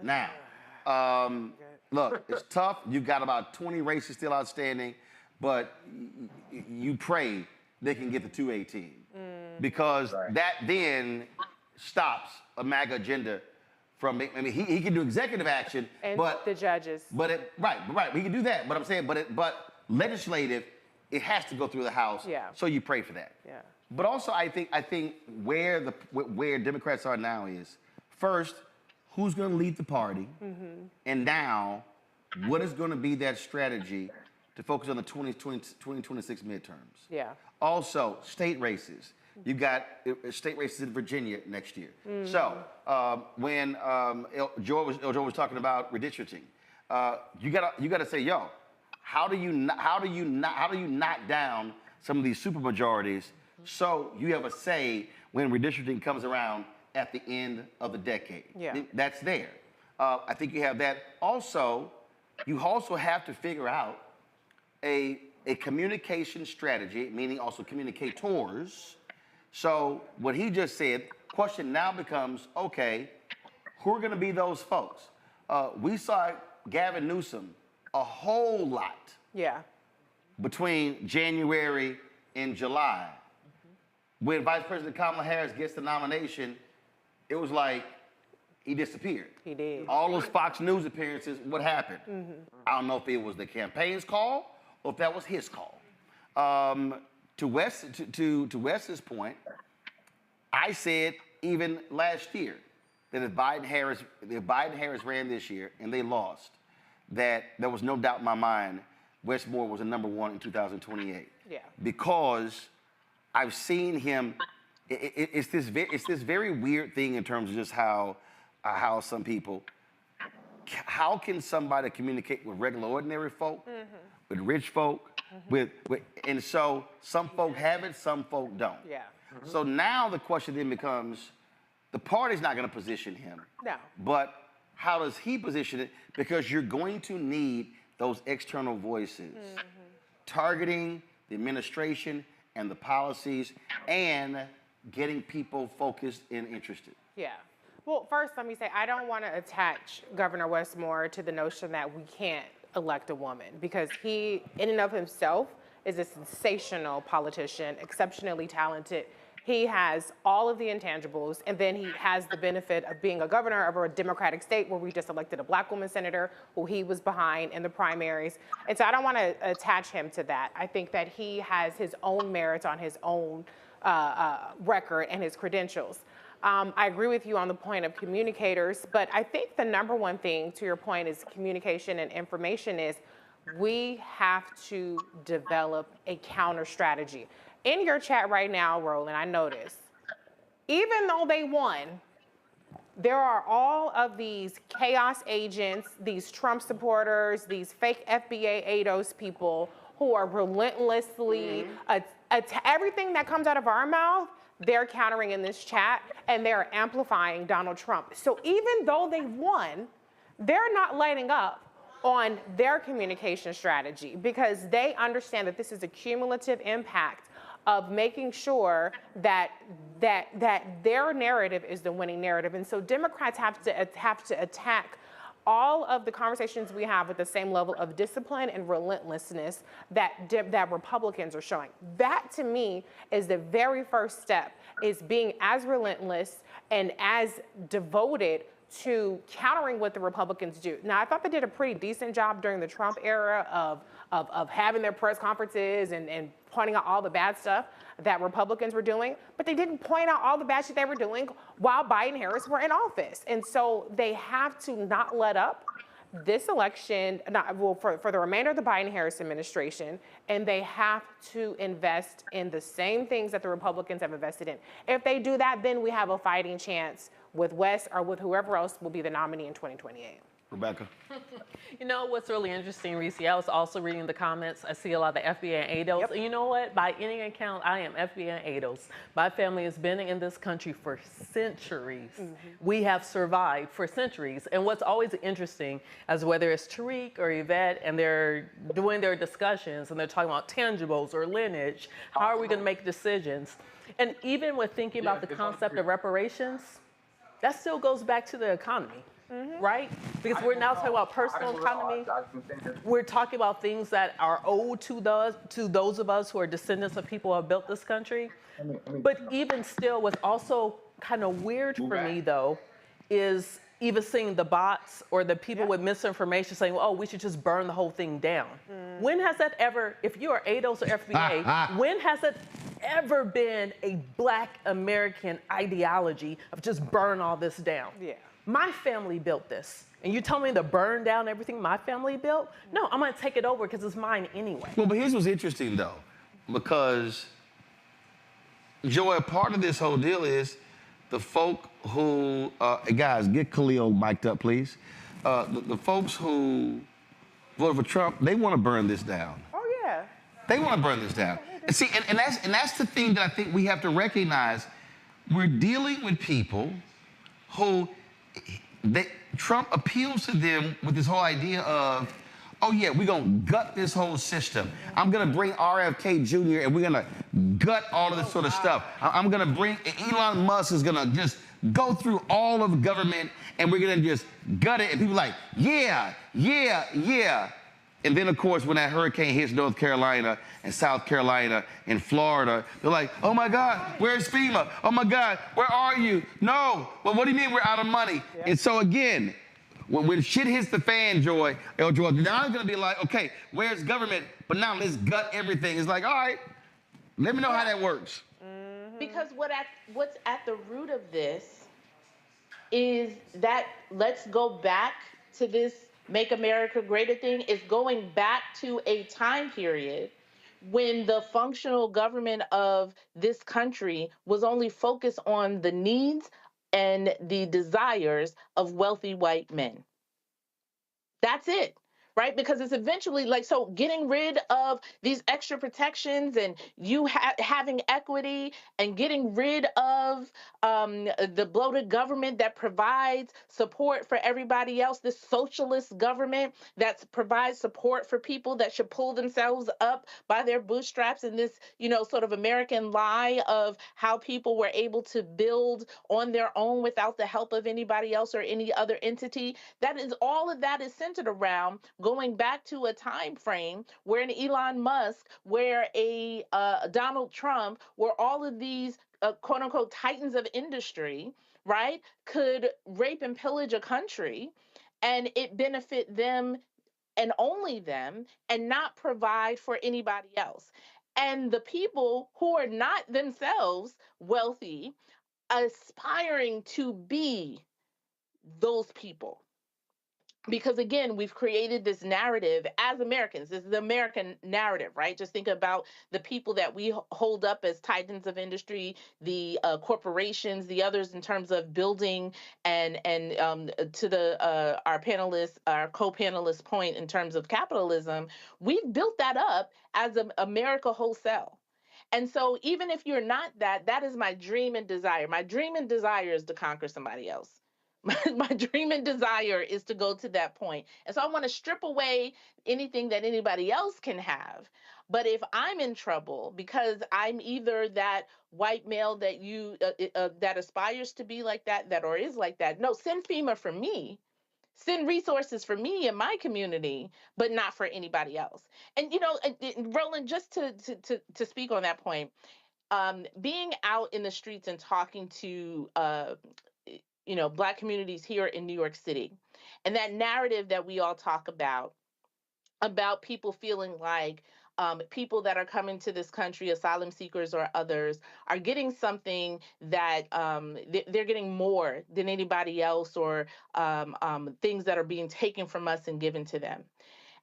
Now, look, it's tough. You got about 20 races still outstanding, but you pray they can get the 218 because that then stops a MAGA agenda from, I mean, he can do executive action, And but the judges. But right, he can do that. But I'm saying, but legislative, it has to go through the House. Yeah. So you pray for that. Yeah. But also, I think where Democrats are now is, first, who's going to lead the party, and now, what is going to be that strategy to focus on the 2026 midterms? Yeah. Also, state races. You got state races in Virginia next year. So when Joe was talking about redistricting, you gotta say, yo, how do you knock down some of these supermajorities so you have a say when redistricting comes around at the end of the decade? Yeah. That's there. I think you have that. Also, you also have to figure out a communication strategy, meaning also communicators. So what he just said, question now becomes, okay, who are going to be those folks? We saw Gavin Newsom a whole lot between January and July. When Vice President Kamala Harris gets the nomination, it was like he disappeared. He did. All those Fox News appearances, what happened? I don't know if it was the campaign's call or if that was his call. To Wes's point, I said even last year that if Biden Harris ran this year and they lost, that there was no doubt in my mind Wes Moore was the #1 in 2028. Yeah. Because I've seen him. It's this very weird thing in terms of just how some people. How can somebody communicate with regular, ordinary folk, with rich folk, and so some folk have it, some folk don't. Yeah. So now the question then becomes, the party's not going to position him. No. But how does he position it? Because you're going to need those external voices targeting the administration and the policies and getting people focused and interested. Yeah. Well, first, let me say, I don't want to attach Governor Wes Moore to the notion that we can't elect a woman, because he, in and of himself, is a sensational politician, exceptionally talented. He has all of the intangibles, and then he has the benefit of being a governor of a Democratic state where we just elected a black woman senator who he was behind in the primaries. And so I don't want to attach him to that. I think that he has his own merits on his own record and his credentials. I agree with you on the point of communicators, but I think the #1 thing, to your point, is communication and information is we have to develop a counter strategy. In your chat right now, Roland, I noticed, even though they won, there are all of these chaos agents, these Trump supporters, these fake FBA ADOS people who are relentlessly, everything that comes out of our mouth, they're countering in this chat, and they're amplifying Donald Trump. So even though they won, they're not lighting up on their communication strategy because they understand that this is a cumulative impact of making sure that their narrative is the winning narrative. And so Democrats have to attack all of the conversations we have with the same level of discipline and relentlessness that Republicans are showing. That, to me, is the very first step, is being as relentless and as devoted to countering what the Republicans do. Now, I thought they did a pretty decent job during the Trump era of having their press conferences and pointing out all the bad stuff that Republicans were doing, but they didn't point out all the bad shit they were doing while Biden and Harris were in office. And so they have to not let up this election, for the remainder of the Biden-Harris administration, and they have to invest in the same things that the Republicans have invested in. If they do that, then we have a fighting chance with Wes or with whoever else will be the nominee in 2028. Rebecca. You know what's really interesting, Reese? I was also reading the comments. I see a lot of the FBA and ADOS. Yep. And you know what? By any account, I am FBA and ADOS. My family has been in this country for centuries. We have survived for centuries. And what's always interesting is whether it's Tariq or Yvette and they're doing their discussions and they're talking about tangibles or lineage, how are we going to make decisions? And even with thinking about the concept of reparations, that still goes back to the economy. Right? Because we're now talking about personal economy. We're talking about things that are owed to those of us who are descendants of people who have built this country. But even still, what's also kind of weird for me, though, is even seeing the bots or the people with misinformation saying, oh, we should just burn the whole thing down. When has that ever, if you are ADOS or FBA, when has it ever been a Black American ideology of just burn all this down? Yeah. My family built this. And you tell me to burn down everything my family built? No, I'm gonna take it over because it's mine anyway. Well, but here's what's interesting though, because Joy, part of this whole deal is the folk who, guys, get Khalil mic'd up, please. The folks who voted for Trump, they want to burn this down. Oh yeah. They want to burn this down. And see, and that's the thing that I think we have to recognize. We're dealing with people who Trump appeals to them with this whole idea of, oh yeah, we're gonna gut this whole system. I'm gonna bring RFK Jr. and we're gonna gut all of this sort of stuff. I'm gonna bring, Elon Musk is gonna just go through all of government and we're gonna just gut it. And people are like, yeah, yeah, yeah. And then of course, when that hurricane hits North Carolina and South Carolina and Florida, they're like, oh my God, where's FEMA? Oh my God, where are you? No, well, what do you mean we're out of money? Yeah. And so again, when shit hits the fan, Joy, now I'm gonna be like, okay, where's government? But now let's gut everything. It's like, all right, let me know how that works. Because what's at the root of this is that let's go back to this Make America Great thing, is going back to a time period when the functional government of this country was only focused on the needs and the desires of wealthy white men. That's it, right? Because it's eventually like, so getting rid of these extra protections and you having equity and getting rid of the bloated government that provides support for everybody else, this socialist government that provides support for people that should pull themselves up by their bootstraps, in this, sort of American lie of how people were able to build on their own without the help of anybody else or any other entity. All of that is centered around going back to a time frame where an Elon Musk, where a Donald Trump, where all of these quote unquote titans of industry, right, could rape and pillage a country and it benefit them and only them and not provide for anybody else. And the people who are not themselves wealthy, aspiring to be those people. Because again, we've created this narrative as Americans. This is the American narrative, right? Just think about the people that we hold up as titans of industry, the corporations, the others in terms of building, and to our co-panelist point in terms of capitalism, we've built that up as America wholesale. And so even if you're not that, that is my dream and desire. My dream and desire is to conquer somebody else. My dream and desire is to go to that point. And so I want to strip away anything that anybody else can have. But if I'm in trouble because I'm either that white male that that aspires to be like that or is like that, no, send FEMA for me. Send resources for me and my community, but not for anybody else. And, Roland, just to speak on that point, being out in the streets and talking to Black communities here in New York City, and that narrative that we all talk about people feeling like people that are coming to this country, asylum seekers or others, are getting something that they're getting more than anybody else, or things that are being taken from us and given to them.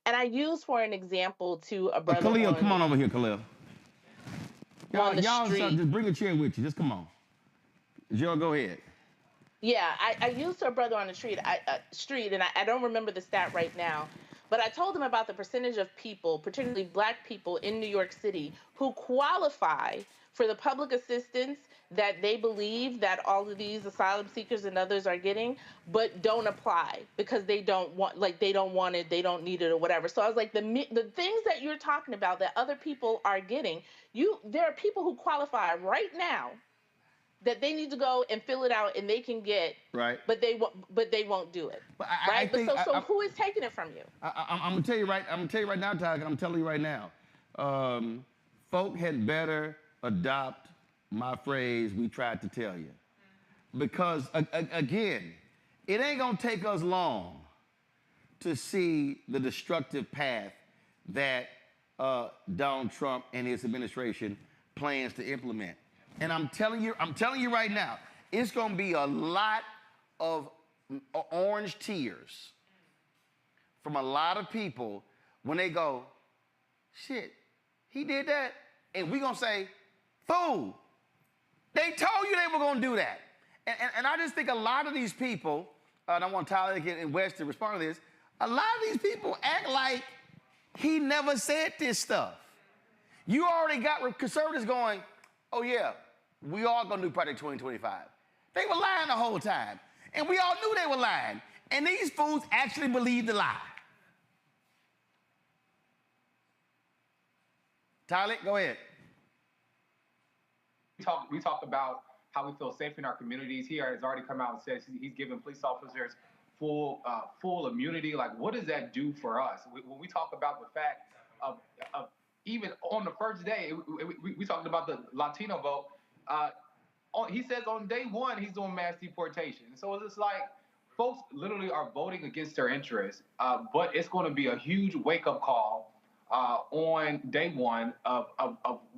And I use for an example to a brother. Khalil, come on over here, Khalil. On the y'all street. Just bring a chair with you. Just come on. Joe, go ahead. Yeah, I used to a brother on the street, and I don't remember the stat right now, but I told him about the percentage of people, particularly Black people in New York City, who qualify for the public assistance that they believe that all of these asylum seekers and others are getting, but don't apply because they don't want it, they don't need it or whatever. So I was like, the things that you're talking about that other people are getting, there are people who qualify right now that they need to go and fill it out and they can get, right, but they won't do it, right? So who is taking it from you? I'm gonna tell you right now, Ty. I'm telling you right now, folk had better adopt my phrase. We tried to tell you, because again, it ain't gonna take us long to see the destructive path that Donald Trump and his administration plans to implement. And I'm telling you right now, it's gonna be a lot of orange tears from a lot of people when they go, shit, he did that. And we gonna say, fool, they told you they were gonna do that. And I just think a lot of these people, and I want Tyler and West to respond to this, a lot of these people act like he never said this stuff. You already got conservatives going, oh yeah, we are gonna do Project 2025. They were lying the whole time. And we all knew they were lying. And these fools actually believed the lie. Tyler, go ahead. We talk about how we feel safe in our communities. He has already come out and said he's giving police officers full immunity. Like, what does that do for us? When we talk about the fact of even on the first day, we talked about the Latino vote. He says on day one he's doing mass deportation. So it's just like folks literally are voting against their interests. But it's going to be a huge wake-up call on day one of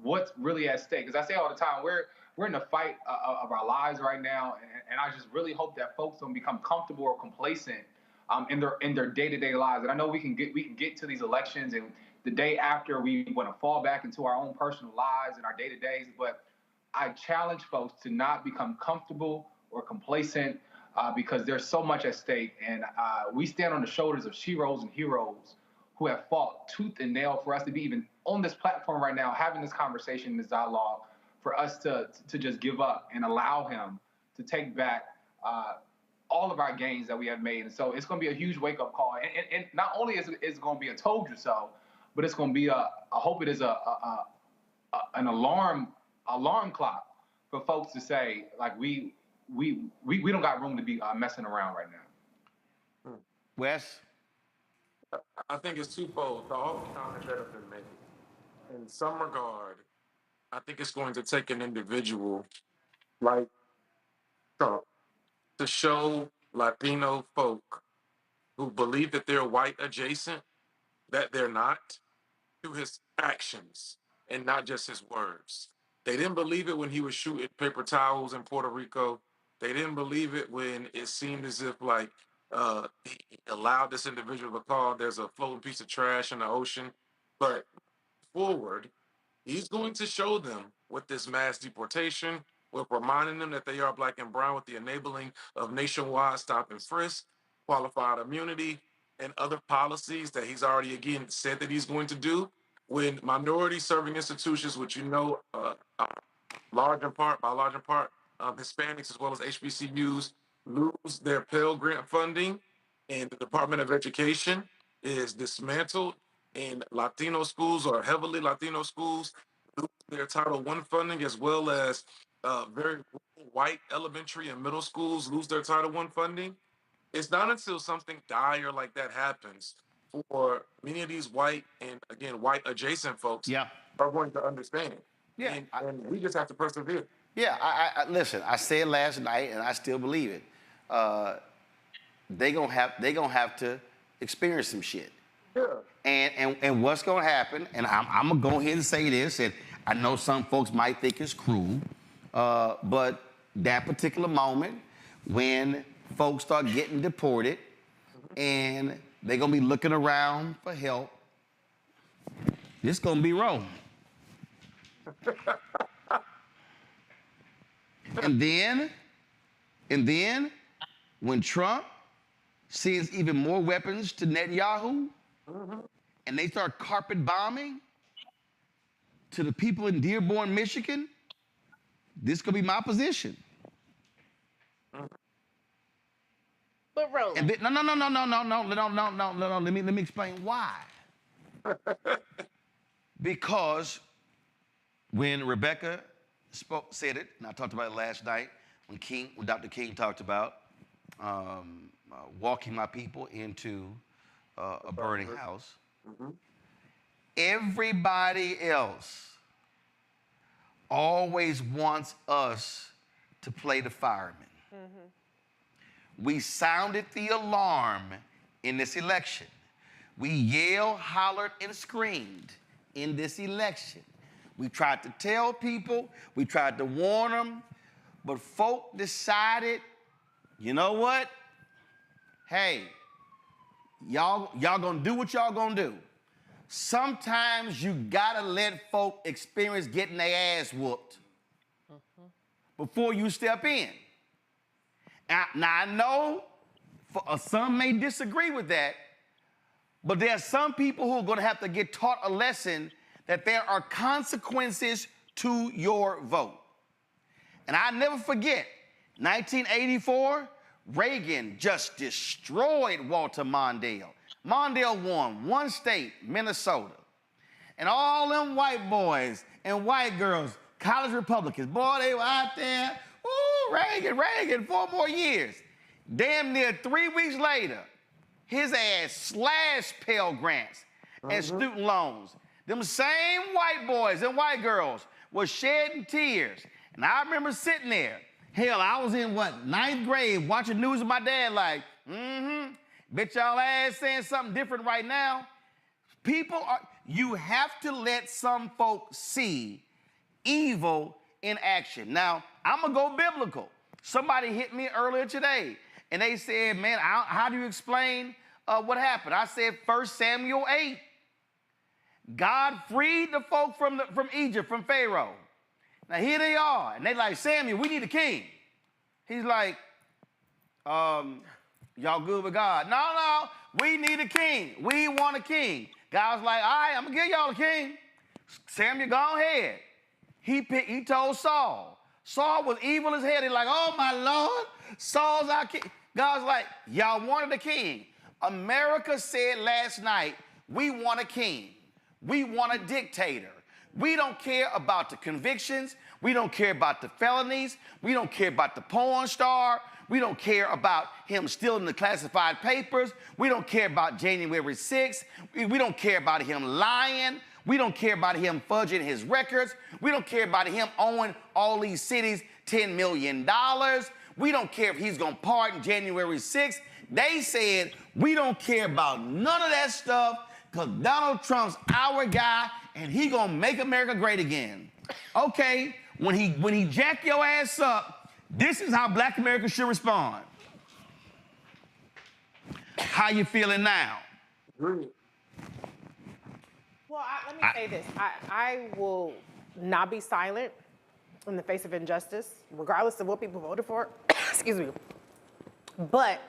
what's really at stake. Because I say all the time, we're in the fight of our lives right now, and I just really hope that folks don't become comfortable or complacent in their day-to-day lives. And I know we can get to these elections, and the day after we want to fall back into our own personal lives and our day-to-days, but I challenge folks to not become comfortable or complacent because there's so much at stake, and we stand on the shoulders of sheroes and heroes who have fought tooth and nail for us to be even on this platform right now, having this conversation, this dialogue, for us to just give up and allow him to take back all of our gains that we have made. And so it's going to be a huge wake-up call. And not only is it going to be a told you so, but it's going to be I hope it is an alarm clock for folks to say, like, we don't got room to be messing around right now. Wes? I think it's twofold. The whole comments that have been made. In some regard, I think it's going to take an individual like Trump to show Latino folk who believe that they're white adjacent that they're not, through his actions and not just his words. They didn't believe it when he was shooting paper towels in Puerto Rico. They didn't believe it when it seemed as if like he allowed this individual to call there's a floating piece of trash in the ocean. But forward, he's going to show them with this mass deportation, with reminding them that they are black and brown, with the enabling of nationwide stop and frisk, qualified immunity, and other policies that he's already again said that he's going to do. When minority serving institutions, which large in part, Hispanics as well as HBCUs lose their Pell Grant funding, and the Department of Education is dismantled, and Latino schools or heavily Latino schools lose their Title I funding, as well as very white elementary and middle schools lose their Title I funding. It's not until something dire like that happens for many of these white and, again, white adjacent folks are going to understand. Yeah. And we just have to persevere. Yeah, I listen, I said last night, and I still believe it. They gonna have to experience some shit. Yeah. And what's gonna happen, and I'm gonna go ahead and say this, and I know some folks might think it's cruel, but that particular moment when folks start getting deported and they're gonna be looking around for help, this gonna be wrong. And then when Trump sends even more weapons to Netanyahu, and they start carpet bombing to the people in Dearborn, Michigan, this could be my position. But Roland. And then, no. Let me explain why. Because when Rebecca said it, and I talked about it last night, when Dr. King talked about walking my people into a burning house, everybody else always wants us to play the fireman. We sounded the alarm in this election. We yelled, hollered, and screamed in this election. We tried to tell people, we tried to warn them, but folk decided, you know what? Hey, y'all gonna do what y'all gonna do. Sometimes you gotta let folk experience getting their ass whooped before you step in. Now I know some may disagree with that, but there are some people who are gonna have to get taught a lesson that there are consequences to your vote. And I never forget, 1984, Reagan just destroyed Walter Mondale. Mondale won one state, Minnesota. And all them white boys and white girls, college Republicans, boy, they were out there, ooh, Reagan, 4 more years. Damn near 3 weeks later, his ass slashed Pell Grants and student loans. Them same white boys and white girls were shedding tears. And I remember sitting there. Hell, I was in, 9th grade, watching news with my dad like, bet y'all ass saying something different right now. You have to let some folks see evil in action. Now, I'm gonna go biblical. Somebody hit me earlier today, and they said, man, how do you explain what happened? I said 1 Samuel 8. God freed the folk from Egypt, from Pharaoh. Now here they are, and they like, Samuel, we need a king. He's like, y'all good with God? No, we need a king. We want a king. God's like, all right, I'm gonna give y'all a king. Samuel, go ahead. He told Saul. Saul was evil as hell. He's like, oh my Lord, Saul's our king. God's like, y'all wanted a king. America said last night, we want a king. We want a dictator. We don't care about the convictions. We don't care about the felonies. We don't care about the porn star. We don't care about him stealing the classified papers. We don't care about January 6th. We don't care about him lying. We don't care about him fudging his records. We don't care about him owing all these cities $10 million. We don't care if he's going to pardon January 6th. They said, we don't care about none of that stuff because Donald Trump's our guy and he going to make America great again. Okay, when he jack your ass up, this is how Black America should respond. How you feeling now? Well, let me say this. I will not be silent in the face of injustice, regardless of what people voted for. Excuse me. But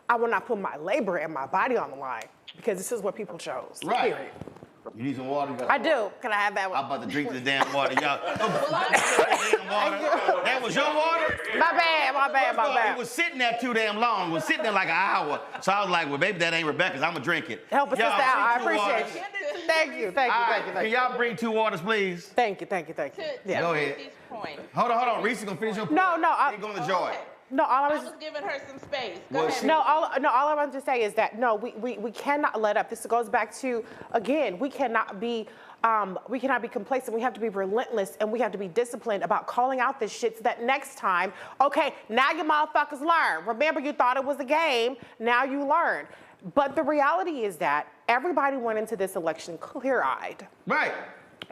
I will not put my labor and my body on the line because this is what people chose. Right. Period. You need some water? I do. Can I have that one? I'm about to drink this damn water, y'all. That was your water? My bad. It was sitting there too damn long. It was sitting there like an hour. So I was like, well, maybe that ain't Rebecca's. I'm going to drink it. Help us out. I appreciate you. Thank you. Can y'all bring 2 waters, please? Thank you. Yeah. Go ahead. Hold on. Reese is going to finish your point. No. You're going to Joy. No, I was giving her some space. Go ahead. All I want to say is that we cannot let up. This goes back to, again, we cannot be complacent. We have to be relentless and we have to be disciplined about calling out this shit so that next time, okay, now you motherfuckers learn. Remember, you thought it was a game. Now you learn. But the reality is that everybody went into this election clear-eyed. Right.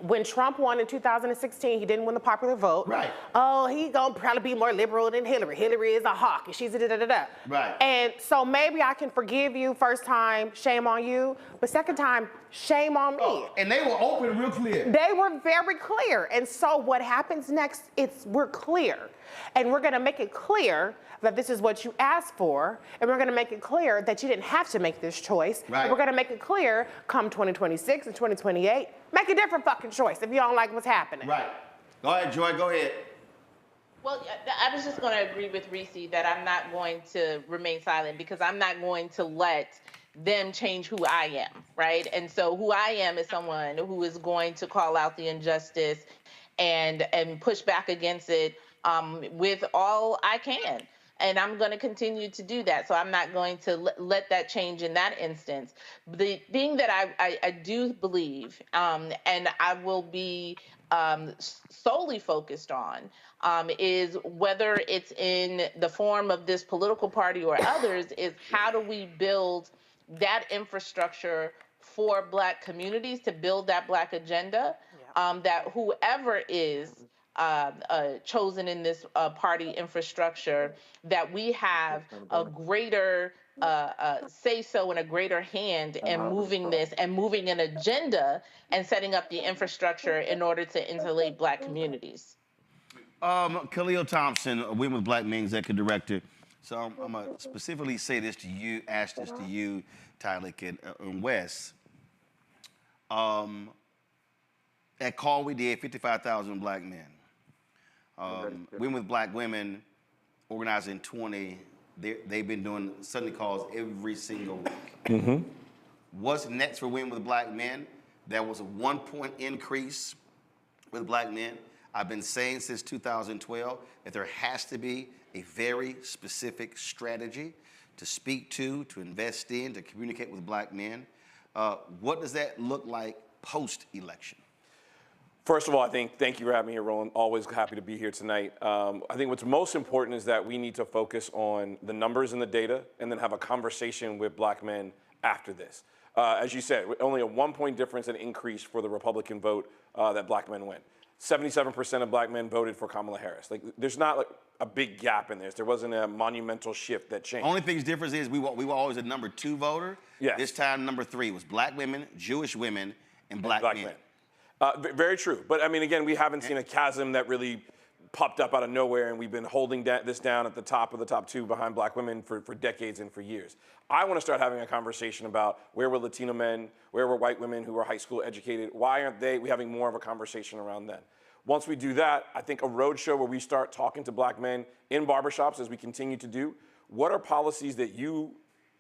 When Trump won in 2016, he didn't win the popular vote. Right. Oh, he gonna probably be more liberal than Hillary. Hillary is a hawk, and she's a da-da-da-da. Right. And so maybe I can forgive you first time, shame on you, but second time, shame on me. And they were open real clear. They were very clear. And so what happens next, we're clear. And we're gonna make it clear that this is what you asked for, and we're gonna make it clear that you didn't have to make this choice. Right. And we're gonna make it clear come 2026 and 2028, make a different fucking choice if you don't like what's happening. Right. Go ahead, Joy, go ahead. Well, I was just going to agree with Reese that I'm not going to remain silent because I'm not going to let them change who I am, right? And so who I am is someone who is going to call out the injustice and push back against it with all I can. And I'm going to continue to do that. So I'm not going to let that change in that instance. The thing that I do believe, and I will be solely focused on is whether it's in the form of this political party or others, is how do we build that infrastructure for Black communities to build that Black agenda, that whoever is chosen in this party infrastructure, that we have a greater say-so and a greater hand in moving this and moving an agenda and setting up the infrastructure in order to insulate Black communities. Khalil Thompson, Women with Black Men Executive Director. So I'm going to specifically say this to you, ask this to you, Tyler and Wes. At call we did 55,000 Black men. Women with Black Women organized in 20. They've been doing Sunday calls every single week. What's next for Women with Black Men? There was a 1-point increase with Black men. I've been saying since 2012 that there has to be a very specific strategy to speak to invest in, to communicate with Black men. What does that look like post-election? First of all, thank you for having me here, Roland. Always happy to be here tonight. I think what's most important is that we need to focus on the numbers and the data and then have a conversation with Black men after this. As you said, only a 1-point difference in increase for the Republican vote that Black men win. 77% of Black men voted for Kamala Harris. Like, there's not like a big gap in this. There wasn't a monumental shift that changed. Only thing's difference is we were always a number 2 voter. Yes. This time, number 3 was Black women, Jewish women, and Black men. Very true. But I mean, again, we haven't seen a chasm that really popped up out of nowhere, and we've been holding this down at the top of the top 2 behind Black women for decades and for years. I want to start having a conversation about where were Latino men, where were white women who were high school educated, why aren't we having more of a conversation around them? Once we do that, I think a roadshow where we start talking to Black men in barbershops, as we continue to do, what are policies that you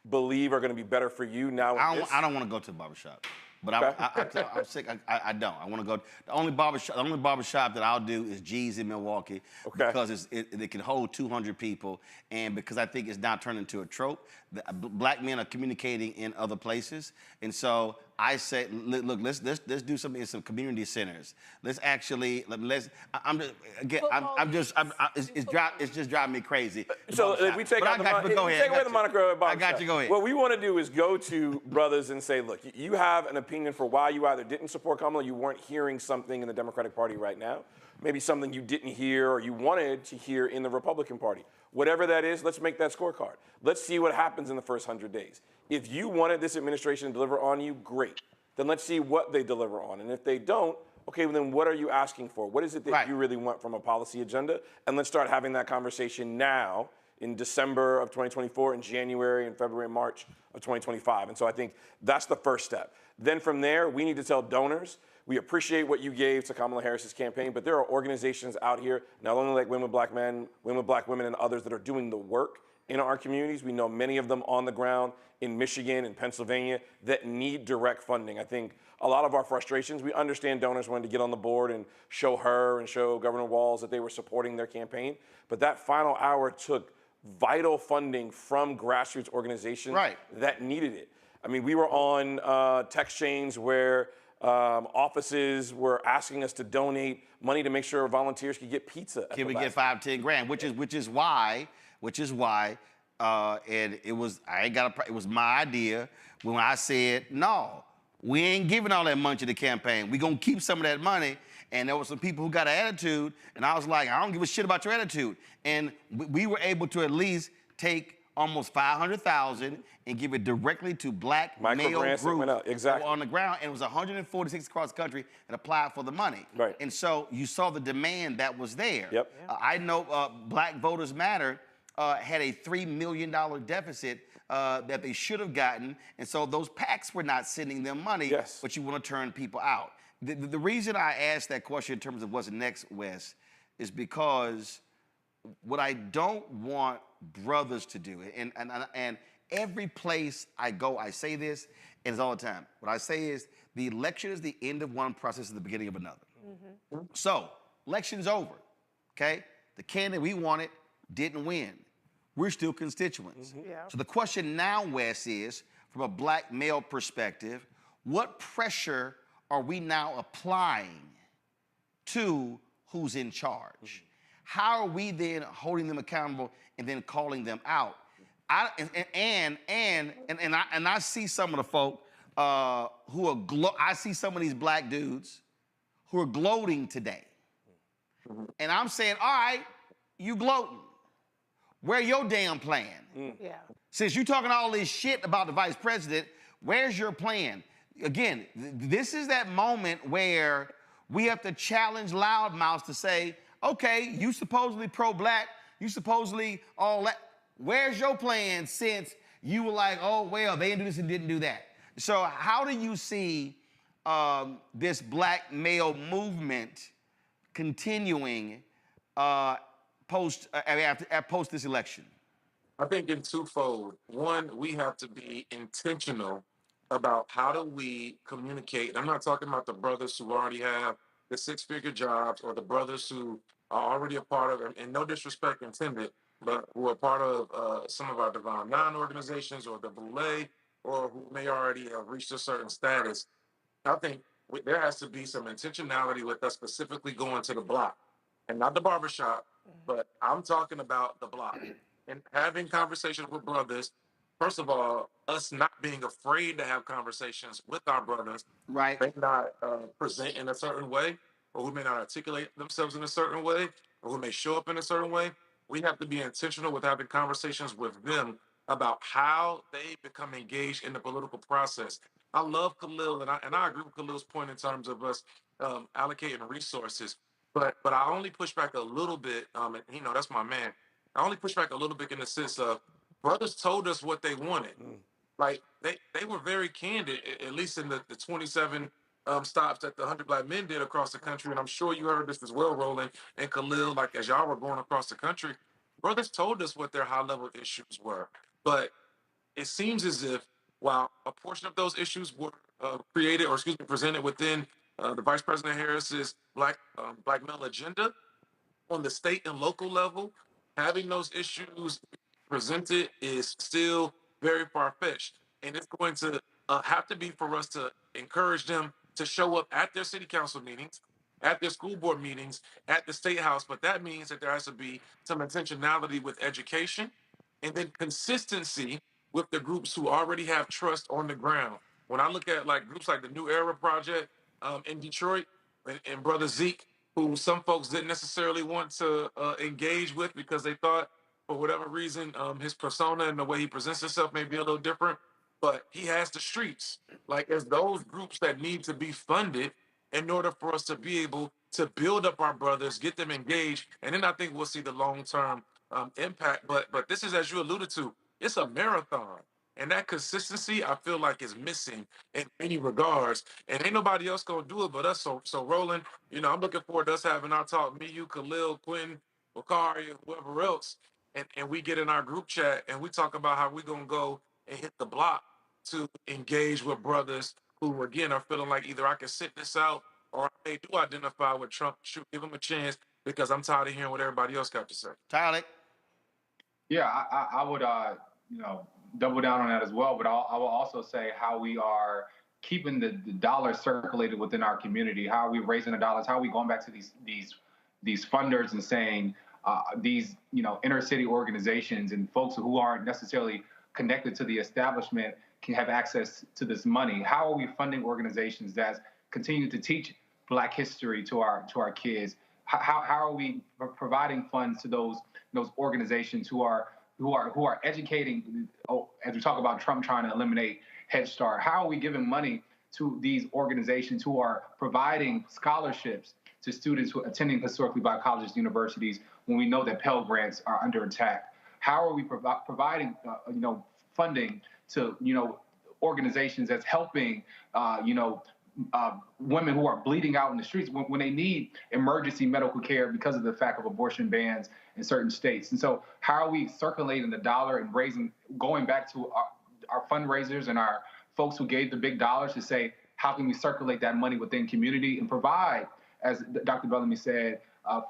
believe are going to be better for you now? I don't want to go to the barbershop. But okay. I'm sick. I don't. I want to go. The only barbershop that I'll do is G's in Milwaukee, because it can hold 200 people, and because I think it's now turned into a trope. Black men are communicating in other places, and so I say, look, let's do something in some community centers. Let's actually it's just driving me crazy. So if we take away the moniker, I got you. Go ahead. What we want to do is go to brothers and say, look, you have an opinion for why you either didn't support Kamala, you weren't hearing something in the Democratic Party right now, maybe something you didn't hear or you wanted to hear in the Republican Party. Whatever that is, let's make that scorecard. Let's see what happens in the first 100 days. If you wanted this administration to deliver on you, great. Then let's see what they deliver on. And if they don't, okay, well then what are you asking for? What is it that you really want from a policy agenda? And let's start having that conversation now in December of 2024, in January and February and March of 2025. And so I think that's the first step. Then from there, we need to tell donors, we appreciate what you gave to Kamala Harris's campaign, but there are organizations out here, not only like Women with Black Men, Women with Black Women, and others that are doing the work in our communities. We know many of them on the ground in Michigan and Pennsylvania that need direct funding. I think a lot of our frustrations, we understand donors wanted to get on the board and show her and show Governor Walz that they were supporting their campaign, but that final hour took vital funding from grassroots organizations that needed it. I mean, we were on text chains where offices were asking us to donate money to make sure volunteers could get pizza. Can we get $5-10 grand? Which is why, and it was it was my idea when I said no, we ain't giving all that money to the campaign. We gonna keep some of that money. And there were some people who got an attitude, and I was like, I don't give a shit about your attitude. And we were able to at least take almost $500,000 and give it directly to Black male groups that were on the ground, and it was 146 across the country that applied for the money. Right. And so you saw the demand that was there. Yep. I know Black Voters Matter had a $3 million deficit that they should have gotten, and so those PACs were not sending them money, but you want to turn people out. The reason I asked that question in terms of what's next, Wes, is because what I don't want brothers to do, and every place I go, I say this, and it's all the time. What I say is the election is the end of one process, is the beginning of another. So, election's over, okay? The candidate we wanted didn't win. We're still constituents. So the question now, Wes, is from a Black male perspective, what pressure are we now applying to who's in charge. How are we then holding them accountable and then calling them out? I see some of the folk who are I see some of these black dudes who are gloating today. And I'm saying, all right, you gloating. Where your damn plan? Yeah. Since you talking all this shit about the vice president, where's your plan? Again, this is that moment where we have to challenge loudmouths to say, okay, you supposedly pro-black, you supposedly all that. Where's your plan since you were like, oh, well, they didn't do this and didn't do that? So how do you see this black male movement continuing post this election? I think in twofold. One, we have to be intentional about how do we communicate. I'm not talking about the brothers who already have the six-figure jobs or the brothers who are already a part of, and no disrespect intended, but who are part of some of our Divine Nine organizations or the Boule, or who may already have reached a certain status. I think there has to be some intentionality with us specifically going to the block, and not the barbershop, but I'm talking about the block and having conversations with brothers. First of all, us not being afraid to have conversations with our brothers. Right. May not present in a certain way, or who may not articulate themselves in a certain way, or who may show up in a certain way. We have to be intentional with having conversations with them about how they become engaged in the political process. I love Khalil, and I agree with Khalil's point in terms of us allocating resources. But I only push back a little bit, and that's my man. I only push back a little bit in the sense of brothers told us what they wanted. Like they were very candid, at least in the 27 stops that the 100 Black Men did across the country. And I'm sure you heard this as well, Roland and Khalil, like as y'all were going across the country, brothers told us what their high level issues were. But it seems as if while a portion of those issues were presented within the Vice President Harris's black male agenda, on the state and local level, having those issues presented is still very far-fetched. And it's going to have to be for us to encourage them to show up at their city council meetings, at their school board meetings, at the state house. But that means that there has to be some intentionality with education and then consistency with the groups who already have trust on the ground. When I look at like groups like the New Era Project in Detroit and Brother Zeke, who some folks didn't necessarily want to engage with because they thought, for whatever reason, his persona and the way he presents himself may be a little different, but he has the streets. Like, as those groups that need to be funded in order for us to be able to build up our brothers, get them engaged, and then I think we'll see the long-term impact. But this is, as you alluded to, it's a marathon. And that consistency, I feel like, is missing in many regards. And ain't nobody else going to do it but us. So Roland, I'm looking forward to us having our talk, me, you, Khalil, Quentin, Bakari, and whoever else. And we get in our group chat and we talk about how we're going to go and hit the block to engage with brothers who, again, are feeling like either I can sit this out or I may do identify with Trump. Shoot, give him a chance because I'm tired of hearing what everybody else got to say. Tyler? Yeah, I would, double down on that as well. But I will also say how we are keeping the dollars circulated within our community. How are we raising the dollars? How are we going back to these funders and saying these inner city organizations and folks who aren't necessarily connected to the establishment can have access to this money? How are we funding organizations that continue to teach Black history to our kids? How are we providing funds to those organizations who are educating? As we talk about Trump trying to eliminate Head Start, how are we giving money to these organizations who are providing scholarships to students who are attending historically Black colleges and universities when we know that Pell Grants are under attack? How are we providing funding to organizations that's helping women who are bleeding out in the streets when they need emergency medical care because of the fact of abortion bans in certain states? And so how are we circulating the dollar and going back to our fundraisers and our folks who gave the big dollars to say, how can we circulate that money within community and provide, as Dr. Bellamy said,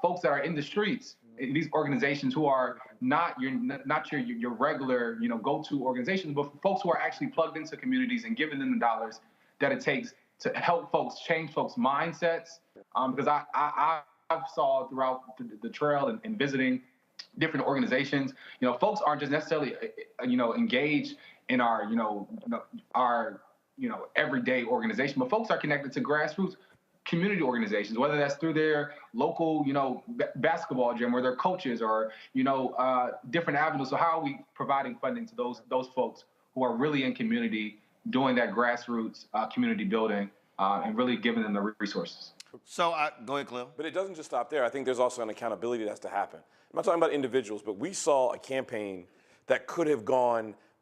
folks that are in the streets, these organizations who are not your regular, go-to organizations, but folks who are actually plugged into communities and giving them the dollars that it takes to help folks change folks' mindsets. Because I saw throughout the trail and visiting different organizations, folks aren't just necessarily, engaged in our, everyday organization, but folks are connected to grassroots community organizations, whether that's through their local, basketball gym or their coaches or, different avenues. So how are we providing funding to those folks who are really in community, doing that grassroots community building and really giving them the resources? So go ahead, Clem. But it doesn't just stop there. I think there's also an accountability that has to happen. I'm not talking about individuals, but we saw a campaign that could have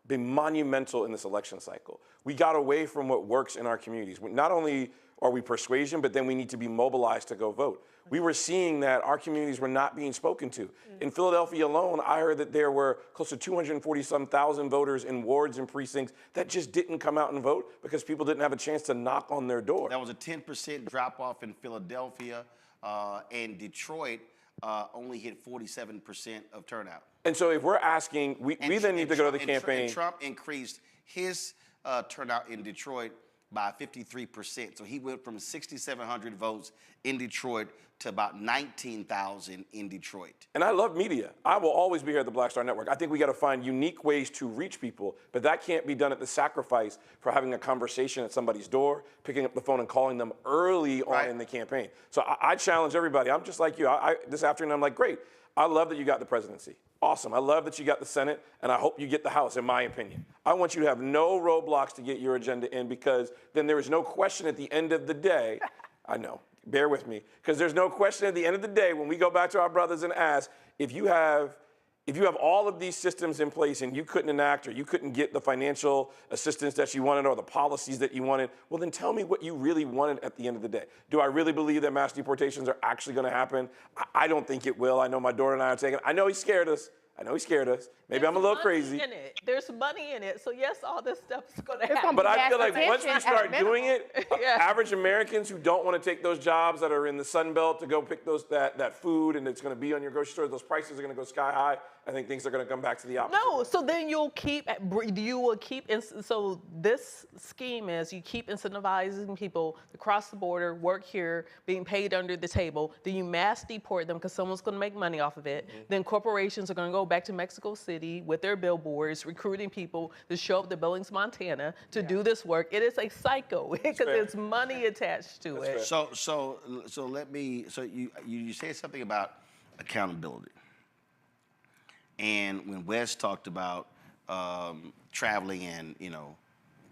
been monumental in this election cycle. We got away from what works in our communities. Not only are we persuasion, but then we need to be mobilized to go vote. We were seeing that our communities were not being spoken to. In Philadelphia alone, I heard that there were close to 240-some thousand voters in wards and precincts that just didn't come out and vote because people didn't have a chance to knock on their door. That was a 10% drop-off in Philadelphia, and Detroit only hit 47% of turnout. And so if we're asking, we then need to go to the campaign. Trump increased his turnout in Detroit by 53%. So he went from 6,700 votes in Detroit to about 19,000 in Detroit. And I love media. I will always be here at the Black Star Network. I think we got to find unique ways to reach people, but that can't be done at the sacrifice for having a conversation at somebody's door, picking up the phone and calling them early on in the campaign. So I challenge everybody. I'm just like you. This afternoon, I'm like, great. I love that you got the presidency. Awesome. I love that you got the Senate, and I hope you get the House, in my opinion. I want you to have no roadblocks to get your agenda in, because then there is no question at the end of the day. I know. Bear with me. Because there's no question at the end of the day when we go back to our brothers and ask, if you have all of these systems in place and you couldn't enact or you couldn't get the financial assistance that you wanted or the policies that you wanted, well, then tell me what you really wanted at the end of the day. Do I really believe that mass deportations are actually going to happen? I don't think it will. I know my daughter and I are taking it. I know he scared us. Maybe I'm a little crazy. There's money in it. So yes, all this stuff is going to happen. But I feel like once we start doing it, average Americans who don't want to take those jobs that are in the Sun Belt to go pick that food and it's going to be on your grocery store, those prices are going to go sky high. I think things are going to come back to the opposite. No, so then you will keep, so this scheme is you keep incentivizing people to cross the border, work here, being paid under the table, then you mass deport them because someone's going to make money off of it. Then corporations are going to go back to Mexico City with their billboards, recruiting people to show up to Billings, Montana to do this work. It is a cycle because there's money attached to it. So you said something about accountability. And when Wes talked about traveling and,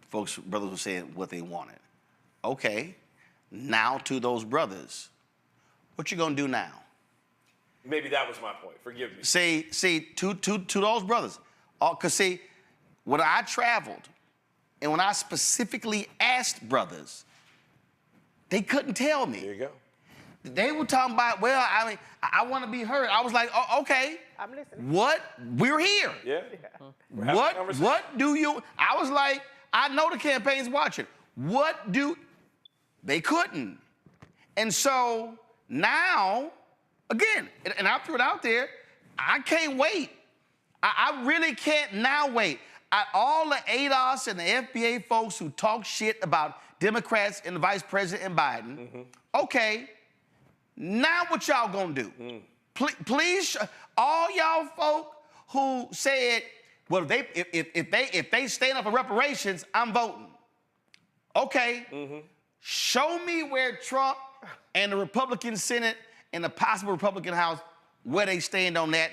brothers were saying what they wanted. Okay, now to those brothers, what you gonna do now? Maybe that was my point. Forgive me. See, to those brothers. Because see, when I traveled and when I specifically asked brothers, they couldn't tell me. There you go. They were talking about, well, I want to be heard. I was like, oh, okay. I'm listening. What? We're here. Yeah. What do you? I was like, I know the campaign's watching. What do? They couldn't. And so now, again, and I threw it out there, I can't wait. I really can't now wait. All the ADOS and the FBA folks who talk shit about Democrats and the Vice President and Biden, okay, now what y'all gonna do? Please, all y'all folk who said, well, if they stand up for reparations, I'm voting. Okay, show me where Trump and the Republican Senate and the possible Republican House, where they stand on that.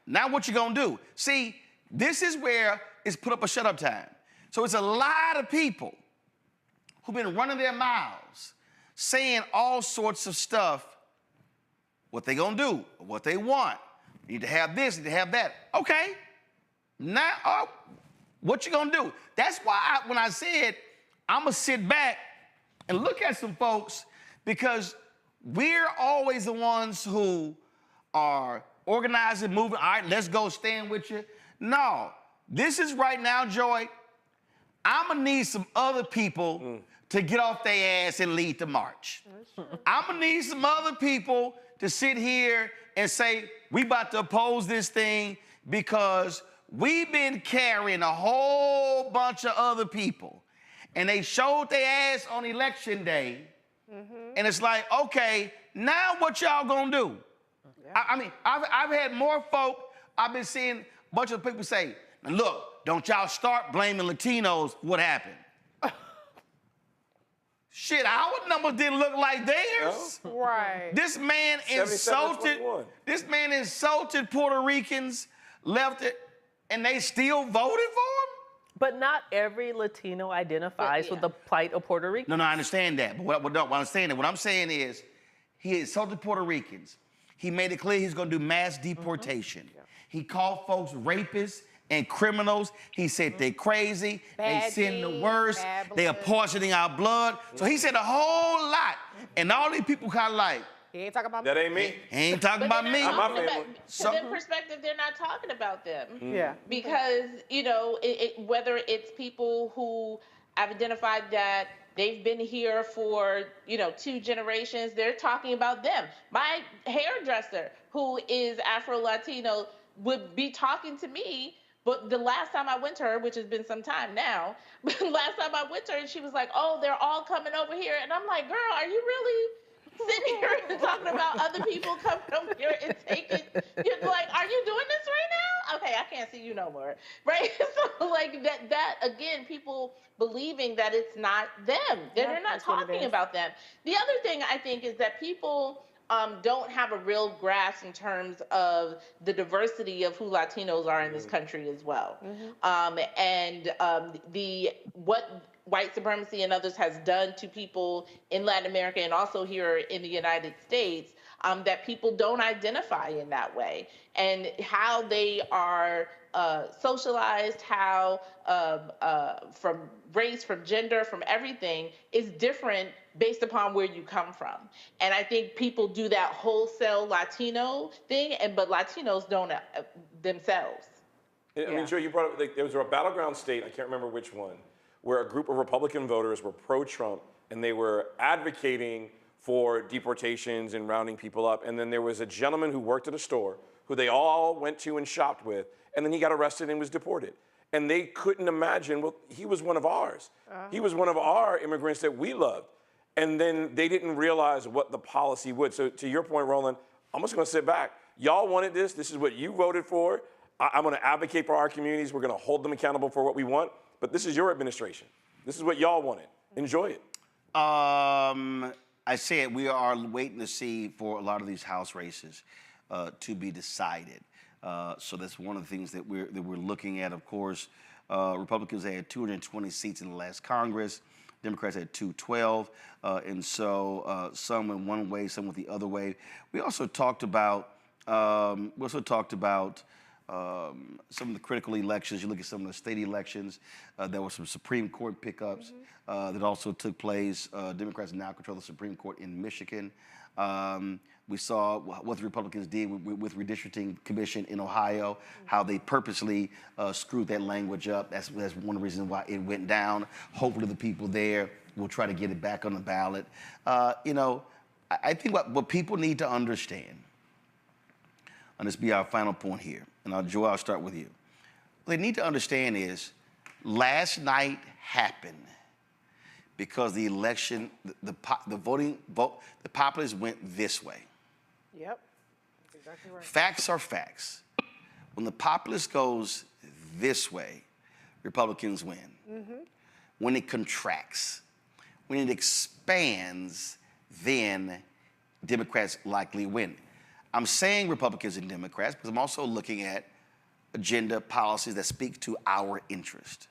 Now what you gonna do? See, this is where it's put up a shut up time. So it's a lot of people who've been running their mouths, saying all sorts of stuff, what they gonna do, what they want. You need to have this, you need to have that. Okay, now what you gonna do? That's why when I said I'm gonna sit back and look at some folks, because we're always the ones who are organizing, moving, all right, let's go stand with you. No, this is right now, Joy, I'm gonna need some other people to get off their ass and lead the march. I'm gonna need some other people to sit here and say, we about to oppose this thing because we've been carrying a whole bunch of other people. and they showed their ass on election day, and it's like, okay, now what y'all gonna do? I mean, I've had more folk, I've been seeing a bunch of people say, look, don't y'all start blaming Latinos for what happened. Shit, our numbers didn't look like theirs. No. Right. This man insulted Puerto Ricans, left it, and they still voted for him? But not every Latino identifies with the plight of Puerto Rico. No, I understand that. But what I'm saying is, he insulted Puerto Ricans. He made it clear he's going to do mass deportation. He called folks rapists and criminals. He said they're crazy, they sin the worst, they are poisoning our blood. So he said a whole lot. And all these people kind of like, he ain't talking about me. That ain't me. He ain't talking about me. To their perspective, they're not talking about them. Yeah. Because, you know, whether it's people who have identified that they've been here for, you know, 2 generations, they're talking about them. My hairdresser, who is Afro-Latino, would be talking to me. But the last time I went to her, which has been some time now, but last time I went to her, and she was like, oh, they're all coming over here. And I'm like, girl, are you really sitting here and talking about other people coming over here and taking, you're like, are you doing this right now? Okay, I can't see you no more, right? So like that again, people believing that it's not them, they're not talking about them. The other thing I think is that people don't have a real grasp in terms of the diversity of who Latinos are in this country as well. What white supremacy and others has done to people in Latin America and also here in the United States, that people don't identify in that way, and how they are socialized, how from race, from gender, from everything is different based upon where you come from. And I think people do that wholesale Latino thing, but Latinos don't themselves. I mean, Joe, you brought up, there was a battleground state, I can't remember which one, where a group of Republican voters were pro-Trump and they were advocating for deportations and rounding people up. And then there was a gentleman who worked at a store who they all went to and shopped with, and then he got arrested and was deported. And they couldn't imagine, well, he was one of ours. He was one of our immigrants that we loved. And then they didn't realize what the policy would. So to your point, Roland, I'm just gonna sit back. Y'all wanted this. This is what you voted for. I'm gonna advocate for our communities. We're gonna hold them accountable for what we want. But this is your administration. This is what y'all wanted. Enjoy it. I said we are waiting to see for a lot of these House races to be decided. So that's one of the things that we're looking at. Of course, Republicans had 220 seats in the last Congress. Democrats had 212, and so some went one way, some went the other way. We also talked about some of the critical elections. You look at some of the state elections. There were some Supreme Court pickups that also took place. Democrats now control the Supreme Court in Michigan. We saw what the Republicans did with redistricting commission in Ohio, how they purposely screwed that language up. That's one of the reasons why it went down. Hopefully the people there will try to get it back on the ballot. You know, I think what people need to understand, and this be our final point here, and Joe, I'll start with you. What they need to understand is last night happened because the election, the populists went this way. Yep, that's exactly right. Facts are facts. When the populist goes this way, Republicans win. When it contracts, when it expands, then Democrats likely win. I'm saying Republicans and Democrats because I'm also looking at agenda policies that speak to our interest.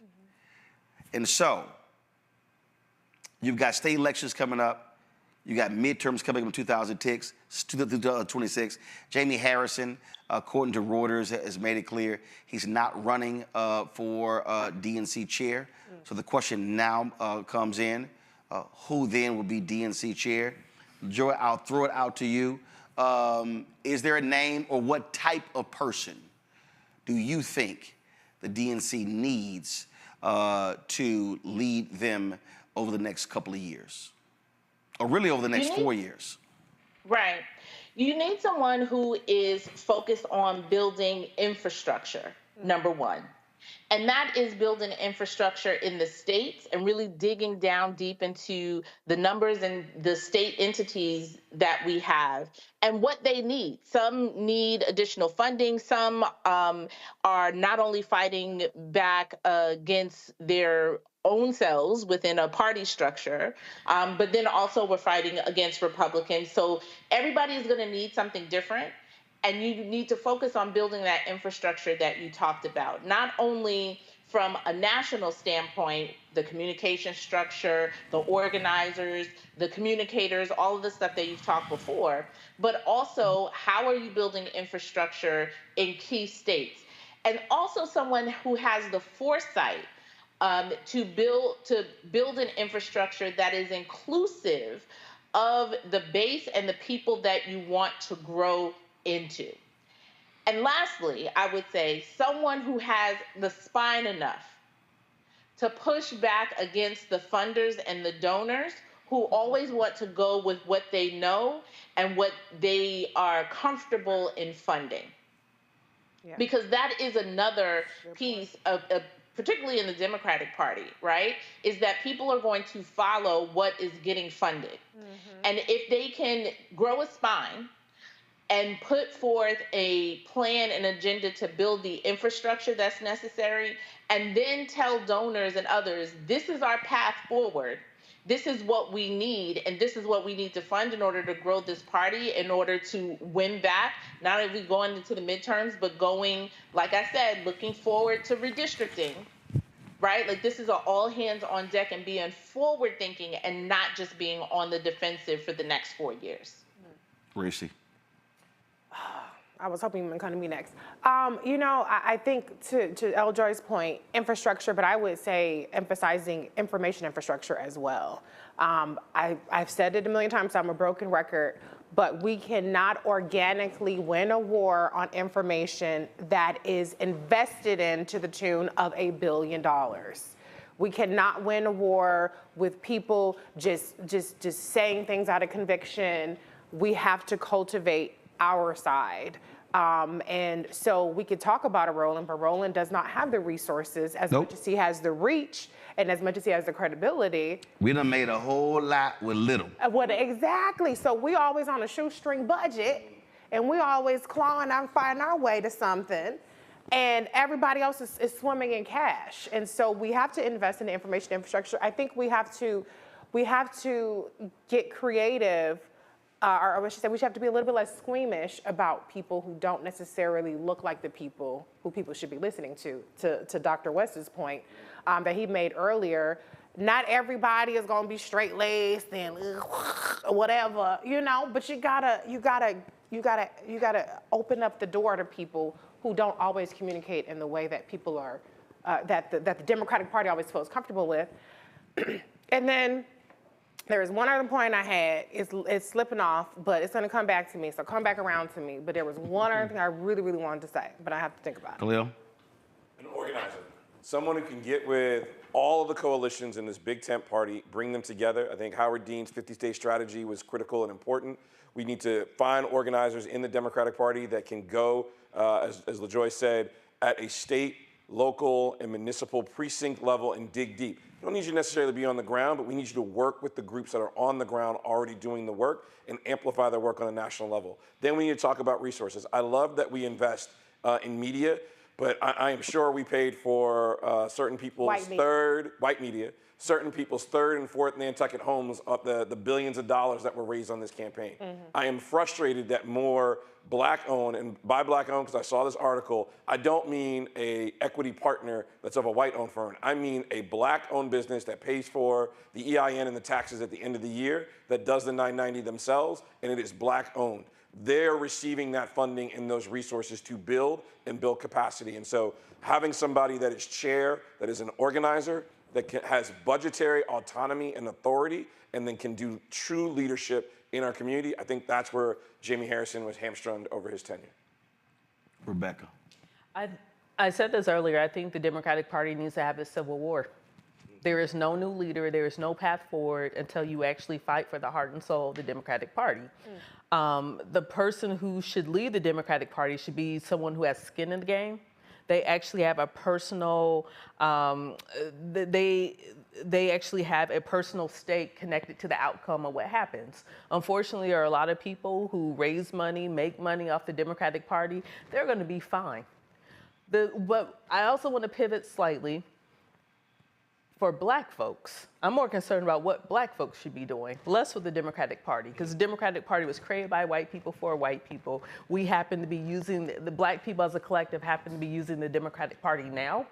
And so, you've got state elections coming up. You got midterms coming up in 2026. Jamie Harrison, according to Reuters, has made it clear he's not running for DNC chair. So the question now comes in, who then will be DNC chair? Joy, I'll throw it out to you. Is there a name or what type of person do you think the DNC needs to lead them over the next couple of years? Or really over the next 4 years? Right. You need someone who is focused on building infrastructure, number one. And that is building infrastructure in the states and really digging down deep into the numbers and the state entities that we have and what they need. Some need additional funding. Some are not only fighting back against their own selves within a party structure, but then also we're fighting against Republicans. So everybody is going to need something different. And you need to focus on building that infrastructure that you talked about, not only from a national standpoint, the communication structure, the organizers, the communicators, all of the stuff that you've talked before, but also how are you building infrastructure in key states? And also someone who has the foresight to build an infrastructure that is inclusive of the base and the people that you want to grow into. And lastly, I would say someone who has the spine enough to push back against the funders and the donors who always want to go with what they know and what they are comfortable in funding. Yeah. Because that is another piece of particularly in the Democratic Party, right, is that people are going to follow what is getting funded. Mm-hmm. And if they can grow a spine and put forth a plan and agenda to build the infrastructure that's necessary, and then tell donors and others, this is our path forward, this is what we need, and this is what we need to fund in order to grow this party, in order to win back, not only going into the midterms, but going, like I said, looking forward to redistricting, right? Like this is an all hands on deck and being forward thinking and not just being on the defensive for the next 4 years. Reese. I was hoping you were going to be next. I think to El Joy's point, infrastructure, but I would say emphasizing information infrastructure as well. I've said it a million times, so I'm a broken record, but we cannot organically win a war on information that is invested in to the tune of $1 billion. We cannot win a war with people just saying things out of conviction. We have to cultivate our side. And so we could talk about a Roland, but Roland does not have the resources as much as he has the reach and as much as he has the credibility. We done made a whole lot with little. Exactly. So we always on a shoestring budget and we always clawing and finding our way to something. And everybody else is swimming in cash. And so we have to invest in the information infrastructure. I think we have to get creative. Or I should say, we should have to be a little bit less squeamish about people who don't necessarily look like the people who people should be listening to Dr. West's point that he made earlier. Not everybody is going to be straight-laced and whatever, but you gotta open up the door to people who don't always communicate in the way that people are, that the Democratic Party always feels comfortable with. And then there is one other point I had. It's slipping off, but it's going to come back to me. So come back around to me. But there was one other thing I really, really wanted to say, but I have to think about it. Khalil? An organizer. Someone who can get with all of the coalitions in this big tent party, bring them together. I think Howard Dean's 50-state strategy was critical and important. We need to find organizers in the Democratic Party that can go, as LaJoy said, at a state, local, and municipal precinct level and dig deep. We don't need you necessarily to be on the ground, but we need you to work with the groups that are on the ground already doing the work and amplify their work on a national level. Then we need to talk about resources. I love that we invest in media, but I am sure we paid for certain people's certain people's third and fourth Nantucket homes of the billions of dollars that were raised on this campaign. Mm-hmm. I am frustrated that more Black-owned, and by Black-owned, because I saw this article, I don't mean a equity partner that's of a white-owned firm. I mean a Black-owned business that pays for the EIN and the taxes at the end of the year, that does the 990 themselves, and it is Black-owned. They're receiving that funding and those resources to build and build capacity. And so having somebody that is chair, that is an organizer, that has budgetary autonomy and authority, and then can do true leadership in our community, I think that's where Jamie Harrison was hamstrung over his tenure. Rebecca. I said this earlier, I think the Democratic Party needs to have a civil war. There is no new leader, there is no path forward until you actually fight for the heart and soul of the Democratic Party. The person who should lead the Democratic Party should be someone who has skin in the game, They actually have a personal, they actually have a personal stake connected to the outcome of what happens. Unfortunately, there are a lot of people who raise money, make money off the Democratic Party. They're going to be fine. But I also want to pivot slightly. For Black folks, I'm more concerned about what Black folks should be doing, less with the Democratic Party, because the Democratic Party was created by white people for white people. We happen to be using, the Black people as a collective happen to be using the Democratic Party now,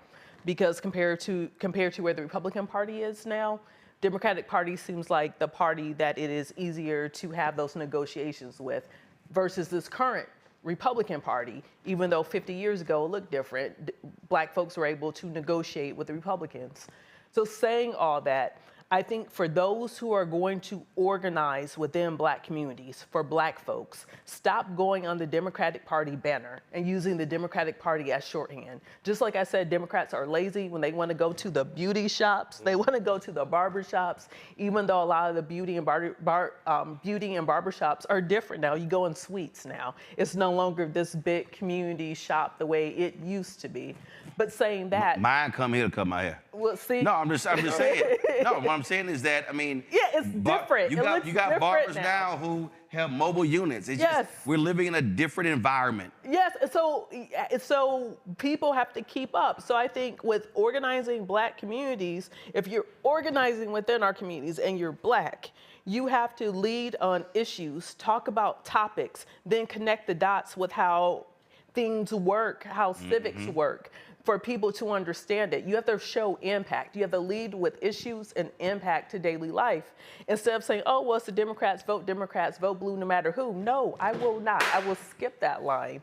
because compared to where the Republican Party is now, Democratic Party seems like the party that it is easier to have those negotiations with versus this current Republican Party, even though 50 years ago it looked different. Black folks were able to negotiate with the Republicans. So saying all that, I think for those who are going to organize within Black communities, for Black folks, stop going on the Democratic Party banner and using the Democratic Party as shorthand. Just like I said, Democrats are lazy when they want to go to the beauty shops, they want to go to the barber shops, even though a lot of the beauty and barber shops are different now. You go in suites now. It's no longer this big community shop the way it used to be. But saying that, mine come here to cut my hair. Well, see, no, I'm just saying. No, what I'm saying is that, I mean, yeah, it's different. You got barbers now who have mobile units. It's yes. just, we're living in a different environment. Yes, so people have to keep up. So I think with organizing Black communities, if you're organizing within our communities and you're Black, you have to lead on issues, talk about topics, then connect the dots with how things work, how civics work, for people to understand it. You have to show impact. You have to lead with issues and impact to daily life. Instead of saying, oh, well, it's the Democrats, vote blue no matter who. No, I will not. I will skip that line.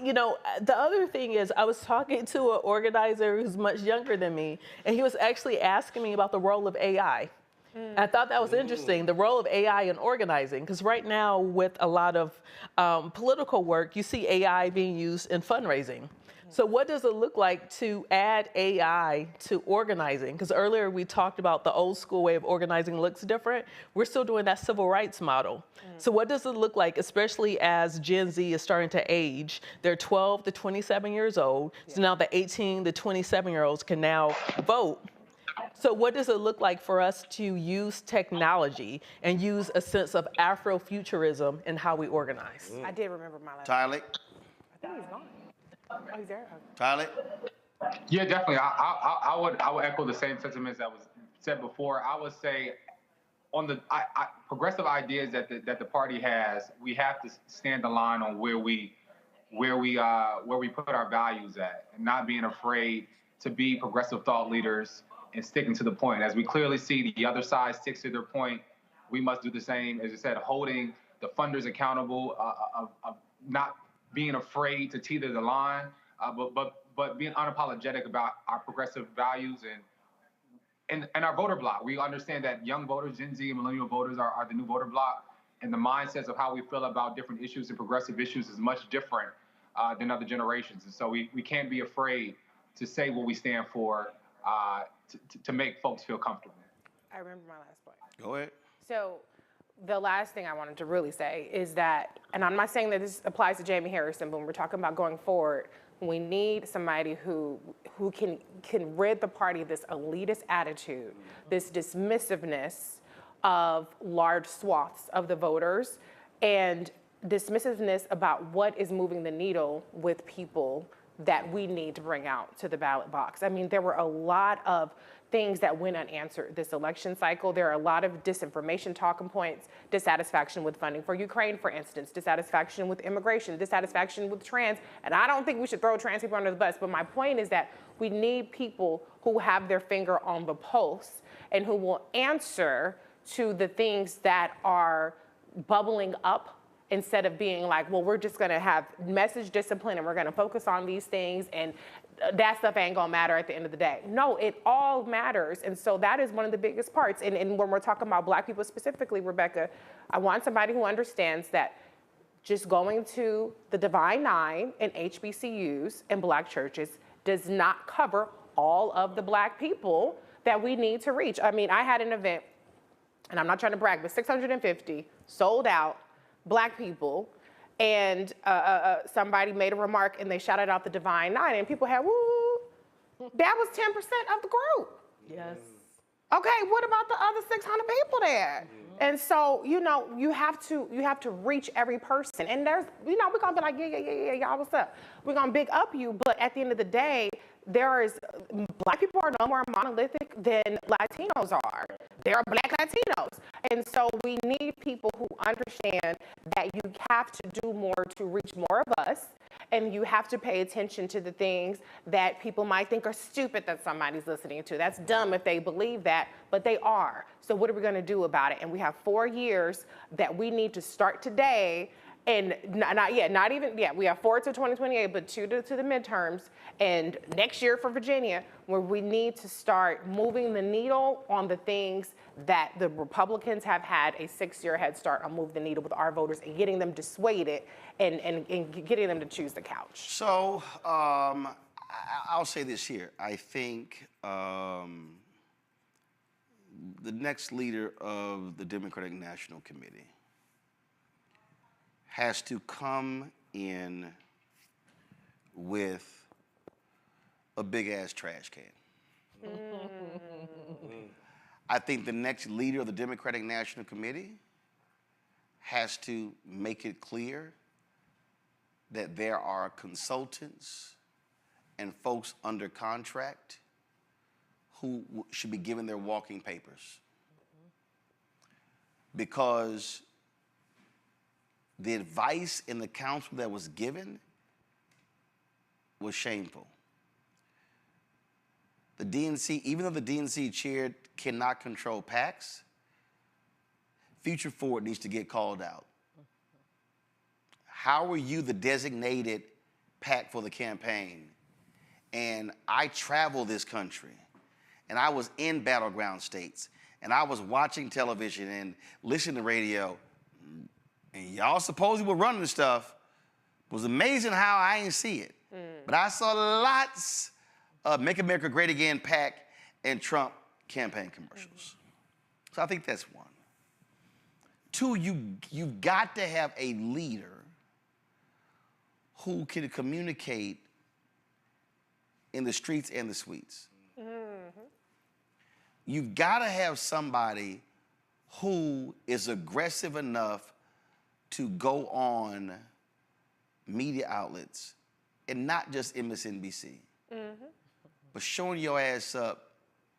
You know, the other thing is I was talking to an organizer who's much younger than me, and he was actually asking me about the role of AI. I thought that was interesting, the role of AI in organizing, because right now with a lot of political work, you see AI being used in fundraising. So what does it look like to add AI to organizing? Because earlier we talked about the old school way of organizing looks different. We're still doing that civil rights model. So what does it look like, especially as Gen Z is starting to age? They're 12 to 27 years old. So now the 18 to 27-year-olds can now vote. So what does it look like for us to use technology and use a sense of Afrofuturism in how we organize? I did remember my last. Tyler? I think he's gone. Oh, he's there. Tyler? Yeah, definitely. I would echo the same sentiments that was said before. I would say on the progressive ideas that the party has, we have to stand the line on where we put our values at, and not being afraid to be progressive thought leaders and sticking to the point. As we clearly see the other side sticks to their point, we must do the same. As you said, holding the funders accountable, of not being afraid to tether the line, but being unapologetic about our progressive values and our voter bloc. We understand that young voters, Gen Z and millennial voters are the new voter bloc, and the mindsets of how we feel about different issues and progressive issues is much different than other generations. And so we can't be afraid to say what we stand for, to make folks feel comfortable. I remember my last point. Go ahead. So the last thing I wanted to really say is that, and I'm not saying that this applies to Jamie Harrison, but when we're talking about going forward, we need somebody who can rid the party of this elitist attitude, this dismissiveness of large swaths of the voters, and dismissiveness about what is moving the needle with people that we need to bring out to the ballot box. I mean, there were a lot of things that went unanswered this election cycle. There are a lot of disinformation talking points, dissatisfaction with funding for Ukraine, for instance, dissatisfaction with immigration, dissatisfaction with trans. And I don't think we should throw trans people under the bus, but my point is that we need people who have their finger on the pulse and who will answer to the things that are bubbling up, instead of being like, well, we're just gonna have message discipline and we're gonna focus on these things and that stuff ain't gonna matter at the end of the day. No, it all matters. And so that is one of the biggest parts. And when we're talking about Black people specifically, Rebecca, I want somebody who understands that just going to the Divine Nine and HBCUs and Black churches does not cover all of the Black people that we need to reach. I mean, I had an event, and I'm not trying to brag, but 650 sold out Black people and somebody made a remark and they shouted out the Divine Nine, and people had, woo, that was 10% of the group. Yes. Okay, what about the other 600 people there? And so, you know, you have to reach every person. And there's, you know, we're gonna be like, yeah, y'all, what's up? We're gonna big up you, but at the end of the day, Black people are no more monolithic than Latinos are. There are Black Latinos. And so we need people who understand that you have to do more to reach more of us, and you have to pay attention to the things that people might think are stupid that somebody's listening to. That's dumb if they believe that, but they are. So what are we gonna do about it? And we have 4 years that we need to start today. And we have 4 to 2028, but 2 to the midterms, and next year for Virginia, where we need to start moving the needle on the things that the Republicans have had a 6-year head start on moving the needle with our voters and getting them dissuaded and getting them to choose the couch. So I'll say this here. I think the next leader of the Democratic National Committee has to come in with a big-ass trash can. I think the next leader of the Democratic National Committee has to make it clear that there are consultants and folks under contract who should be given their walking papers. Because the advice and the counsel that was given was shameful. The DNC, even though the DNC chair cannot control PACs, Future Forward needs to get called out. How are you the designated PAC for the campaign? And I travel this country, and I was in battleground states, and I was watching television and listening to radio, and y'all supposedly were running stuff. It was amazing how I didn't see it. But I saw lots of Make America Great Again PAC and Trump campaign commercials. So I think that's one. 2, you've got to have a leader who can communicate in the streets and the suites. You've got to have somebody who is aggressive enough to go on media outlets, and not just MSNBC, but showing your ass up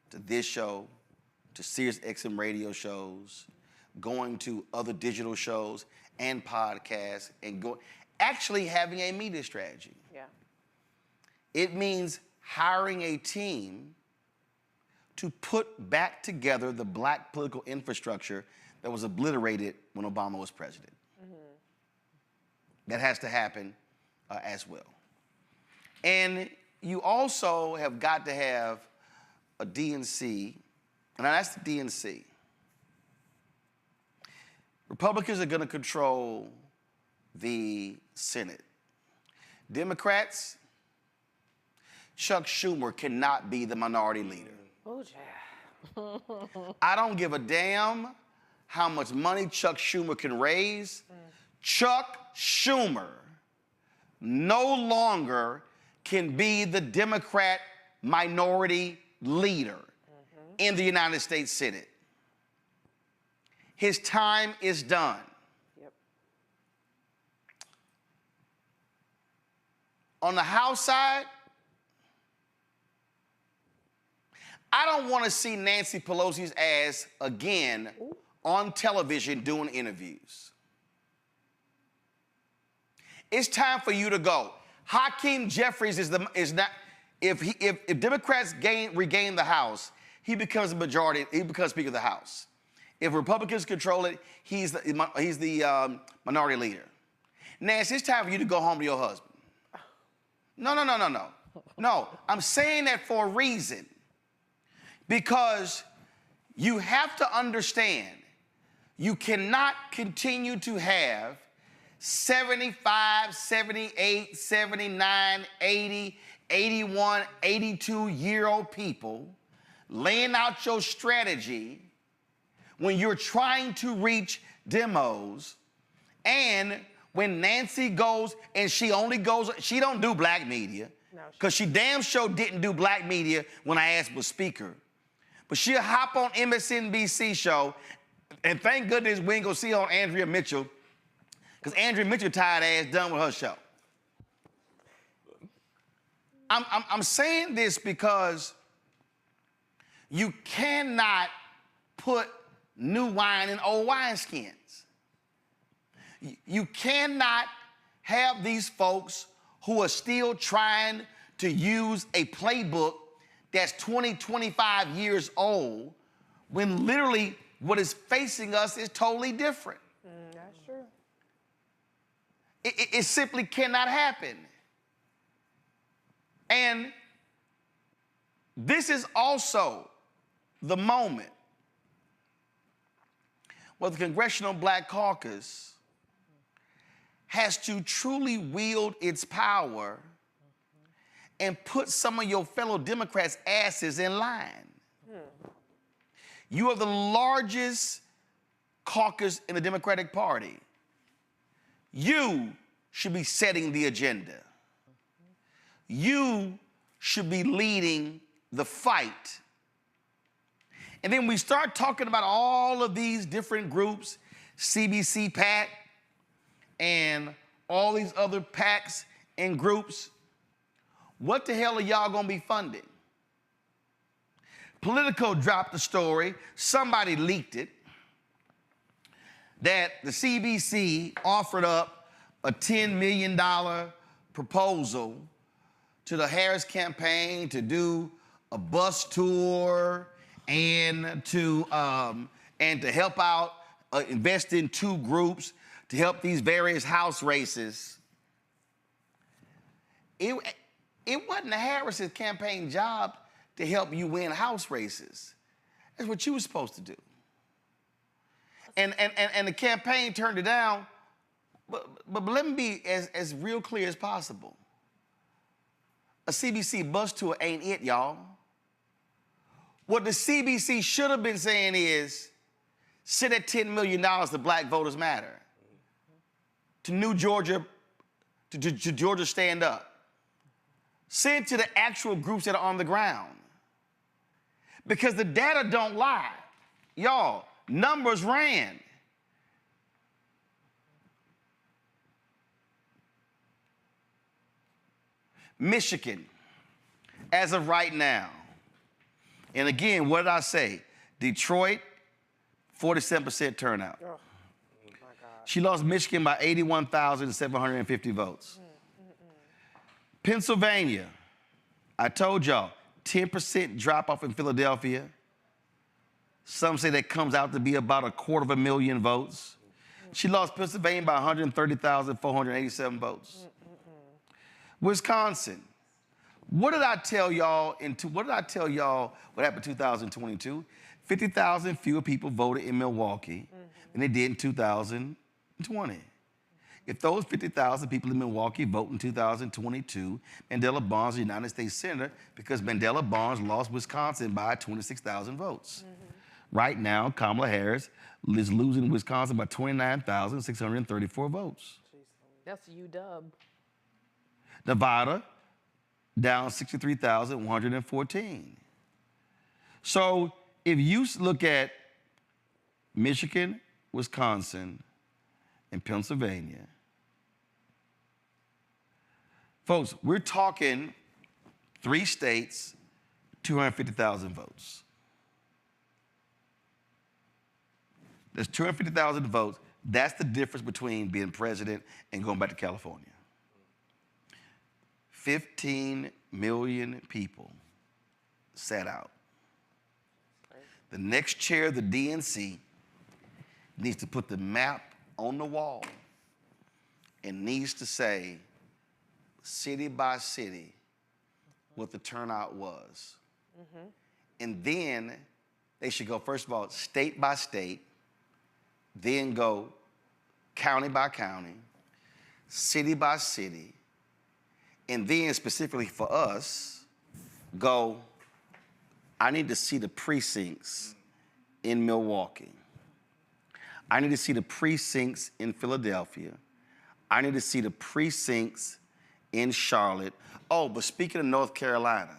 to this show, to Sirius XM radio shows, going to other digital shows and podcasts, and actually having a media strategy. Yeah. It means hiring a team to put back together the Black political infrastructure that was obliterated when Obama was president. That has to happen as well. And you also have got to have a DNC, and that's the DNC. Republicans are going to control the Senate. Democrats, Chuck Schumer cannot be the minority leader. Oh, yeah. I don't give a damn how much money Chuck Schumer can raise. Chuck Schumer no longer can be the Democrat minority leader in the United States Senate. His time is done. Yep. On the House side, I don't want to see Nancy Pelosi's ass again on television doing interviews. It's time for you to go. Hakeem Jeffries is not. If Democrats regain the House, he becomes the majority. He becomes Speaker of the House. If Republicans control it, he's the minority leader. Nancy, it's time for you to go home to your husband. No, I'm saying that for a reason. Because you have to understand, you cannot continue to have 75, 78, 79, 80, 81, 82-year-old people laying out your strategy when you're trying to reach demos, and when Nancy goes and she don't do black media, because she damn sure didn't do black media when I asked was speaker. But she'll hop on MSNBC show, and thank goodness we ain't gonna see her on Andrea Mitchell, because Andrea Mitchell tired ass done with her show. I'm saying this because you cannot put new wine in old wineskins. You cannot have these folks who are still trying to use a playbook that's 20, 25 years old when literally what is facing us is totally different. That's true. It simply cannot happen. And this is also the moment where the Congressional Black Caucus has to truly wield its power and put some of your fellow Democrats' asses in line. You are the largest caucus in the Democratic Party. You should be setting the agenda. You should be leading the fight. And then we start talking about all of these different groups, CBC PAC, and all these other PACs and groups. What the hell are y'all gonna be funding? Politico dropped the story, somebody leaked it, that the CBC offered up a $10 million proposal to the Harris campaign to do a bus tour and to help out, invest in 2 groups to help these various House races. It wasn't the Harris' campaign job to help you win House races. That's what you were supposed to do. And the campaign turned it down, but let me be as real clear as possible. A CBC bus tour ain't it, y'all. What the CBC should have been saying is, send that $10 million to Black Voters Matter, to New Georgia, to Georgia Stand Up. Send to the actual groups that are on the ground. Because the data don't lie. Y'all, numbers ran. Michigan, as of right now, and again, what did I say? Detroit, 47% turnout. Oh, my God. She lost Michigan by 81,750 votes. Pennsylvania, I told y'all, 10% drop off in Philadelphia. Some say that comes out to be about 250,000 votes. She lost Pennsylvania by 130,487 votes. Wisconsin, what did I tell y'all what happened in 2022? 50,000 fewer people voted in Milwaukee than they did in 2020. If those 50,000 people in Milwaukee vote in 2022, Mandela Barnes is United States Senator because Mandela Barnes lost Wisconsin by 26,000 votes. Right now, Kamala Harris is losing Wisconsin by 29,634 votes. That's UW. Nevada, down 63,114. So if you look at Michigan, Wisconsin, and Pennsylvania, folks, we're talking 3 states, 250,000 votes. There's 250,000 votes. That's the difference between being president and going back to California. 15 million people sat out. The next chair of the DNC needs to put the map on the wall and needs to say, city by city, what the turnout was. And then they should go, first of all, state by state, then go county by county, city by city, and then specifically for us, go, I need to see the precincts in Milwaukee. I need to see the precincts in Philadelphia. I need to see the precincts in Charlotte. Oh, but speaking of North Carolina,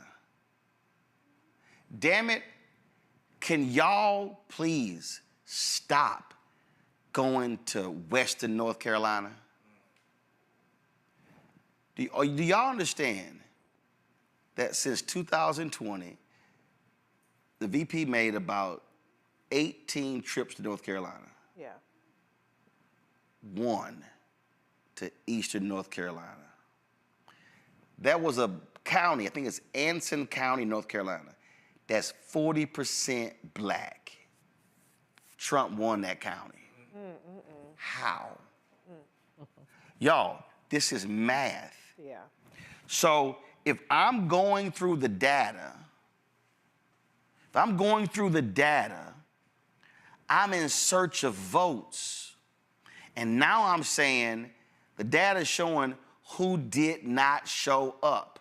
damn it, can y'all please stop going to Western North Carolina? Do y'all understand that since 2020, the VP made about 18 trips to North Carolina? Yeah. 1 to Eastern North Carolina. That was a county, I think it's Anson County, North Carolina, that's 40% black. Trump won that county. How? Y'all, this is math. Yeah. So if I'm going through the data, I'm in search of votes. And now I'm saying the data is showing who did not show up.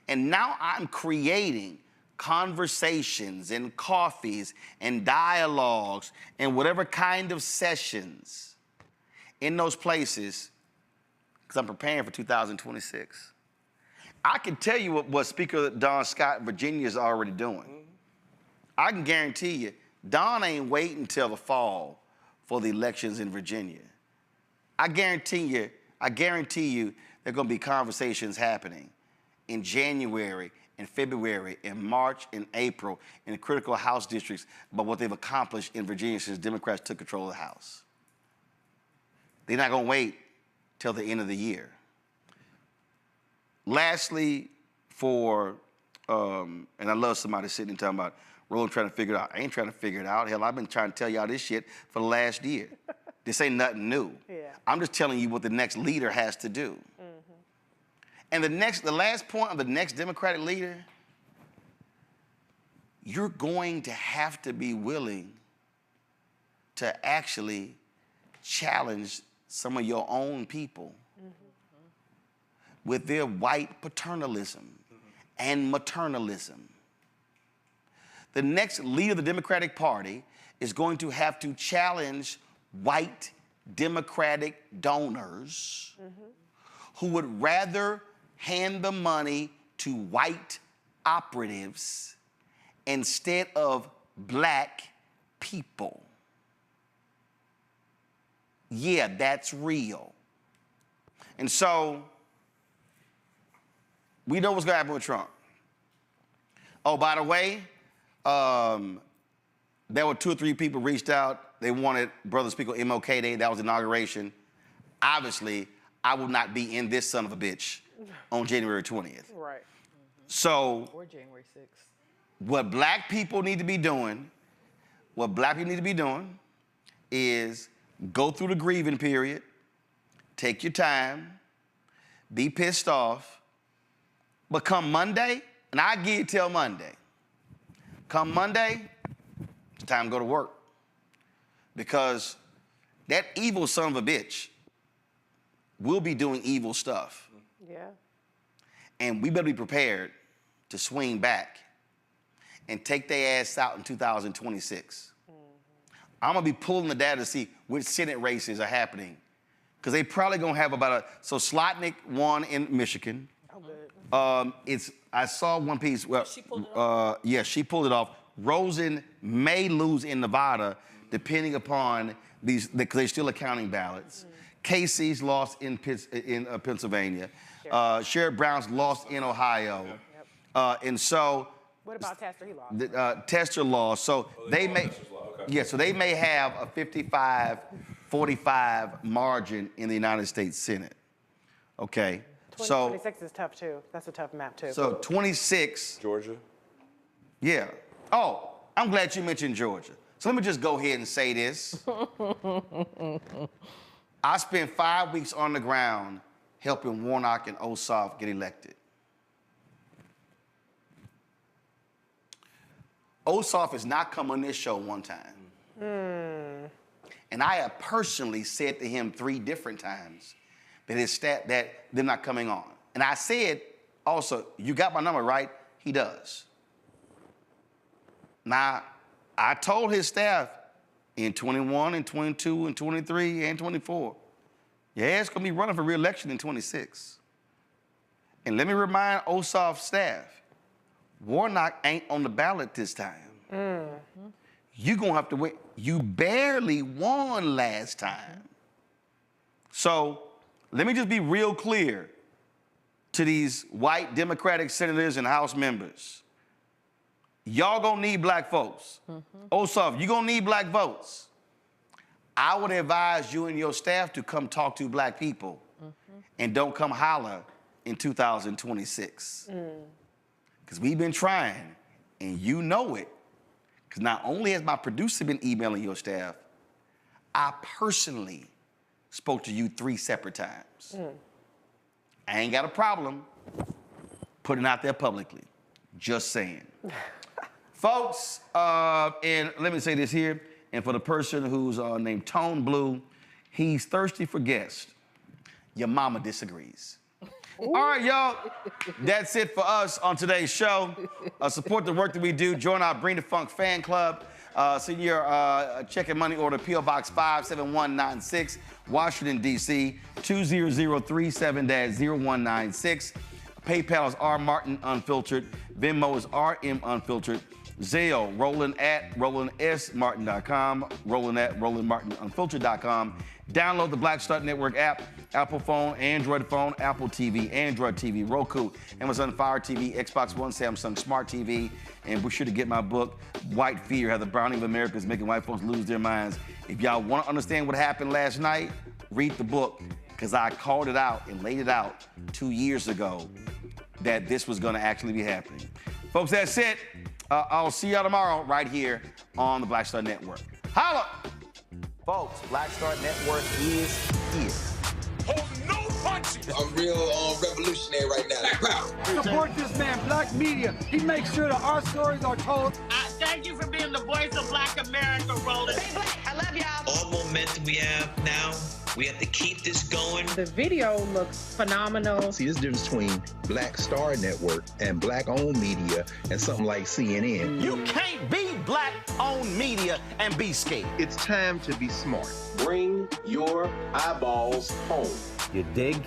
And now I'm creating conversations and coffees and dialogues and whatever kind of sessions in those places because I'm preparing for 2026. I can tell you what Speaker Don Scott in Virginia is already doing. I can guarantee you, Don ain't waiting until the fall for the elections in Virginia. I guarantee you, there are going to be conversations happening in January, in February, in March, in April, in the critical House districts about what they've accomplished in Virginia since Democrats took control of the House. They're not going to wait till the end of the year. Lastly, and I love somebody sitting and talking about Roland trying to figure it out. I ain't trying to figure it out. Hell, I've been trying to tell y'all this shit for the last year. This ain't nothing new. Yeah. I'm just telling you what the next leader has to do. And the last point of the next Democratic leader, you're going to have to be willing to actually challenge some of your own people with their white paternalism and maternalism. The next leader of the Democratic Party is going to have to challenge white Democratic donors who would rather hand the money to white operatives instead of black people. Yeah, that's real. And so, we know what's going to happen with Trump. Oh, by the way, there were 2 or 3 people reached out. They wanted Brother Speaker MLK Day. That was inauguration. Obviously, I will not be in this son of a bitch on January 20th. Right. So, Or January 6th. what black people need to be doing is go through the grieving period, take your time, be pissed off, but come Monday, and I give you till Monday. Come Monday, it's time to go to work. Because that evil son of a bitch will be doing evil stuff. Yeah. And we better be prepared to swing back and take their ass out in 2026. I'm gonna be pulling the data to see which Senate races are happening. Because they probably gonna have so Slotnick won in Michigan. Oh, good. I saw one piece. Well, she pulled it off? Yeah, she pulled it off. Rosen may lose in Nevada, depending upon because they're still accounting ballots. Casey's lost in Pennsylvania. Sherrod Brown's lost in Ohio. And so. What about Tester? He lost. Tester lost. So they may. Yeah, so they may have a 55-45 margin in the United States Senate. Okay. 26 is tough too. That's a tough map too. So 26. Georgia? Yeah. Oh, I'm glad you mentioned Georgia. So let me just go ahead and say this. I spent 5 weeks on the ground helping Warnock and Ossoff get elected. Ossoff has not come on this show one time. And I have personally said to him 3 different times that they're not coming on. And I said also, you got my number, right? He does. Now, I told his staff in 21 and 22 and 23 and 24, Your ass gonna be running for re-election in 26. And let me remind Ossoff's staff, Warnock ain't on the ballot this time. You're gonna have to wait. You barely won last time. So let me just be real clear to these white Democratic senators and House members. Y'all gonna need black folks. Ossoff, you gonna need black votes. I would advise you and your staff to come talk to black people and don't come holler in 2026. Because we've been trying, and you know it. Because not only has my producer been emailing your staff, I personally spoke to you 3 separate times. I ain't got a problem putting it out there publicly. Just saying. Folks, and let me say this here, and for the person who's named Tone Blue, he's thirsty for guests. Your mama disagrees. All right, y'all. That's it for us on today's show. Support the work that we do. Join our Bring the Funk fan club. Send your check and money order, P.O. Box 57196, Washington, D.C., 20037-0196. PayPal is R Martin Unfiltered. Venmo is RM Unfiltered. Zelle, Roland at RolandSMartin.com, Roland at RolandMartinUnfiltered.com. Download the Black Star Network app, Apple phone, Android phone, Apple TV, Android TV, Roku, Amazon Fire TV, Xbox One, Samsung Smart TV, and be sure to get my book, White Fear, How the Browning of America is Making White Folks Lose Their Minds. If y'all want to understand what happened last night, read the book, because I called it out and laid it out 2 years ago that this was going to actually be happening. Folks, that's it. I'll see y'all tomorrow right here on the Black Star Network. Holla! Folks, Black Star Network is here. Hold no punches. I'm real revolutionary right now. Black power. Support this man, Black media. He makes sure that our stories are told. Thank you for being the voice of Black America, Roland. Stay black. I love y'all. All momentum we have now, we have to keep this going. The video looks phenomenal. See, this difference between Black Star Network and black-owned media and something like CNN. You can't be black-owned media and be scared. It's time to be smart. Bring your eyeballs home. You dig?